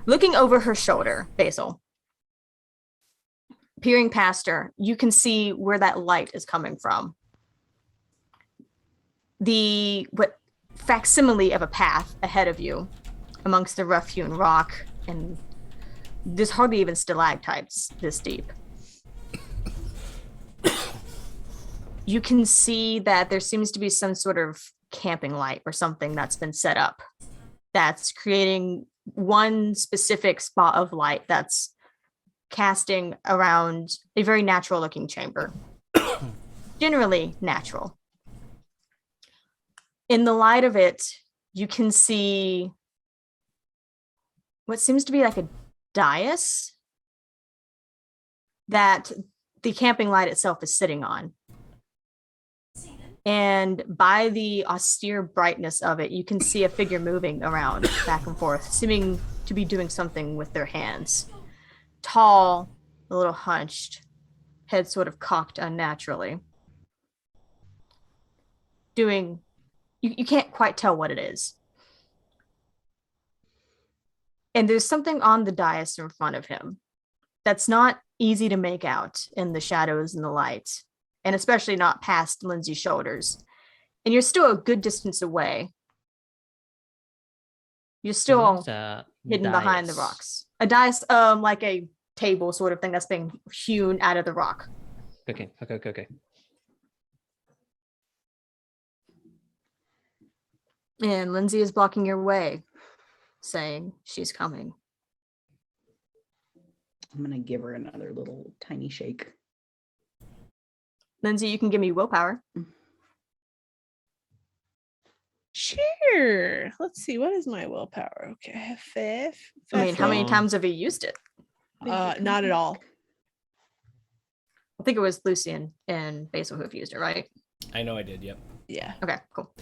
Speaker 8: Looking over her shoulder, Basil, peering past her, you can see where that light is coming from. What facsimile of a path ahead of you amongst the rough-hewn rock, and there's hardly even stalactites this deep. You can see that there seems to be some sort of camping light or something that's been set up that's creating one specific spot of light that's casting around a very natural looking chamber. Generally natural. In the light of it, you can see what seems to be like a dais that the camping light itself is sitting on. And by the austere brightness of it, you can see a figure moving around back and forth, seeming to be doing something with their hands. Tall, a little hunched, head sort of cocked unnaturally. You can't quite tell what it is. And there's something on the dais in front of him that's not easy to make out in the shadows and the light, and especially not past Lindsay's shoulders. And you're still a good distance away. You're still hidden behind the rocks. A dais, like a table sort of thing that's being hewn out of the rock.
Speaker 10: Okay.
Speaker 8: And Lindsay is blocking your way, saying she's coming.
Speaker 12: I'm gonna give her another little tiny shake.
Speaker 8: Lindsay, you can give me willpower.
Speaker 13: Sure. Let's see. What is my willpower? Okay, I have five.
Speaker 8: I mean, how many times have you used it?
Speaker 13: Not at all.
Speaker 8: I think it was Lucian and Basil who have used it, right?
Speaker 11: I know I did, yep.
Speaker 13: Yeah.
Speaker 8: Okay, cool.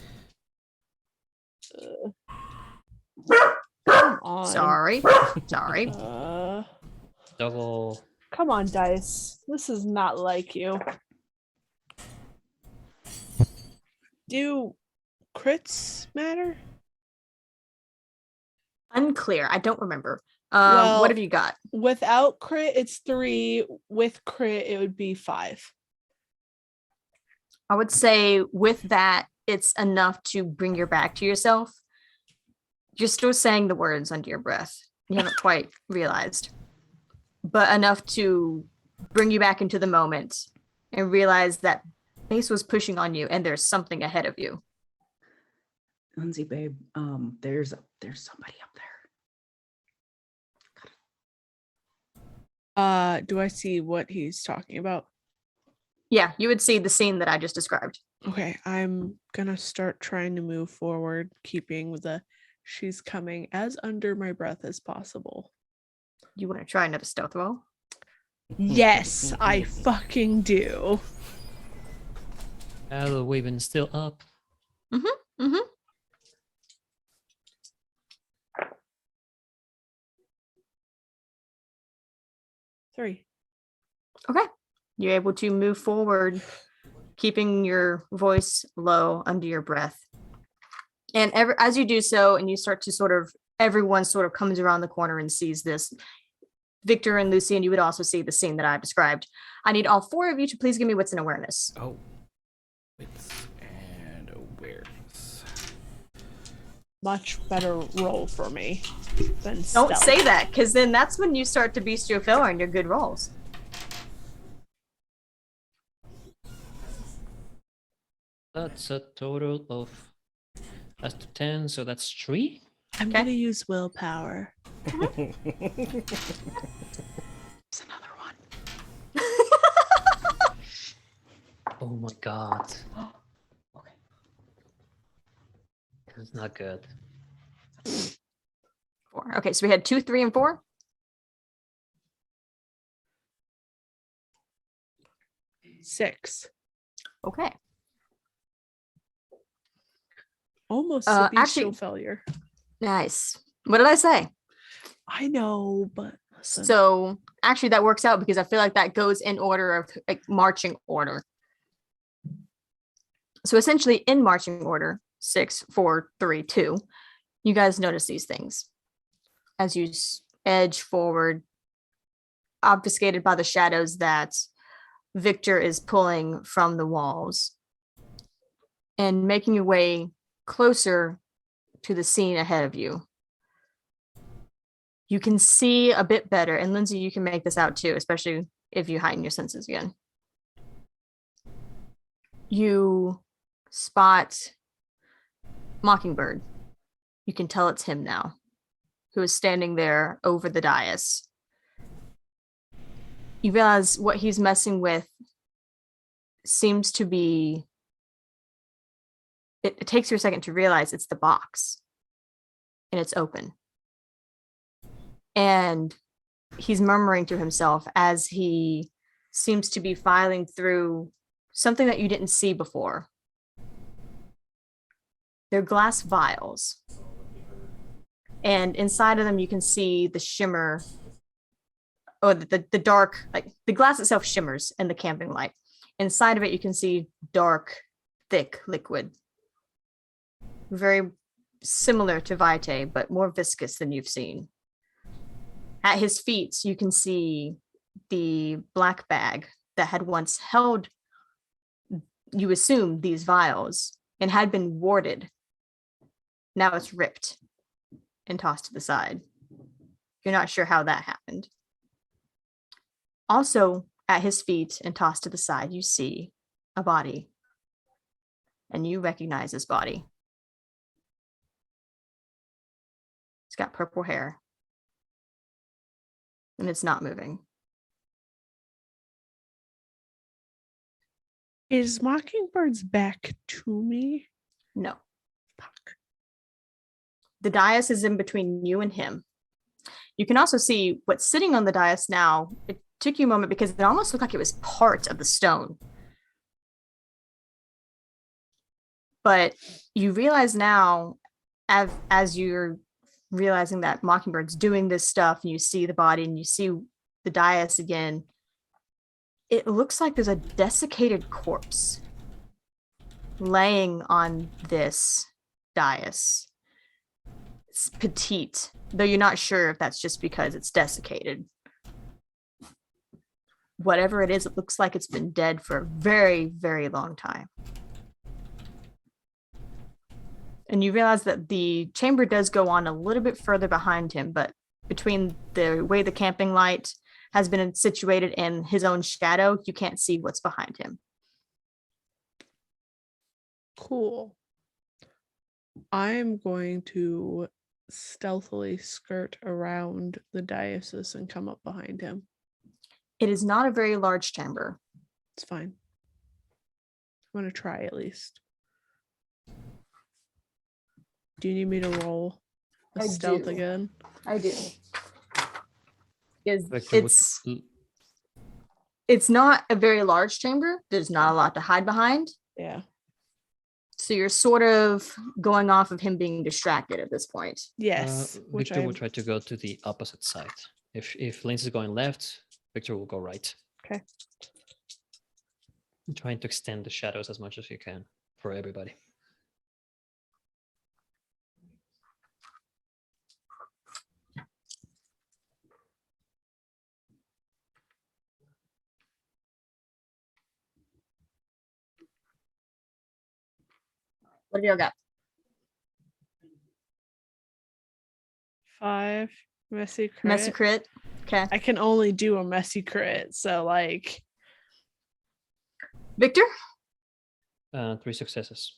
Speaker 13: Come on.
Speaker 8: Sorry.
Speaker 10: Double.
Speaker 13: Come on, dice. This is not like you. Do crits matter?
Speaker 8: Unclear. I don't remember.
Speaker 13: Well,
Speaker 8: what have you got?
Speaker 13: Without crit, it's 3. With crit, it would be 5.
Speaker 8: I would say with that, it's enough to bring you back to yourself. You're still saying the words under your breath. You haven't quite realized. But enough to bring you back into the moment and realize that Base was pushing on you and there's something ahead of you.
Speaker 12: Lindsay, babe, there's somebody up there.
Speaker 13: Do I see what he's talking about?
Speaker 8: Yeah, you would see the scene that I just described.
Speaker 13: Okay, I'm gonna start trying to move forward, keeping the she's coming as under my breath as possible.
Speaker 8: You want to try another stealth roll?
Speaker 13: Yes, I fucking do.
Speaker 10: The Waven's still up.
Speaker 8: Mm-hmm.
Speaker 13: 3.
Speaker 8: Okay. You're able to move forward, keeping your voice low under your breath. And as you do so, and you start to everyone sort of comes around the corner and sees this. Victor and Lucian, you would also see the scene that I described. I need all 4 of you to please give me wits and awareness.
Speaker 11: Oh. Wits and awareness.
Speaker 13: Much better roll for me than
Speaker 8: Don't
Speaker 13: stealth.
Speaker 8: say that, because then that's when you start to beast your failure on your good rolls.
Speaker 10: That's a total of 10, so that's 3.
Speaker 13: I'm gonna use willpower.
Speaker 12: It's another one.
Speaker 10: Oh my god.
Speaker 12: Okay.
Speaker 10: That's not good.
Speaker 8: 4. Okay, so we had 2, 3, and 4.
Speaker 13: Six.
Speaker 8: Okay.
Speaker 13: Almost a bestial
Speaker 8: actually-
Speaker 13: failure.
Speaker 8: Nice. What did I say?
Speaker 13: I know, but Listen.
Speaker 8: So actually that works out because I feel like that goes in order of like marching order. So essentially in marching order, 6, 4, 3, 2, you guys notice these things as you edge forward, obfuscated by the shadows that Victor is pulling from the walls and making your way closer to the scene ahead of you. You can see a bit better, and Lindsay, you can make this out too, especially if you heighten your senses again. You spot Mockingbird. You can tell it's him now, who is standing there over the dais. You realize what he's messing with seems to be... It takes you a second to realize it's the box, and it's open. And he's murmuring to himself as he seems to be filing through something that you didn't see before. They're glass vials. And inside of them, you can see the shimmer, or the dark, like the glass itself shimmers in the camping light. Inside of it, you can see dark, thick liquid. Very similar to Vitae, but more viscous than you've seen. At his feet, you can see the black bag that had once held, you assume, these vials and had been warded. Now it's ripped and tossed to the side. You're not sure how that happened. Also, at his feet and tossed to the side, you see a body. And you recognize this body. It's got purple hair. And it's not moving.
Speaker 13: Is Mockingbird's back to me?
Speaker 8: No.
Speaker 13: Fuck.
Speaker 8: The dais is in between you and him. You can also see what's sitting on the dais now. It took you a moment because it almost looked like it was part of the stone. But you realize now, as you're realizing that Mockingbird's doing this stuff, and you see the body and you see the dais again, it looks like there's a desiccated corpse laying on this dais. It's petite, though you're not sure if that's just because it's desiccated. Whatever it is, it looks like it's been dead for a very, very long time. And you realize that the chamber does go on a little bit further behind him, but between the way the camping light has been situated and his own shadow, you can't see what's behind him.
Speaker 13: Cool. I'm going to stealthily skirt around the dais and come up behind him.
Speaker 8: It is not a very large chamber.
Speaker 13: It's fine. I'm going to try at least. Do you need me to roll a stealth again?
Speaker 8: I do. It's not a very large chamber. There's not a lot to hide behind.
Speaker 13: Yeah.
Speaker 8: So you're sort of going off of him being distracted at this point.
Speaker 13: Yes.
Speaker 10: Victor will try to go to the opposite side. If Lindsay is going left, Victor will go right.
Speaker 13: Okay.
Speaker 10: I'm trying to extend the shadows as much as you can for everybody.
Speaker 8: What do y'all got?
Speaker 13: 5 messy crit.
Speaker 8: Messy crit. Okay.
Speaker 13: I can only do a messy crit, so like.
Speaker 8: Victor?
Speaker 10: 3 successes.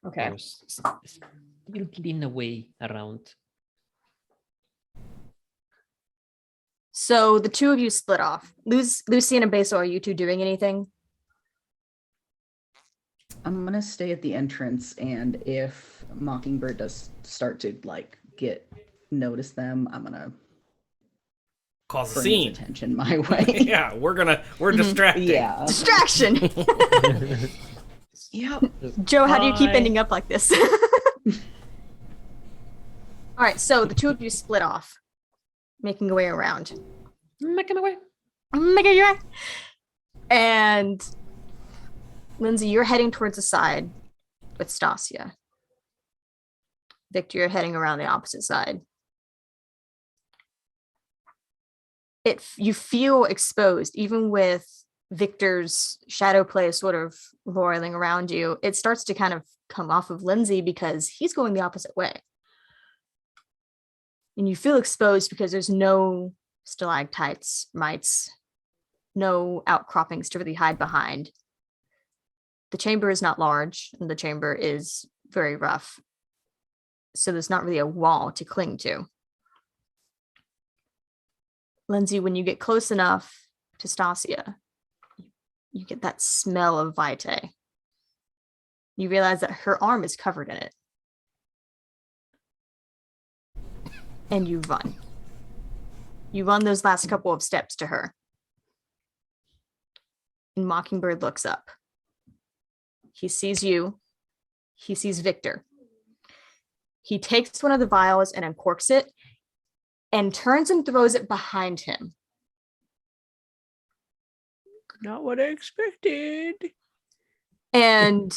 Speaker 8: Okay.
Speaker 10: You'll lean away around.
Speaker 8: So the two of you split off. Lucy and Abeso, are you two doing anything?
Speaker 12: I'm gonna stay at the entrance, and if Mockingbird does start to notice them, I'm gonna
Speaker 11: cause a
Speaker 12: bring
Speaker 11: scene.
Speaker 12: his attention my way.
Speaker 11: Yeah, we're distracted.
Speaker 12: Yeah,
Speaker 8: distraction.
Speaker 12: Yep.
Speaker 8: Joe, how do you keep ending up like this? All right, so the two of you split off. making your way around.
Speaker 10: Making my way.
Speaker 8: Making your way. And Lindsay, you're heading towards the side with Stasia. Victor, you're heading around the opposite side. You feel exposed, even with Victor's shadow play sort of roiling around you. It starts to kind of come off of Lindsay because he's going the opposite way. And you feel exposed because there's no stalactites, mites, no outcroppings to really hide behind. The chamber is not large, and the chamber is very rough. So there's not really a wall to cling to. Lindsay, when you get close enough to Stasia, you get that smell of vitae. You realize that her arm is covered in it. And you run. You run those last couple of steps to her. And Mockingbird looks up. He sees you. He sees Victor. He takes one of the vials and uncorks it and turns and throws it behind him.
Speaker 13: Not what I expected.
Speaker 8: And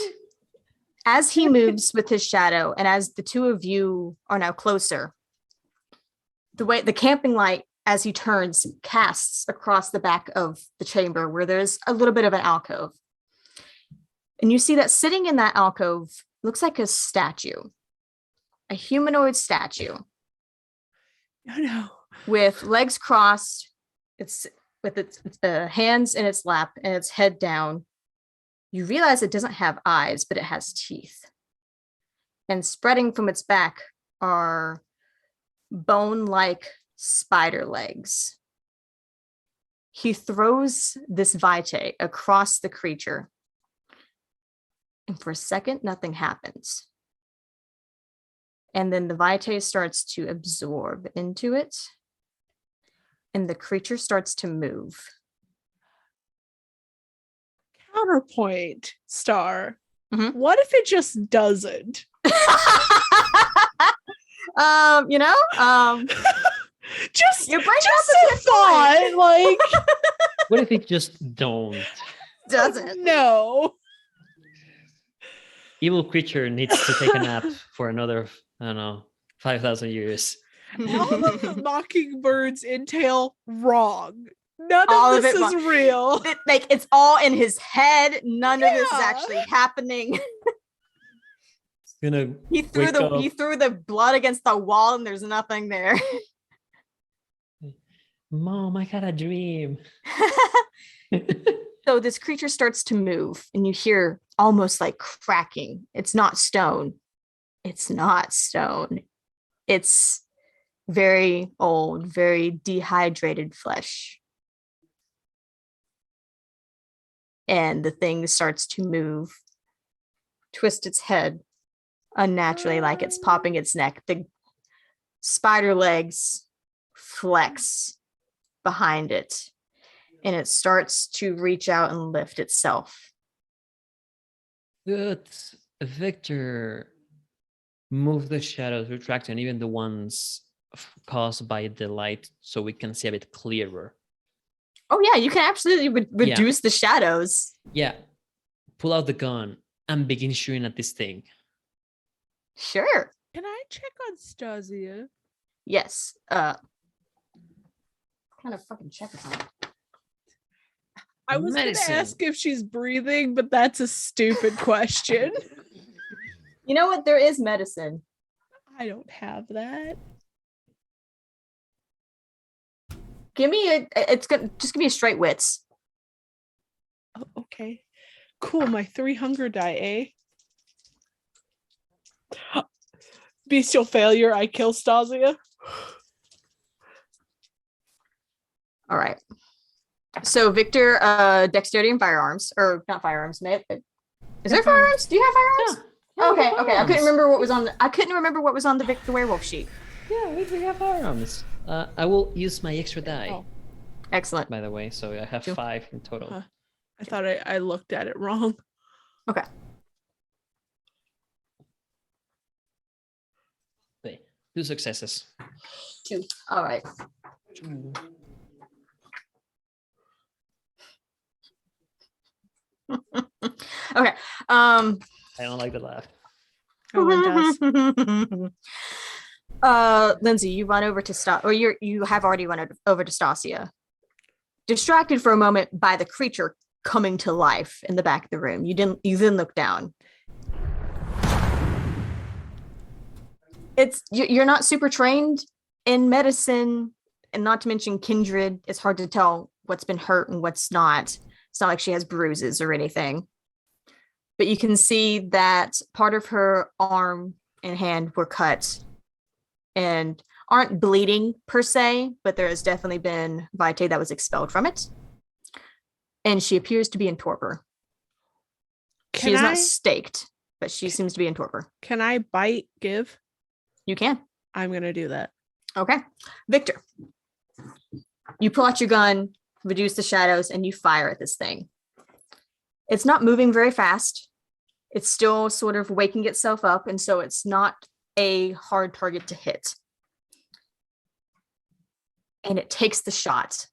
Speaker 8: as he moves with his shadow, and as the two of you are now closer, the camping light, as he turns, casts across the back of the chamber where there's a little bit of an alcove. And you see that sitting in that alcove looks like a statue, a humanoid statue.
Speaker 13: Oh, no.
Speaker 8: With legs crossed, it's with its hands in its lap and its head down. You realize it doesn't have eyes, but it has teeth. And spreading from its back are bone-like spider legs. He throws this vitae across the creature. And for a second, nothing happens. And then the vitae starts to absorb into it. And the creature starts to move.
Speaker 13: Counterpoint, Star.
Speaker 8: Mm-hmm.
Speaker 13: What if it just doesn't? Just
Speaker 8: you bring
Speaker 13: just
Speaker 8: up
Speaker 13: a thought, like
Speaker 10: what if it just don't?
Speaker 8: Doesn't.
Speaker 13: No.
Speaker 10: Evil creature needs to take a nap for another, 5,000 years.
Speaker 13: All of the mockingbirds entail wrong. None
Speaker 8: All
Speaker 13: of this is
Speaker 8: wrong.
Speaker 13: real.
Speaker 8: It's all in his head. None of this is actually happening. He threw the blood against the wall and there's nothing there.
Speaker 10: Mom, I had a dream.
Speaker 8: So this creature starts to move and you hear almost like cracking. It's not stone. It's not stone. It's very old, very dehydrated flesh. And the thing starts to move, twist its head unnaturally, like it's popping its neck. The spider legs flex behind it, and it starts to reach out and lift itself.
Speaker 10: Good. Victor, move the shadows, retract, and even the ones caused by the light so we can see a bit clearer.
Speaker 8: Oh yeah, you can absolutely reduce the shadows.
Speaker 10: Yeah. Pull out the gun and begin shooting at this thing.
Speaker 8: Sure.
Speaker 13: Can I check on Stasia?
Speaker 8: Yes. Kind of fucking check it out.
Speaker 13: I was going to ask if she's breathing, but that's a stupid question.
Speaker 8: You know what? There is medicine.
Speaker 13: I don't have that.
Speaker 8: Just give me a straight wits.
Speaker 13: Oh, okay. Cool. My 3 hunger die, eh? Bestial failure. I kill Stasia.
Speaker 8: All right. So Victor, dexterity and firearms, or not firearms, is there firearms? Do you have firearms? Yeah. Okay. I couldn't remember what was on the Victor werewolf sheet.
Speaker 10: Yeah, we have firearms. I will use my extra die.
Speaker 13: Oh.
Speaker 8: Excellent.
Speaker 10: By the way, so I have 5 in total.
Speaker 13: I thought I looked at it wrong.
Speaker 8: Okay.
Speaker 10: Okay. 2 successes.
Speaker 8: 2. All right. Okay.
Speaker 10: I don't like the laugh.
Speaker 13: No one does.
Speaker 8: Lindsay, you run over to you have already run over to Stasia. Distracted for a moment by the creature coming to life in the back of the room. You then look down. You're not super trained in medicine, and not to mention kindred. It's hard to tell what's been hurt and what's not. It's not like she has bruises or anything. But you can see that part of her arm and hand were cut and aren't bleeding per se, but there has definitely been vitae that was expelled from it. And she appears to be in torpor. She is not staked, but she seems to be in torpor.
Speaker 13: Can I bite give?
Speaker 8: You can.
Speaker 13: I'm going to do that.
Speaker 8: Okay. Victor, you pull out your gun, reduce the shadows, and you fire at this thing. It's not moving very fast. It's still sort of waking itself up, and so it's not a hard target to hit. And it takes the shot.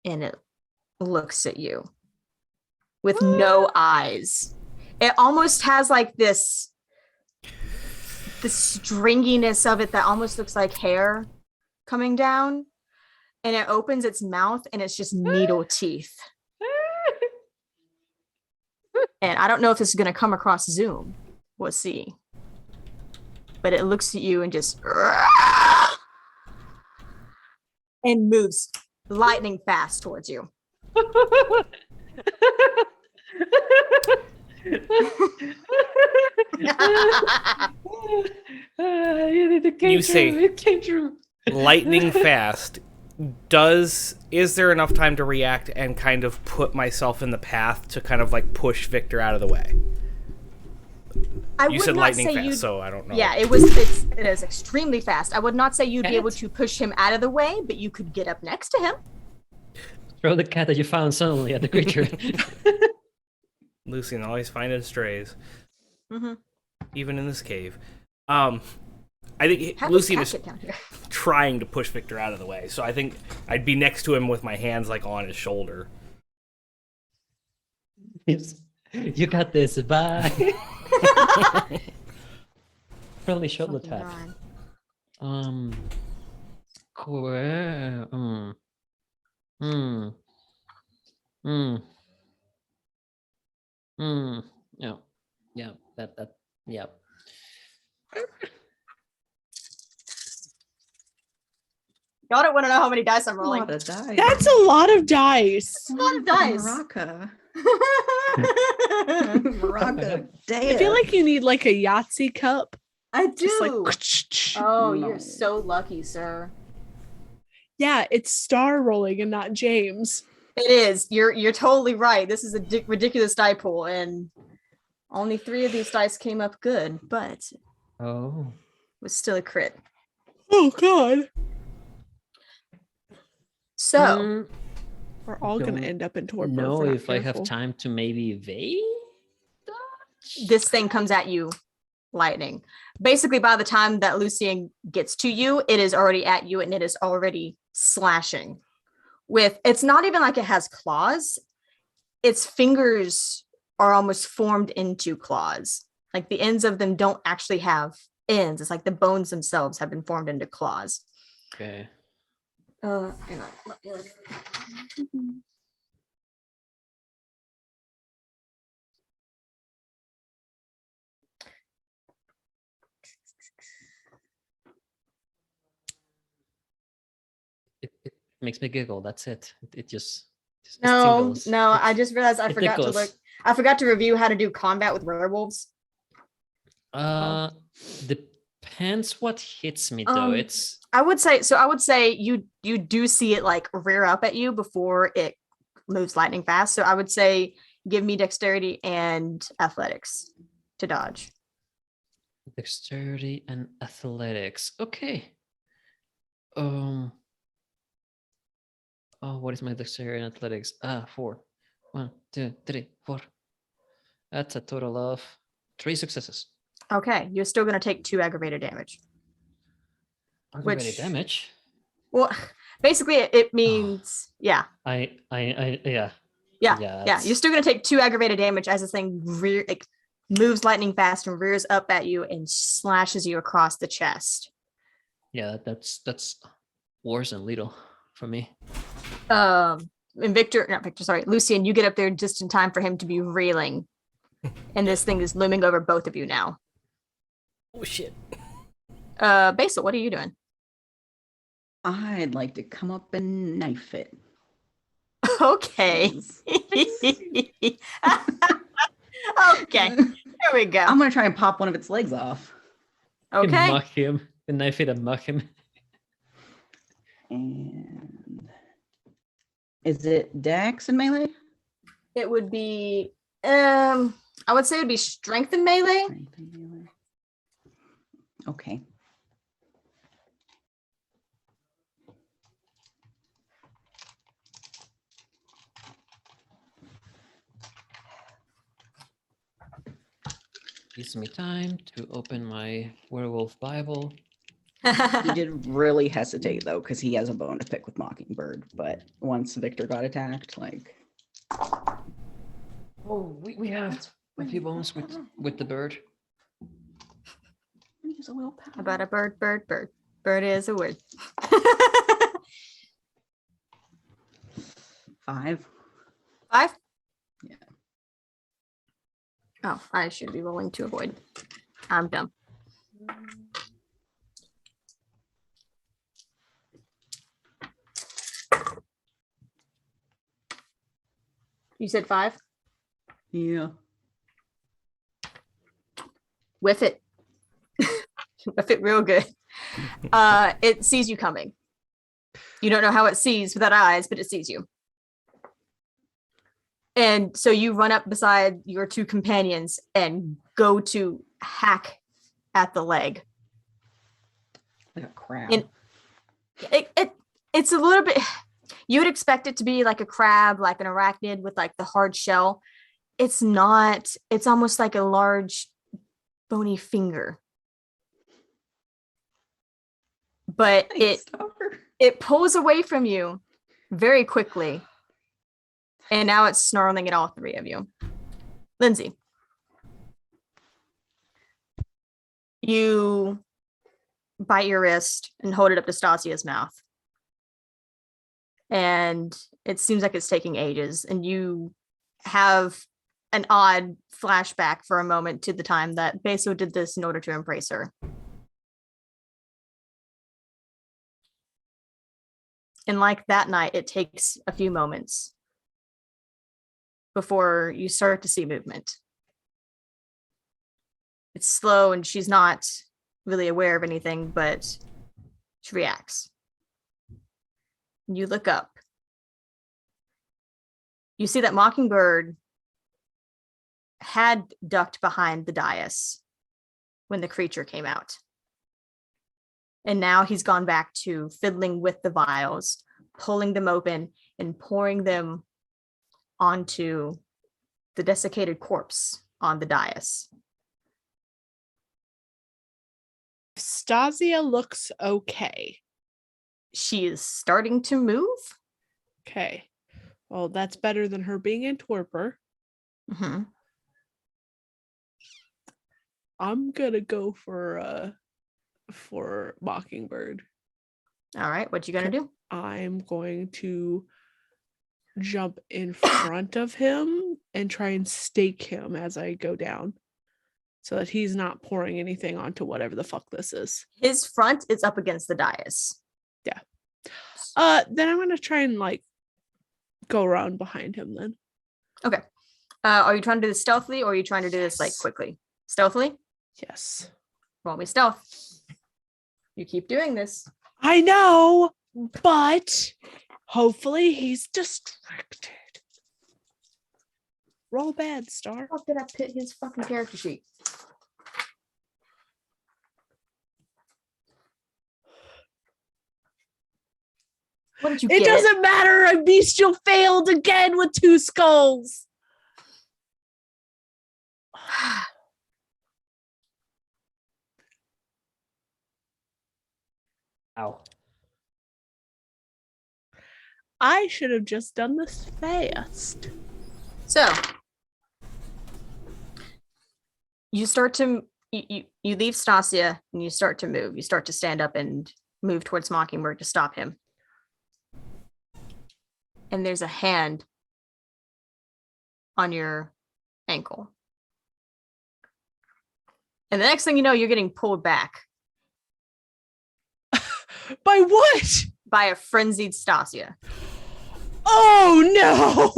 Speaker 8: And it looks at you with no eyes. It almost has like this the stringiness of it that almost looks like hair coming down, and it opens its mouth and it's just needle teeth. And I don't know if this is going to come across Zoom. We'll see. But it looks at you and just and moves lightning fast towards you.
Speaker 11: You say
Speaker 10: it came true.
Speaker 11: Lightning fast. Is there enough time to react and kind of put myself in the path to kind of like push Victor out of the way? You said lightning fast, so I don't know.
Speaker 8: Yeah, it is extremely fast. I would not say you'd be able to push him out of the way, but you could get up next to him.
Speaker 10: Throw the cat that you found suddenly at the creature.
Speaker 11: Lucian always finding strays.
Speaker 8: Mm-hmm.
Speaker 11: Even in this cave. I think Lucian is trying to push Victor out of the way, so I think I'd be next to him with my hands like on his shoulder.
Speaker 10: You got this. Bye. Friendly shoulder tap. Yeah. Yeah.
Speaker 8: Y'all don't want to know how many dice I'm rolling.
Speaker 13: That's a lot of dice.
Speaker 8: A lot of dice.
Speaker 12: Maraca. Maraca.
Speaker 13: I feel like you need like a Yahtzee cup.
Speaker 8: I do.
Speaker 13: Just like,
Speaker 8: oh, you're so lucky, sir.
Speaker 13: Yeah, it's star rolling and not James.
Speaker 8: It is. You're totally right. This is a ridiculous die pool, and only 3 of these dice came up good, but it was still a crit.
Speaker 13: Oh God.
Speaker 8: So
Speaker 13: we're all gonna end up in torpor.
Speaker 10: No, if I have time to maybe evade.
Speaker 8: This thing comes at you, lightning. Basically, by the time that Lucian gets to you, it is already at you and it is already slashing. It's not even like it has claws. Its fingers are almost formed into claws. Like the ends of them don't actually have ends. It's like the bones themselves have been formed into claws.
Speaker 10: Okay.
Speaker 8: Hang on. Let me look.
Speaker 10: It makes me giggle. That's it. It just
Speaker 8: No.
Speaker 10: tingles.
Speaker 8: I just realized I forgot
Speaker 10: tickles.
Speaker 8: to look. I forgot to review how to do combat with werewolves.
Speaker 10: Depends what hits me though.
Speaker 8: I would say you do see it like rear up at you before it moves lightning fast. So I would say give me dexterity and athletics to dodge.
Speaker 10: Dexterity and athletics. Okay. What is my dexterity and athletics? 4. 1, 2, 3, 4. That's a total of 3 successes.
Speaker 8: Okay, you're still going to take 2 aggravated damage.
Speaker 10: Aggravated damage?
Speaker 8: Well, basically, it means yeah.
Speaker 10: Yeah.
Speaker 8: Yeah. You're still gonna take 2 aggravated damage as this thing moves lightning fast and rears up at you and slashes you across the chest.
Speaker 10: Yeah, that's worse than little for me.
Speaker 8: And Lucian, you get up there just in time for him to be reeling, and this thing is looming over both of you now.
Speaker 11: Oh shit.
Speaker 8: Basil, what are you doing?
Speaker 12: I'd like to come up and knife it.
Speaker 8: Okay. Okay. There we go.
Speaker 12: I'm gonna try and pop one of its legs off.
Speaker 8: Okay.
Speaker 10: Muck him. The knife it and muck him.
Speaker 12: And is it Dex and melee?
Speaker 8: It would be I would say it would be strength and melee.
Speaker 12: Okay.
Speaker 10: Gives me time to open my werewolf Bible.
Speaker 12: He did really hesitate though, because he has a bone to pick with Mockingbird. But once Victor got attacked, like,
Speaker 10: oh, we have a few bones with the bird.
Speaker 12: Use a willpower.
Speaker 8: How about a bird? Bird is a word.
Speaker 12: 5.
Speaker 8: 5?
Speaker 12: Yeah.
Speaker 8: Oh, I should be rolling to avoid. I'm dumb. You said 5?
Speaker 12: Yeah.
Speaker 8: Whiff it. Whiff it real good. It sees you coming. You don't know how it sees without eyes, but it sees you. And so you run up beside your 2 companions and go to hack at the leg.
Speaker 12: Like a crab.
Speaker 8: And it's a little bit, you would expect it to be like a crab, like an arachnid with like the hard shell. It's not. It's almost like a large bony finger. But it pulls away from you very quickly. And now it's snarling at all 3 of you. Lindsay. You bite your wrist and hold it up to Stasia's mouth. And it seems like it's taking ages. And you have an odd flashback for a moment to the time that Beso did this in order to embrace her. And like that night, it takes a few moments before you start to see movement. It's slow and she's not really aware of anything, but she reacts. You look up. You see that Mockingbird had ducked behind the dais when the creature came out. And now he's gone back to fiddling with the vials, pulling them open and pouring them onto the desiccated corpse on the dais.
Speaker 13: Stasia looks okay.
Speaker 8: She is starting to move.
Speaker 13: Okay. Well, that's better than her being in torpor.
Speaker 8: Mm-hmm.
Speaker 13: I'm gonna go for Mockingbird.
Speaker 8: All right, what you gonna do?
Speaker 13: I'm going to jump in front of him and try and stake him as I go down, so that he's not pouring anything onto whatever the fuck this is.
Speaker 8: His front is up against the dais.
Speaker 13: Yeah. Then I'm gonna try and like go around behind him then.
Speaker 8: Okay. Are you trying to do this stealthily or are you trying to do this like quickly? Stealthily?
Speaker 13: Yes.
Speaker 8: Roll me stealth. You keep doing this.
Speaker 13: I know, but hopefully he's distracted. Roll bad, Star.
Speaker 8: How did I put his fucking character sheet? What did you
Speaker 13: It
Speaker 8: get?
Speaker 13: doesn't matter. A bestial failed again with 2 skulls.
Speaker 10: Ow.
Speaker 13: I should have just done this fast.
Speaker 8: So you start to you leave Stasia and you start to move. You start to stand up and move towards Mockingbird to stop him. And there's a hand on your ankle. And the next thing you know, you're getting pulled back.
Speaker 13: By what?
Speaker 8: By a frenzied Stasia.
Speaker 13: Oh no!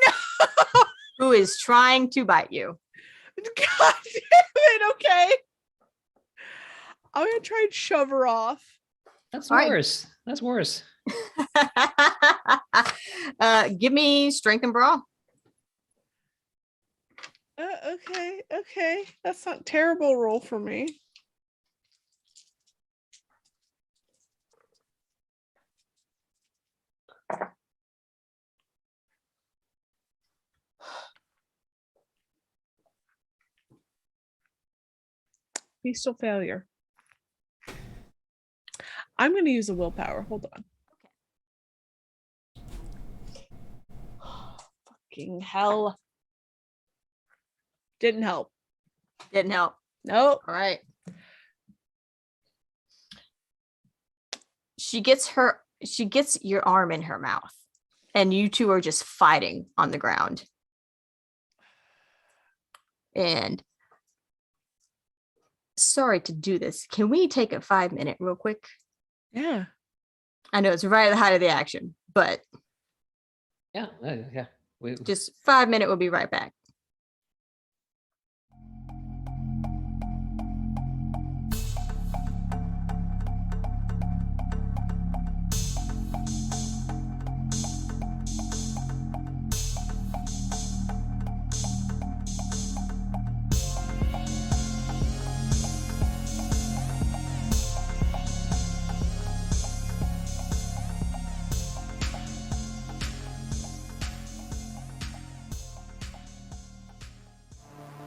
Speaker 13: No!
Speaker 8: Who is trying to bite you.
Speaker 13: God damn it, okay. I'm gonna try and shove her off.
Speaker 10: That's
Speaker 8: All right.
Speaker 10: worse. That's worse.
Speaker 8: Give me strength and brawl.
Speaker 13: Okay. That's not a terrible roll for me. Beastful failure. I'm going to use a willpower. Hold on. Fucking hell. Didn't help.
Speaker 8: Didn't help.
Speaker 13: Nope.
Speaker 8: All right. She gets your arm in her mouth, and you two are just fighting on the ground. And sorry to do this. Can we take a 5-minute real quick?
Speaker 13: Yeah.
Speaker 8: I know it's right at the height of the action, but
Speaker 10: Yeah.
Speaker 8: just 5 minutes. We'll be right back.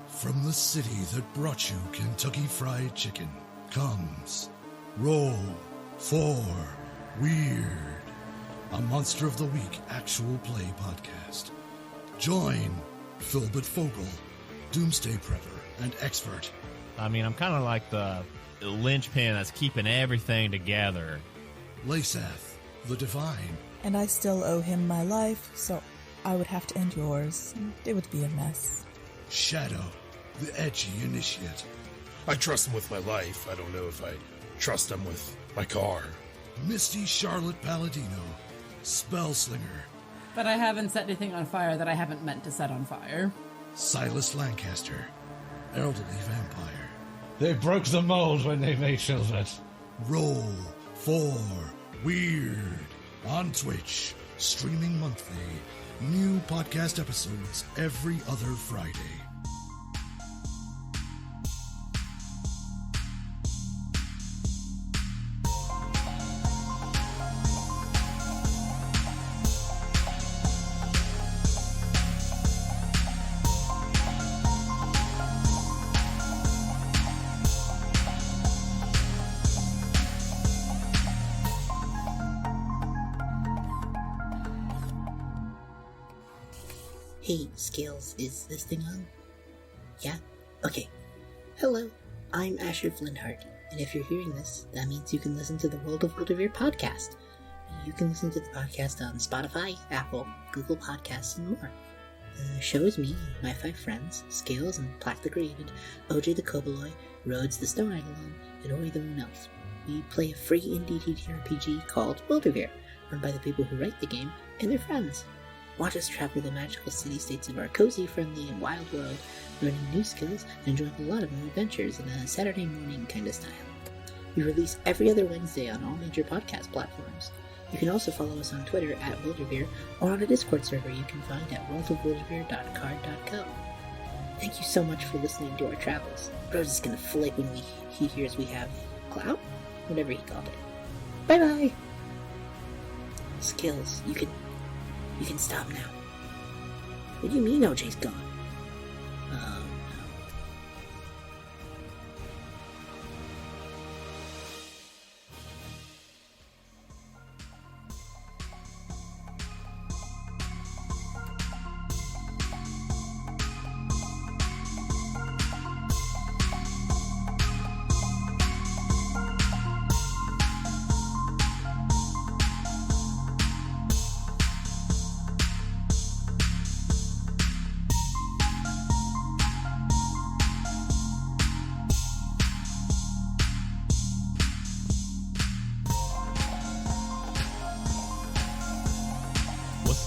Speaker 2: From the city that brought you Kentucky Fried Chicken comes Roll for Weird, a Monster of the Week actual play podcast. Join Philbert Fogel, Doomsday Prepper and Expert.
Speaker 3: I mean, I'm kind of like the linchpin that's keeping everything together.
Speaker 2: Lasath, the Divine.
Speaker 4: And I still owe him my life, so I would have to end yours. It would be a mess.
Speaker 2: Shadow, the Edgy Initiate.
Speaker 5: I trust him with my life. I don't know if I trust him with my car.
Speaker 2: Misty Charlotte Palladino, Spellslinger.
Speaker 6: But I haven't set anything on fire that I haven't meant to set on fire.
Speaker 2: Silas Lancaster, Elderly Vampire.
Speaker 7: They broke the mold when they made Filbert.
Speaker 2: Roll for Weird on Twitch, streaming monthly. New podcast episodes every other Friday.
Speaker 1: Hey, Scales, is this thing on? Yeah? Okay. Hello, I'm Asher Flintheart, and if you're hearing this, that means you can listen to the World of Wildevere podcast. You can listen to the podcast on Spotify, Apple, Google Podcasts, and more. The show is me and my 5 friends, Scales and Plaque the Created, OJ the Koboloi, Rhodes the Stone Eidolon, and Ori the Moon Elf. We play a free indie TTRPG called Wildevere, run by the people who write the game and their friends. Watch us travel the magical city-states of our cozy, friendly, and wild world, learning new skills and enjoying a lot of new adventures in a Saturday morning kind of style. We release every other Wednesday on all major podcast platforms. You can also follow us on Twitter at Wildevere or on a Discord server you can find at worldofwildevere.card.co. Thank you so much for listening to our travels. Rose is gonna flake when he hears we have clout? Whatever he called it. Bye-bye! Skills, you can stop now. What do you mean OJ's gone? Oh, no.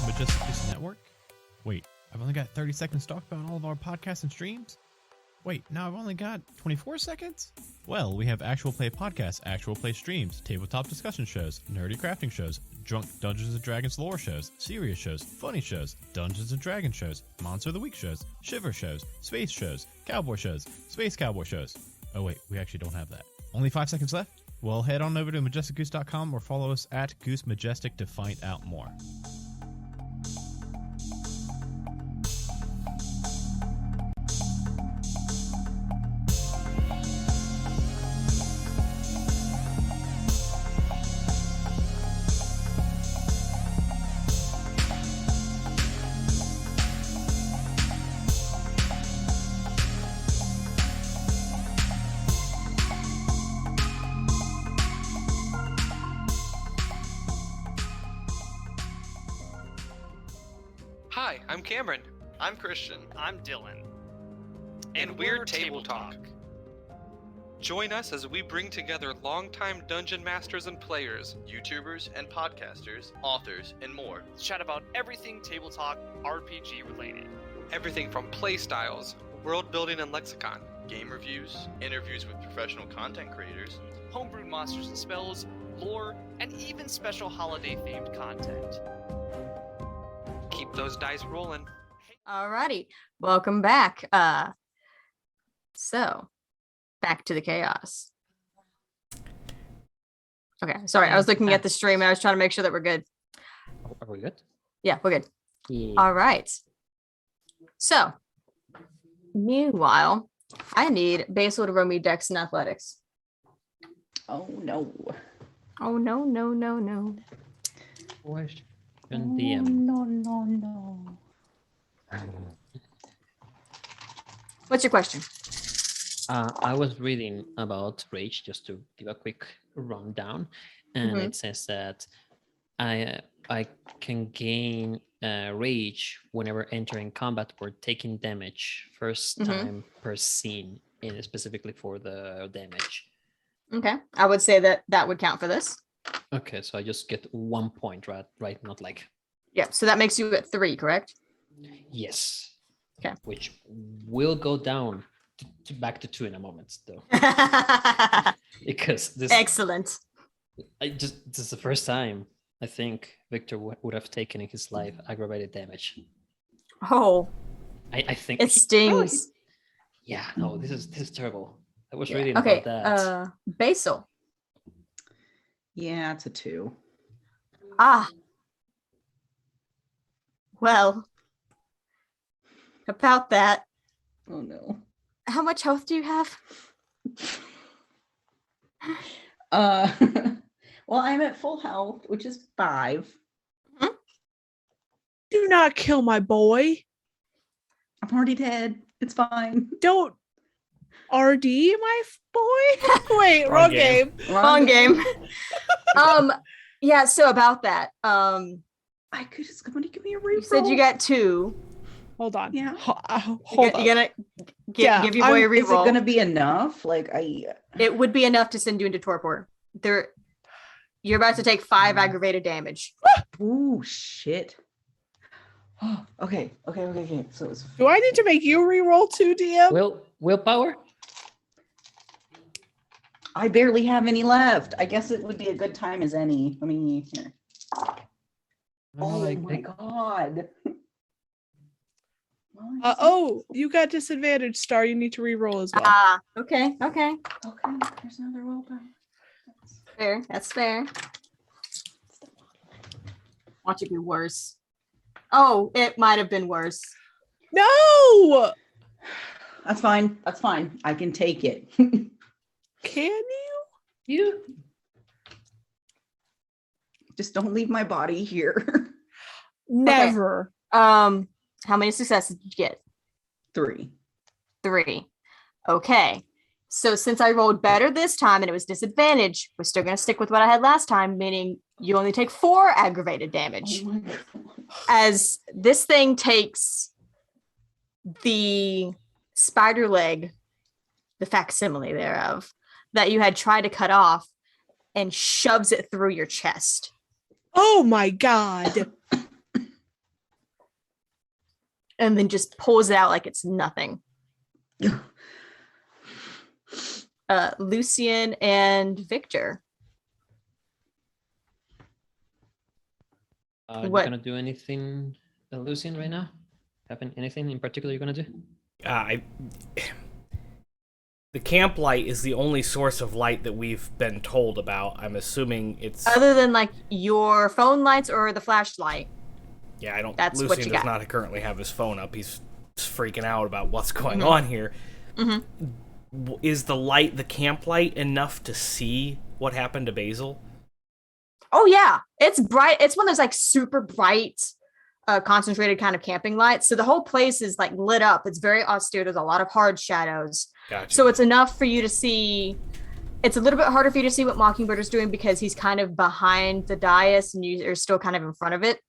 Speaker 3: Majestic Goose Network? Wait, I've only got 30 seconds to talk about all of our podcasts and streams? Wait, now I've only got 24 seconds? Well, we have actual play podcasts, actual play streams, tabletop discussion shows, nerdy crafting shows, drunk Dungeons & Dragons lore shows, serious shows, funny shows, Dungeons & Dragons shows, Monster of the Week shows, Shiver shows, space shows, cowboy shows, space cowboy shows. Oh wait, we actually don't have that. Only 5 seconds left? Well, head on over to majesticgoose.com or follow us at Goose Majestic to find out more.
Speaker 14: Hi, I'm Cameron.
Speaker 15: I'm Christian.
Speaker 16: I'm Dylan.
Speaker 14: And we're Table Talk.
Speaker 16: Talk.
Speaker 14: Join us as we bring together longtime dungeon masters and players,
Speaker 15: YouTubers and podcasters, authors, and more.
Speaker 16: Chat about everything Table Talk RPG related.
Speaker 14: everything from play styles, world building and lexicon,
Speaker 15: game reviews, interviews with professional content creators,
Speaker 16: homebrewed monsters and spells, lore, and even special holiday-themed content.
Speaker 14: Keep those dice rolling.
Speaker 8: Alrighty, welcome back. So back to the chaos. Okay, sorry, I was looking at the stream and I was trying to make sure that we're good.
Speaker 10: Are we good?
Speaker 8: Yeah, we're good.
Speaker 10: Yeah.
Speaker 8: All right. So, meanwhile, I need Basil to roll me Dex and Athletics.
Speaker 12: Oh no.
Speaker 8: Oh no, no, no, no.
Speaker 10: Question
Speaker 12: Oh,
Speaker 10: DM.
Speaker 12: no.
Speaker 8: What's your question?
Speaker 10: I was reading about rage just to give a quick rundown, and
Speaker 8: Mhm.
Speaker 10: it says that I can gain rage whenever entering combat or taking damage first
Speaker 8: Mhm.
Speaker 10: time per scene, and specifically for the damage.
Speaker 8: Okay, I would say that that would count for this.
Speaker 10: Okay, so I just get 1 point, right? Not like
Speaker 8: Yeah, so that makes you at 3, correct?
Speaker 10: yes.
Speaker 8: Okay.
Speaker 10: Which will go down back to 2 in a moment, though, because this
Speaker 8: Excellent.
Speaker 10: this is the first time I think Victor would have taken in his life aggravated damage.
Speaker 8: Oh,
Speaker 10: I think
Speaker 8: it stings.
Speaker 10: Yeah, no, this is terrible. I was
Speaker 8: Yeah.
Speaker 10: reading
Speaker 8: Okay,
Speaker 10: about that.
Speaker 8: Basil.
Speaker 12: Yeah, it's a 2.
Speaker 8: Ah. Well, about that,
Speaker 12: Oh no.
Speaker 8: how much health do you have?
Speaker 12: Well, I'm at full health, which is 5.
Speaker 13: Do not kill my boy.
Speaker 12: I'm already dead. It's fine.
Speaker 13: Don't RD my boy. Wait, wrong game.
Speaker 8: Wrong game. Yeah, so about that.
Speaker 12: I could just somebody give me a reroll.
Speaker 8: You said you got 2.
Speaker 13: Hold on.
Speaker 12: Yeah.
Speaker 13: Hold on.
Speaker 8: You gonna give your boy a reroll.
Speaker 12: Is it gonna be enough? Like
Speaker 8: It would be enough to send you into torpor. You're about to take 5 aggravated damage.
Speaker 12: Ooh, shit. Okay. So it's
Speaker 13: Do I need to make you reroll too, DM?
Speaker 10: Willpower?
Speaker 12: I barely have any left. I guess it would be a good time as any. Let me here. Oh my god.
Speaker 13: You got disadvantage, Star. You need to reroll as well.
Speaker 8: Ah, okay.
Speaker 12: Okay, there's another willpower.
Speaker 8: Fair. That's fair. Watch it be worse. Oh, it might have been worse.
Speaker 13: No!
Speaker 12: That's fine. I can take it.
Speaker 13: Can you?
Speaker 10: You
Speaker 12: just don't leave my body here.
Speaker 13: Never.
Speaker 8: Okay. How many successes did you get?
Speaker 12: 3.
Speaker 8: 3. Okay. So since I rolled better this time and it was disadvantage, we're still going to stick with what I had last time, meaning you only take 4 aggravated damage.
Speaker 12: Oh my god.
Speaker 8: As this thing takes the spider leg, the facsimile thereof, that you had tried to cut off, and shoves it through your chest.
Speaker 13: Oh my god.
Speaker 8: and then just pulls it out like it's nothing. Lucian and Victor.
Speaker 10: You
Speaker 8: What?
Speaker 10: gonna do anything, Lucian, right now? Anything in particular you're gonna do?
Speaker 11: The camp light is the only source of light that we've been told about. I'm assuming it's
Speaker 8: Other than like your phone lights or the flashlight.
Speaker 11: Yeah, I don't.
Speaker 8: That's
Speaker 11: Lucian
Speaker 8: what you
Speaker 11: does
Speaker 8: got.
Speaker 11: not currently have his phone up. He's freaking out about what's going
Speaker 8: Mhm.
Speaker 11: on here.
Speaker 8: Mm-hmm.
Speaker 11: Is the camp light, enough to see what happened to Basil?
Speaker 8: Oh yeah, it's bright. It's one of those like super bright, concentrated kind of camping lights. So the whole place is like lit up. It's very austere. There's a lot of hard shadows.
Speaker 11: Gotcha.
Speaker 8: So it's enough for you to see. It's a little bit harder for you to see what Mockingbird is doing because he's kind of behind the dais and you're still kind of in front of it.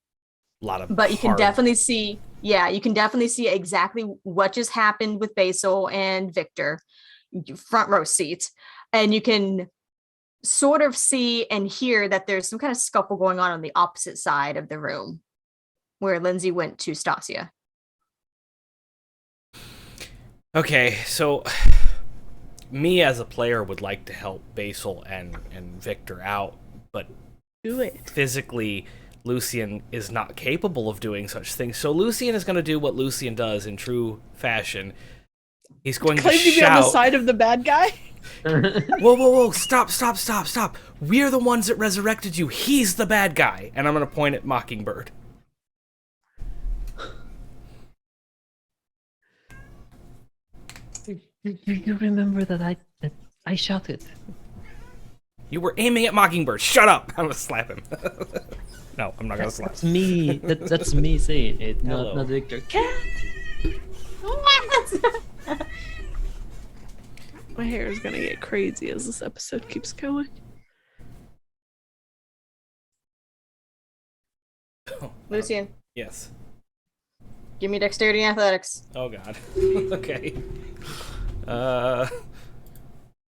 Speaker 11: A lot of.
Speaker 8: But you can definitely see. Yeah, you can definitely see exactly what just happened with Basil and Victor, front row seat, and you can sort of see and hear that there's some kind of scuffle going on the opposite side of the room where Lindsay went to Stasia.
Speaker 11: Okay, so me as a player would like to help Basil and Victor out, but
Speaker 13: do it.
Speaker 11: Physically, Lucian is not capable of doing such things. So Lucian is going to do what Lucian does in true fashion. He's going
Speaker 13: Claim
Speaker 11: to
Speaker 13: to be on the
Speaker 11: shout.
Speaker 13: side of the bad guy?
Speaker 11: Whoa, stop. We're the ones that resurrected you. He's the bad guy. And I'm going to point at Mockingbird.
Speaker 10: You remember that I shouted.
Speaker 11: You were aiming at Mockingbird. Shut up. I'm going to slap him. No, I'm not going to slap
Speaker 10: That's me. That's me saying it, not Victor.
Speaker 13: My hair is gonna get crazy as this episode keeps going.
Speaker 8: Lucian,
Speaker 11: Yes.
Speaker 8: give me dexterity and athletics.
Speaker 11: Oh, God. Okay.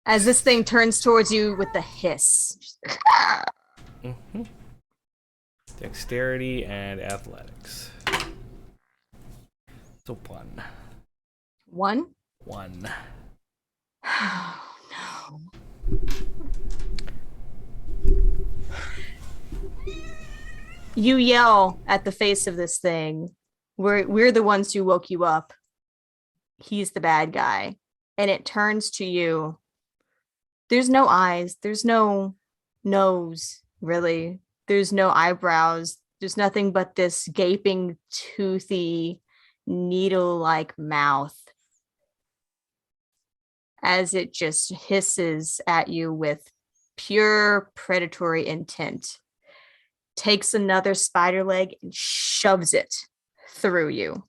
Speaker 8: As this thing turns towards you with the hiss.
Speaker 11: Mm-hmm. Dexterity and athletics. So 1.
Speaker 8: 1?
Speaker 11: 1.
Speaker 8: Oh, no. You yell at the face of this thing. We're the ones who woke you up. He's the bad guy. And it turns to you. There's no eyes. There's no nose, really. There's no eyebrows. There's nothing but this gaping, toothy, needle-like mouth as it just hisses at you with pure predatory intent. Takes another spider leg and shoves it through you.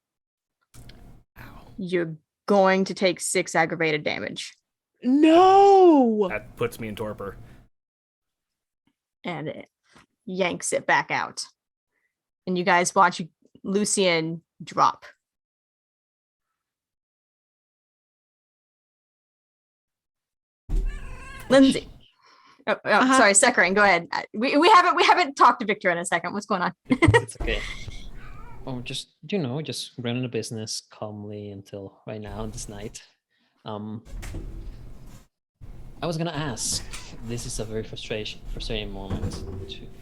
Speaker 8: You're going to take 6 aggravated damage.
Speaker 13: No!
Speaker 11: That puts me in torpor.
Speaker 8: And it yanks it back out. And you guys watch Lucian drop. Lindsay. Sorry, Sekarin, go ahead. We haven't talked to Victor in a second. What's going on?
Speaker 10: It's okay. Oh, just running a business calmly until right now, this night. I was gonna ask. This is a very frustrating moment.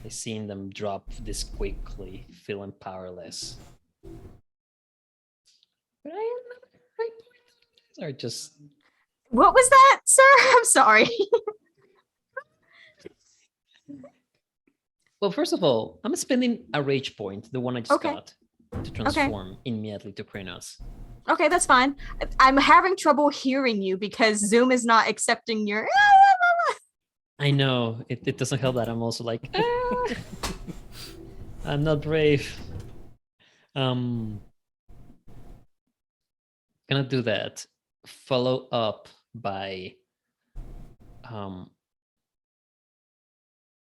Speaker 10: Seeing them drop this quickly, feeling powerless. But or just.
Speaker 8: What was that, sir? I'm sorry.
Speaker 10: Well, first of all, I'm spending a rage point, the one I just got, to transform immediately to Krynos.
Speaker 8: Okay, that's fine. I'm having trouble hearing you because Zoom is not accepting your.
Speaker 10: I know it doesn't help that I'm also like, I'm not brave. Gonna do that. Follow up by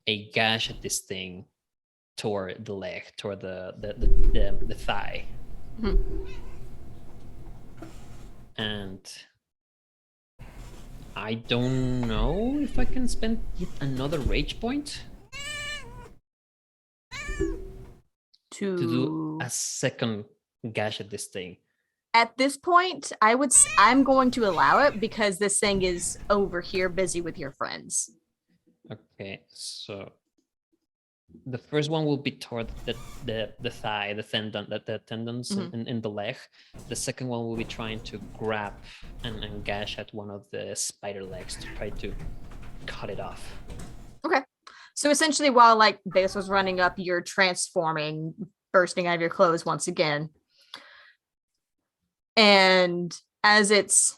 Speaker 10: a gash at this thing toward the leg, toward the thigh.
Speaker 8: Mm-hmm.
Speaker 10: And I don't know if I can spend yet another rage point to do a second gash at this thing.
Speaker 8: At this point, I'm going to allow it because this thing is over here busy with your friends.
Speaker 10: Okay, so the first one will be toward the thigh, the tendon, the tendons in the leg. The second one will be trying to grab and gash at one of the spider legs to try to cut it off.
Speaker 8: Okay. So essentially, while like this was running up, you're transforming, bursting out of your clothes once again. And as it's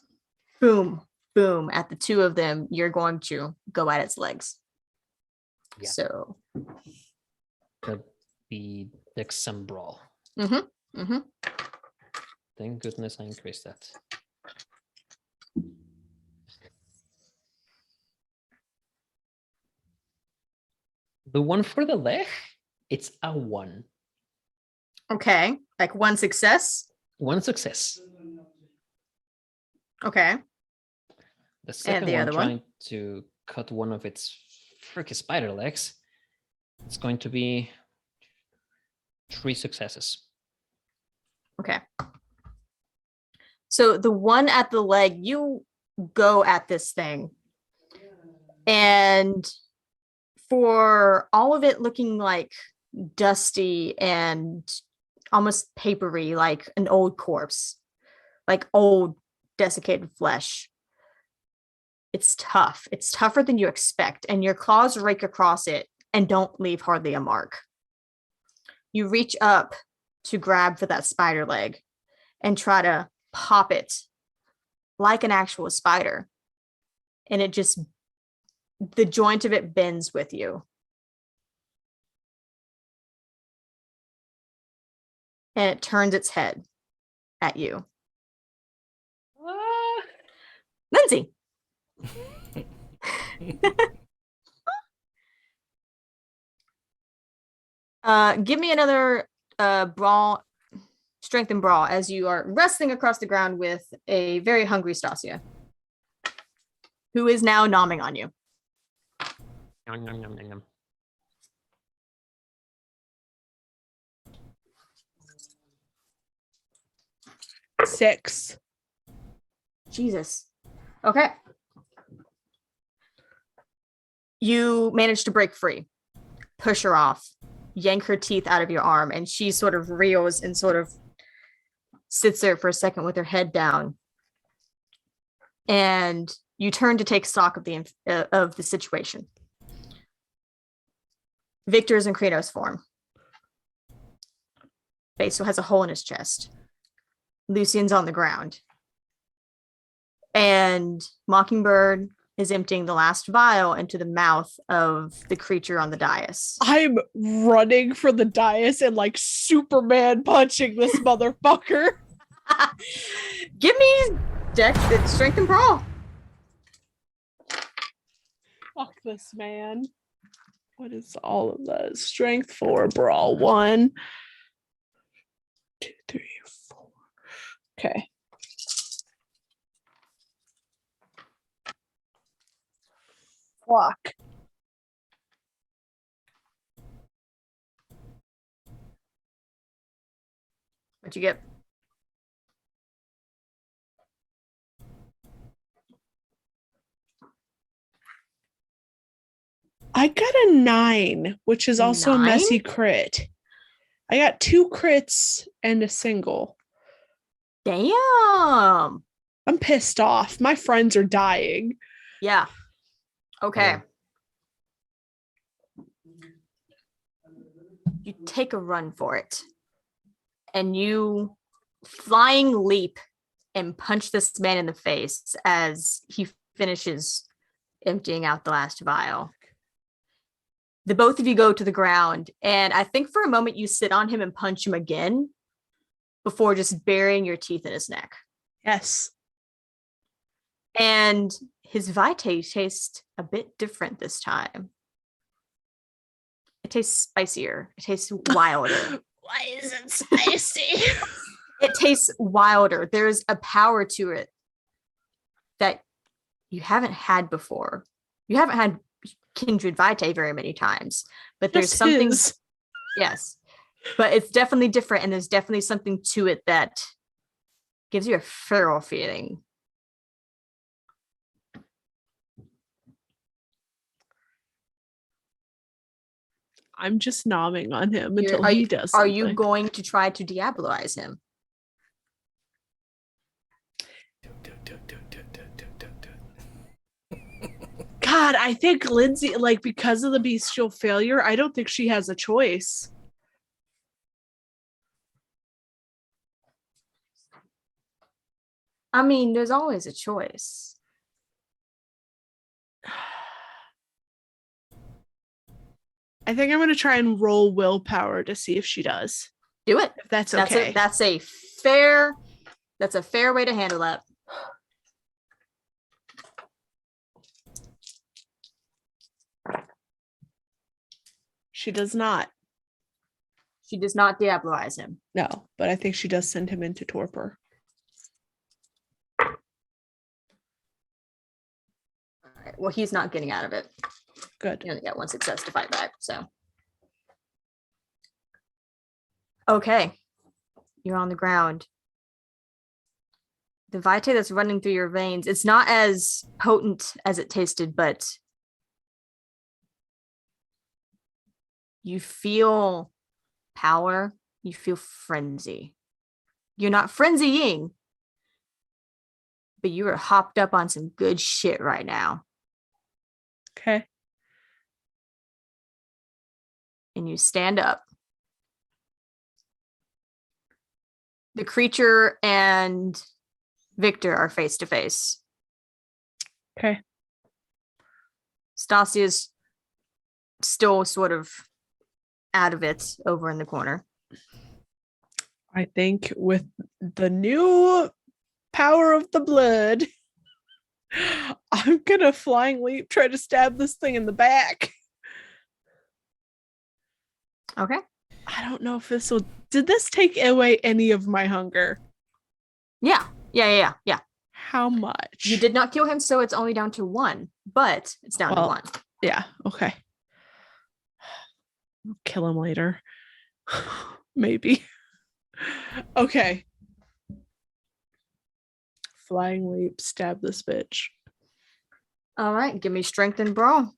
Speaker 8: boom, boom at the two of them, you're going to go at its legs.
Speaker 10: Yeah.
Speaker 8: So
Speaker 10: that'd be Dexam Brawl. Thank goodness I increased that. The one for the leg, it's a 1.
Speaker 8: Okay, like one success.
Speaker 10: One success.
Speaker 8: Okay.
Speaker 10: The second
Speaker 8: the
Speaker 10: one
Speaker 8: other
Speaker 10: trying
Speaker 8: one?
Speaker 10: to cut one of its freaking spider legs. It's going to be 3 successes.
Speaker 8: Okay. So the one at the leg, you go at this thing. And for all of it looking like dusty and almost papery, like an old corpse, like old desiccated flesh, it's tough. It's tougher than you expect. And your claws rake across it and don't leave hardly a mark. You reach up to grab for that spider leg and try to pop it like an actual spider. And it just, the joint of it bends with you. And it turns its head at you. Lindsay. Give me another brawl, strength and brawl, as you are wrestling across the ground with a very hungry Stasia, who is now nomming on you.
Speaker 10: Nom, nom, nom, nom, nom.
Speaker 13: Six.
Speaker 8: Jesus. Okay. You manage to break free, push her off, yank her teeth out of your arm, and she sort of reels and sort of sits there for a second with her head down. And you turn to take stock of the situation. Victor is in Kratos form. Basil has a hole in his chest. Lucian's on the ground. And Mockingbird is emptying the last vial into the mouth of the creature on the dais.
Speaker 13: I'm running for the dais and like Superman punching this motherfucker.
Speaker 8: Give me strength and brawl.
Speaker 13: Fuck this man. What is all of that? Strength 4, brawl 1, 2, 3, 4. Okay. Fuck.
Speaker 8: What'd you get?
Speaker 13: I got a 9, which is also a messy crit. I got 2 crits and a single.
Speaker 8: Damn.
Speaker 13: I'm pissed off. My friends are dying.
Speaker 8: Yeah. Okay. You take a run for it. And you flying leap and punch this man in the face as he finishes emptying out the last vial. The both of you go to the ground, and I think for a moment you sit on him and punch him again before just burying your teeth in his neck.
Speaker 13: Yes.
Speaker 8: And his vitae tastes a bit different this time. It tastes spicier. It tastes wilder.
Speaker 9: Why is it spicy?
Speaker 8: It tastes wilder. There's a power to it that you haven't had before. You haven't had kindred vitae very many times, but there's
Speaker 13: Just
Speaker 8: something.
Speaker 13: his.
Speaker 8: Yes, But it's definitely different, and there's definitely something to it that gives you a feral feeling.
Speaker 13: I'm just nomming on him until he does
Speaker 8: Are
Speaker 13: something.
Speaker 8: you going to try to diabolize him?
Speaker 13: God, I think Lindsay, like, because of the bestial failure, I don't think she has a choice.
Speaker 8: I mean, there's always a choice.
Speaker 13: I think I'm going to try and roll willpower to see if she does.
Speaker 8: Do it.
Speaker 13: If that's okay.
Speaker 8: That's a fair way to handle that.
Speaker 13: She does not.
Speaker 8: She does not diabolize him.
Speaker 13: No, but I think she does send him into torpor.
Speaker 8: All right. Well, he's not getting out of it.
Speaker 13: Good.
Speaker 8: You only got one success to fight back, so. Okay. You're on the ground. The vitae that's running through your veins, it's not as potent as it tasted, but you feel power. You feel frenzy. You're not frenzying, but you are hopped up on some good shit right now.
Speaker 13: Okay.
Speaker 8: And you stand up. The creature and Victor are face to face.
Speaker 13: Okay.
Speaker 8: Stasia's still sort of out of it over in the corner.
Speaker 13: I think with the new power of the blood, I'm gonna flying leap, try to stab this thing in the back.
Speaker 8: Okay.
Speaker 13: I don't know if this will. Did this take away any of my hunger?
Speaker 8: Yeah.
Speaker 13: How much?
Speaker 8: You did not kill him, so it's only down to 1, but it's down to 1.
Speaker 13: Yeah, okay. I'll kill him later. Maybe. Okay. Flying leap, stab this bitch.
Speaker 8: All right, give me strength and brawl.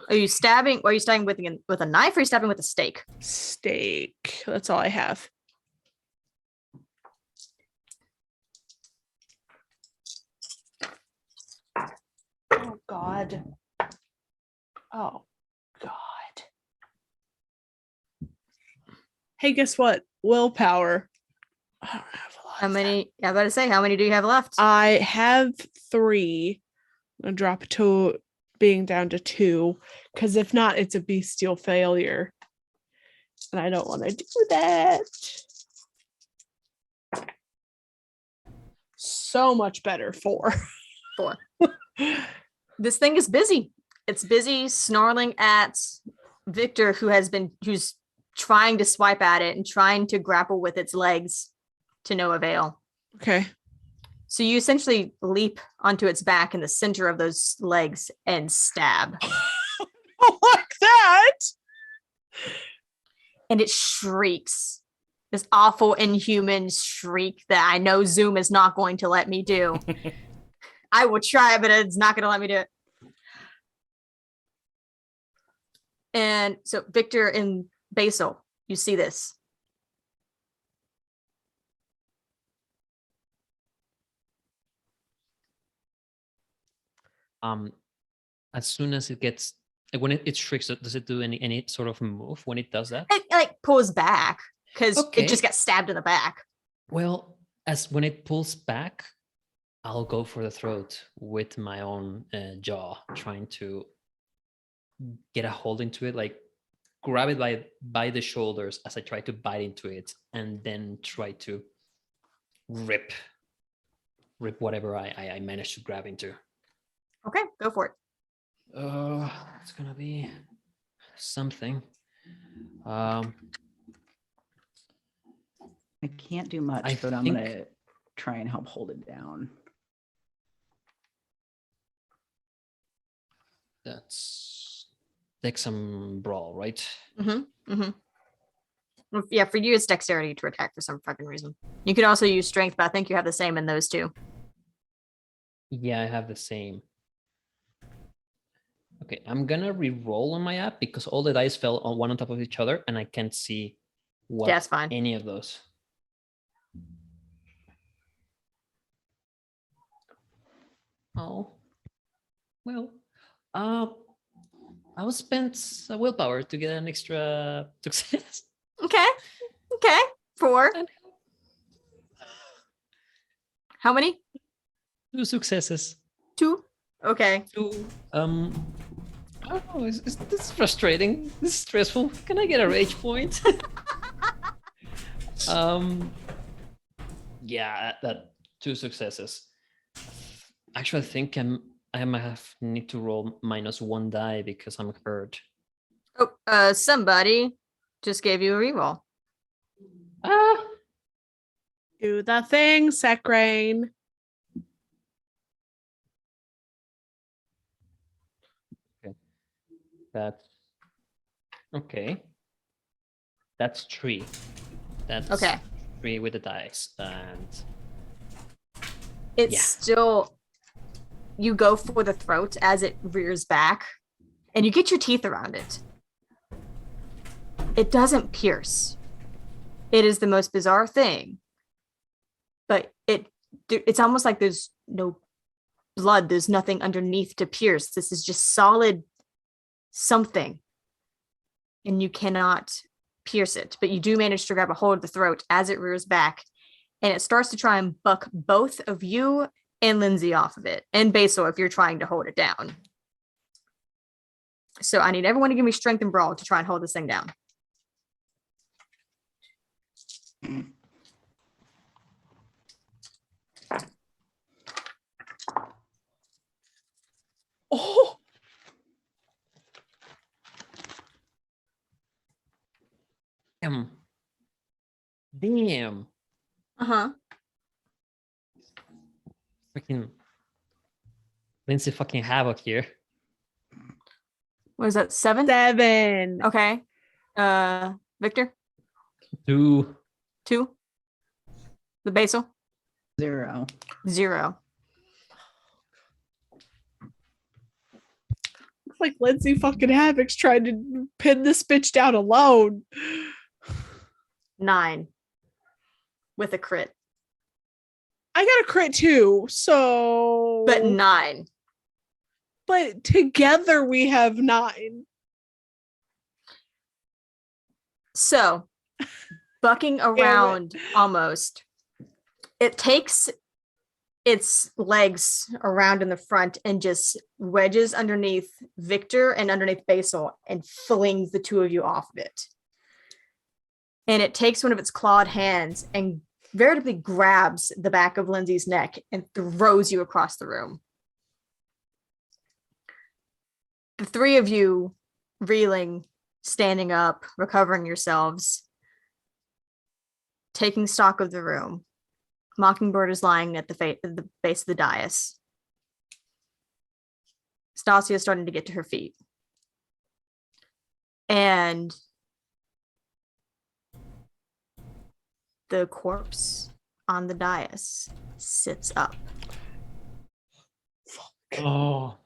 Speaker 8: Are you stabbing with a knife, or are you stabbing with a stake?
Speaker 13: Stake. That's all I have. Oh God. Oh God. Hey, guess what? Willpower. I don't have a lot.
Speaker 8: How many? I was about to say, how many do you have left?
Speaker 13: I have 3. I'm gonna drop it to being down to 2, because if not, it's a bestial failure, and I don't want to do that. So much better. 4.
Speaker 8: 4. This thing is busy. It's busy snarling at Victor, who's trying to swipe at it and trying to grapple with its legs to no avail.
Speaker 13: Okay.
Speaker 8: So you essentially leap onto its back in the center of those legs and stab.
Speaker 13: Like that.
Speaker 8: And it shrieks. This awful, inhuman shriek that I know Zoom is not going to let me do. I will try, but it's not going to let me do it. And so Victor and Basil, you see this.
Speaker 10: As soon as it gets, like, when it shrieks, does it do any sort of move when it does that?
Speaker 8: It like pulls back because
Speaker 10: Okay.
Speaker 8: it just got stabbed in the back.
Speaker 10: Well, as when it pulls back, I'll go for the throat with my own jaw, trying to get a hold into it, like grab it by the shoulders as I try to bite into it, and then try to rip whatever I manage to grab into.
Speaker 8: Okay, go for it.
Speaker 10: It's gonna be something.
Speaker 12: I can't do much,
Speaker 10: I
Speaker 12: but I'm
Speaker 10: think-
Speaker 12: gonna try and help hold it down.
Speaker 10: That's Dex and Brawl, right?
Speaker 8: Mm-hmm. Mm-hmm. Yeah, for you it's dexterity to attack for some fucking reason. You could also use strength, but I think you have the same in those two.
Speaker 10: Yeah, I have the same. Okay, I'm gonna re-roll on my app because all the dice fell on one on top of each other, and I can't see what
Speaker 8: That's fine.
Speaker 10: any of those. Oh, well, I will spend willpower to get an extra success.
Speaker 8: Okay. 4. How many?
Speaker 10: 2 successes.
Speaker 8: 2. Okay.
Speaker 10: 2. I don't know. This is frustrating. This is stressful. Can I get a rage point? Yeah, that 2 successes. Actually, I think I might need to roll -1 die because I'm hurt.
Speaker 8: Oh, somebody just gave you a reroll.
Speaker 13: Do the thing, Sekrain.
Speaker 10: Okay. That's okay. That's 3. That's
Speaker 8: Okay.
Speaker 10: 3 with the dice, and
Speaker 8: It's still, you go for the throat as it rears back, and you get your teeth around it. It doesn't pierce. It is the most bizarre thing, but it's almost like there's no blood. There's nothing underneath to pierce. This is just solid something, and you cannot pierce it, but you do manage to grab a hold of the throat as it rears back, and it starts to try and buck both of you and Lindsay off of it, and Basil if you're trying to hold it down. So I need everyone to give me strength and brawl to try and hold this thing down.
Speaker 13: Oh,
Speaker 10: damn.
Speaker 8: Uh-huh.
Speaker 10: Freaking Lindsay fucking havoc here.
Speaker 8: What is that? 7?
Speaker 13: 7.
Speaker 8: Okay. Victor?
Speaker 10: 2.
Speaker 8: 2. The Basil?
Speaker 12: 0.
Speaker 8: 0.
Speaker 13: Looks like Lindsay fucking Havoc's trying to pin this bitch down alone.
Speaker 8: 9. With a crit.
Speaker 13: I got a crit too, so.
Speaker 8: But 9.
Speaker 13: But together we have 9.
Speaker 8: So, bucking around almost, it takes its legs around in the front and just wedges underneath Victor and underneath Basil and flings the two of you off of it. And it takes one of its clawed hands and veritably grabs the back of Lindsay's neck and throws you across the room. The 3 of you reeling, standing up, recovering yourselves, taking stock of the room. Mockingbird is lying at the base of the dais. Stasia is starting to get to her feet. And the corpse on the dais sits up.
Speaker 10: Oh.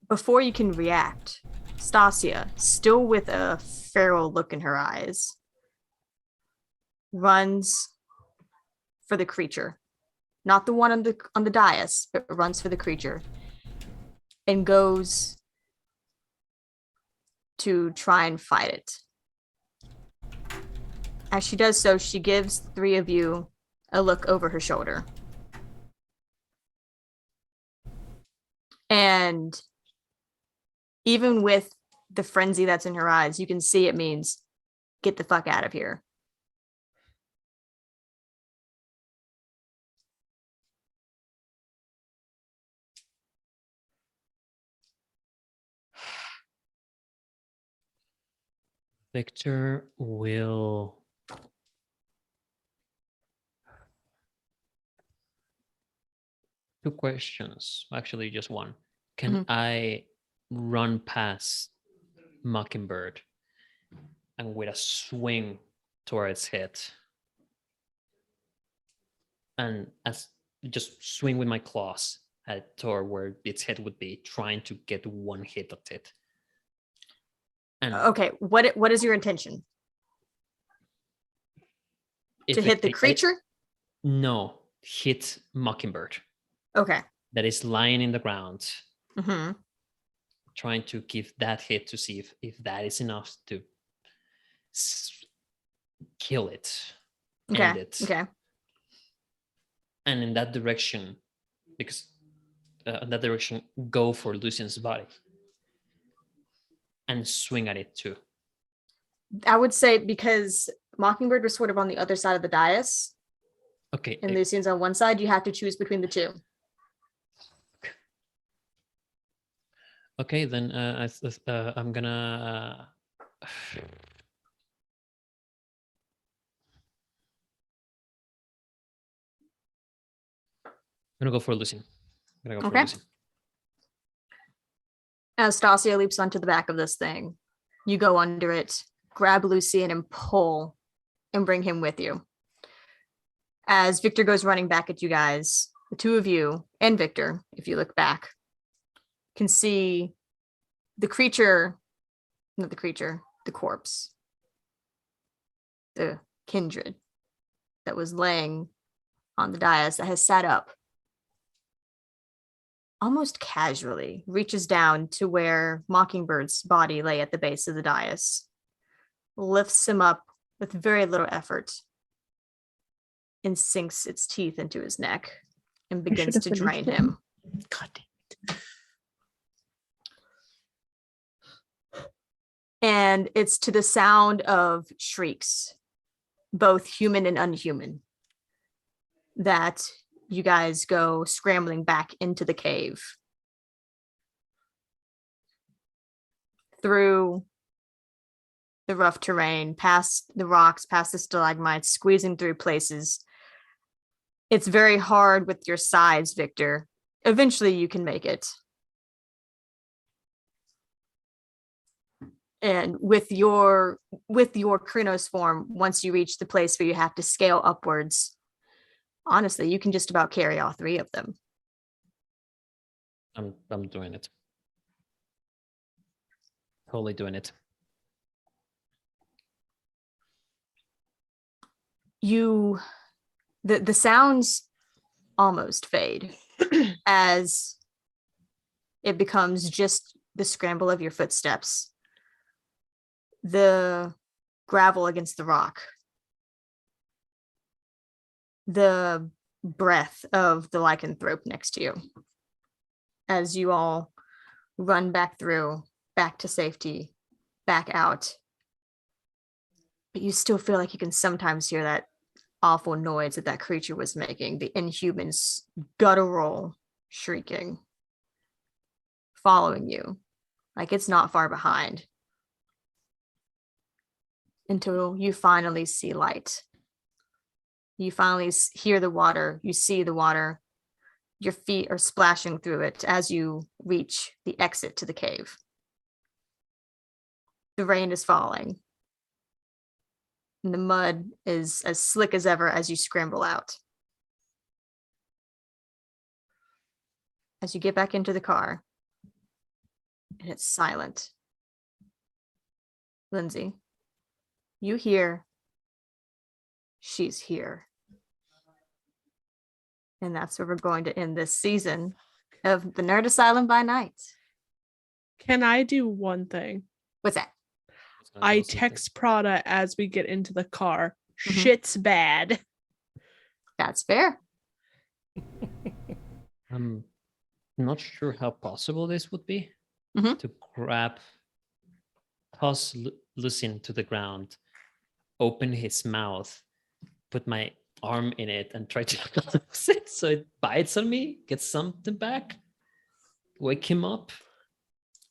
Speaker 8: Before you can react, Stasia, still with a feral look in her eyes, runs for the creature. Not the one on the dais, but runs for the creature. And goes to try and fight it. As she does so, she gives the 3 of you a look over her shoulder. And even with the frenzy that's in her eyes, you can see it means get the fuck out of here.
Speaker 10: Victor will two questions, actually just one. Can I run past Mockingbird and with a swing towards it, and as just swing with my claws at toward where its head would be, trying to get one hit at it. And
Speaker 8: Okay, what is your intention? To hit the creature?
Speaker 10: No, hit Mockingbird.
Speaker 8: Okay.
Speaker 10: That is lying in the ground.
Speaker 8: Mm-hmm.
Speaker 10: Trying to give that hit to see if that is enough to kill it.
Speaker 8: Okay.
Speaker 10: End it.
Speaker 8: Okay.
Speaker 10: And in that direction, because go for Lucian's body and swing at it too.
Speaker 8: I would say because Mockingbird was sort of on the other side of the dais.
Speaker 10: Okay.
Speaker 8: And Lucian's on one side, you have to choose between the two.
Speaker 10: Okay, then I'm gonna. I'm gonna go for Lucian.
Speaker 8: Okay. As Stasia leaps onto the back of this thing, you go under it, grab Lucian and pull and bring him with you. As Victor goes running back at you guys, the two of you and Victor, if you look back, can see the corpse, the kindred that was laying on the dais that has sat up almost casually, reaches down to where Mockingbird's body lay at the base of the dais, lifts him up with very little effort, and sinks its teeth into his neck and begins to drain him.
Speaker 13: God damn it.
Speaker 8: And it's to the sound of shrieks, both human and unhuman, that you guys go scrambling back into the cave. Through the rough terrain, past the rocks, past the stalagmites, squeezing through places. It's very hard with your size, Victor. Eventually you can make it. And with your Krynos form, once you reach the place where you have to scale upwards, honestly, you can just about carry all three of them.
Speaker 10: I'm doing it. Totally doing it.
Speaker 8: The sounds almost fade as it becomes just the scramble of your footsteps, the gravel against the rock, the breath of the lycanthrope next to you as you all run back to safety, back out. But you still feel like you can sometimes hear that awful noise that creature was making, the inhuman's guttural shrieking, following you like it's not far behind, until you finally see light. You finally hear the water, you see the water, your feet are splashing through it as you reach the exit to the cave. The rain is falling, and the mud is as slick as ever as you scramble out. As you get back into the car, and it's silent. Lindsay, you hear, she's here. And that's where we're going to end this season of the Nerd Asylum by Night.
Speaker 13: Can I do one thing?
Speaker 8: What's that?
Speaker 13: I text Prada as we get into the car. Shit's bad.
Speaker 8: That's fair.
Speaker 10: I'm not sure how possible this would be to toss Lucian to the ground, open his mouth, put my arm in it, and try to close it so it bites on me, gets something back, wake him up.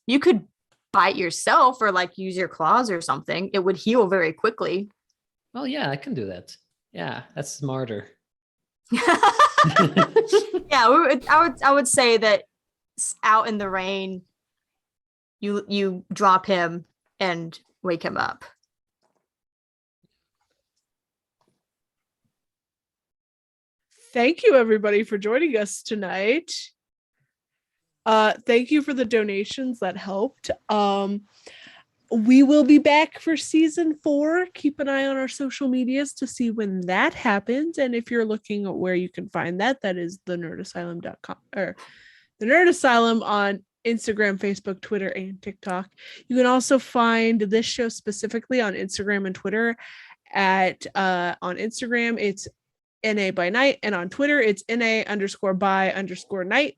Speaker 8: You could bite yourself or use your claws or something. It would heal very quickly.
Speaker 10: Well, yeah, I can do that. Yeah, that's smarter.
Speaker 8: Yeah, I would say that out in the rain, you drop him and wake him up.
Speaker 13: thank you everybody for joining us tonight. Thank you for the donations that helped. We will be back for season 4. Keep an eye on our social medias to see when that happens. And if you're looking at where you can find that, that is thenerdasylum.com or the Nerd Asylum on Instagram, Facebook, Twitter, and TikTok. You can also find this show specifically on Instagram and Twitter at on Instagram, it's NA by night, and on Twitter, it's NA_by_night.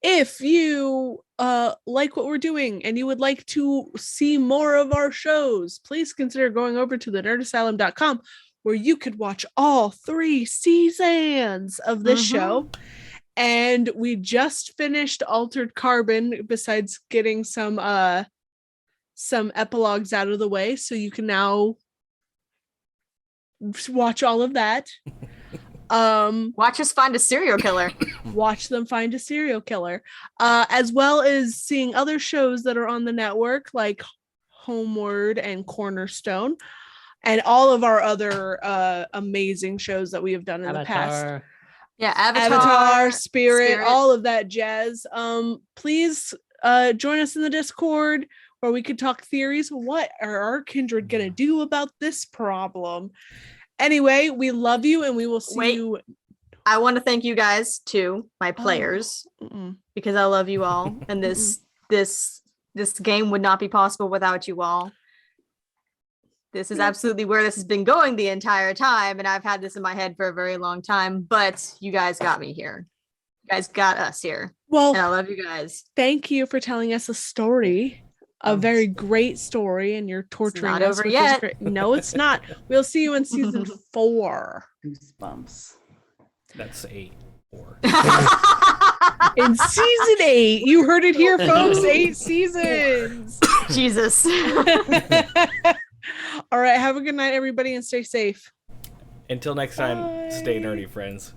Speaker 13: If you like what we're doing and you would like to see more of our shows, please consider going over to thenerdasylum.com where you could watch all 3 seasons of this show. And we just finished Altered Carbon, besides getting some epilogues out of the way, so you can now watch all of that.
Speaker 8: Watch us find a serial killer.
Speaker 13: Watch them find a serial killer, as well as seeing other shows that are on the network like Homeward and Cornerstone, and all of our other amazing shows that we have done in the past.
Speaker 8: Yeah,
Speaker 13: Avatar, Spirit, all of that jazz. Please join us in the Discord where we could talk theories. What are our kindred gonna do about this problem? Anyway, we love you and we will see you.
Speaker 8: I want to thank you guys too, my players, because I love you all. And this game would not be possible without you all. This is absolutely where this has been going the entire time, and I've had this in my head for a very long time, but you guys got me here. You guys got us here.
Speaker 13: Well,
Speaker 8: and I love you guys.
Speaker 13: Thank you for telling us a story. A very great story, and you're torturing
Speaker 8: not
Speaker 13: us
Speaker 8: over
Speaker 13: with
Speaker 8: yet.
Speaker 13: this no, it's not. We'll see you in season 4.
Speaker 12: Goosebumps.
Speaker 11: That's 8 or
Speaker 13: in season 8. You heard it here, folks. 8 seasons.
Speaker 8: Jesus.
Speaker 13: All right. Have a good night, everybody, and stay safe.
Speaker 11: Until next time, stay nerdy, friends.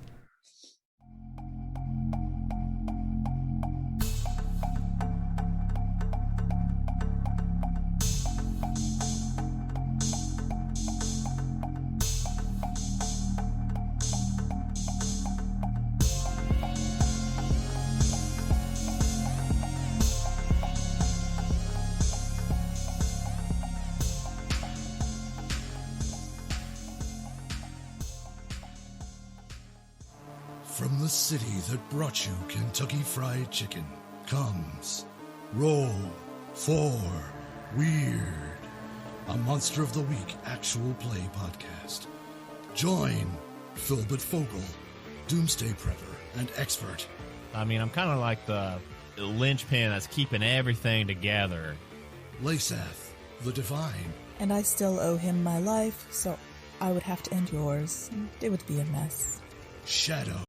Speaker 2: From the city that brought you Kentucky Fried Chicken comes Roll for Weird, a Monster of the Week actual play podcast. Join Philbert Fogel, Doomsday Prepper, and Expert.
Speaker 3: I mean, I'm kind of like the linchpin that's keeping everything together.
Speaker 2: Lasath, the Divine.
Speaker 4: And I still owe him my life, so I would have to end yours. It would be a mess.
Speaker 2: Shadow,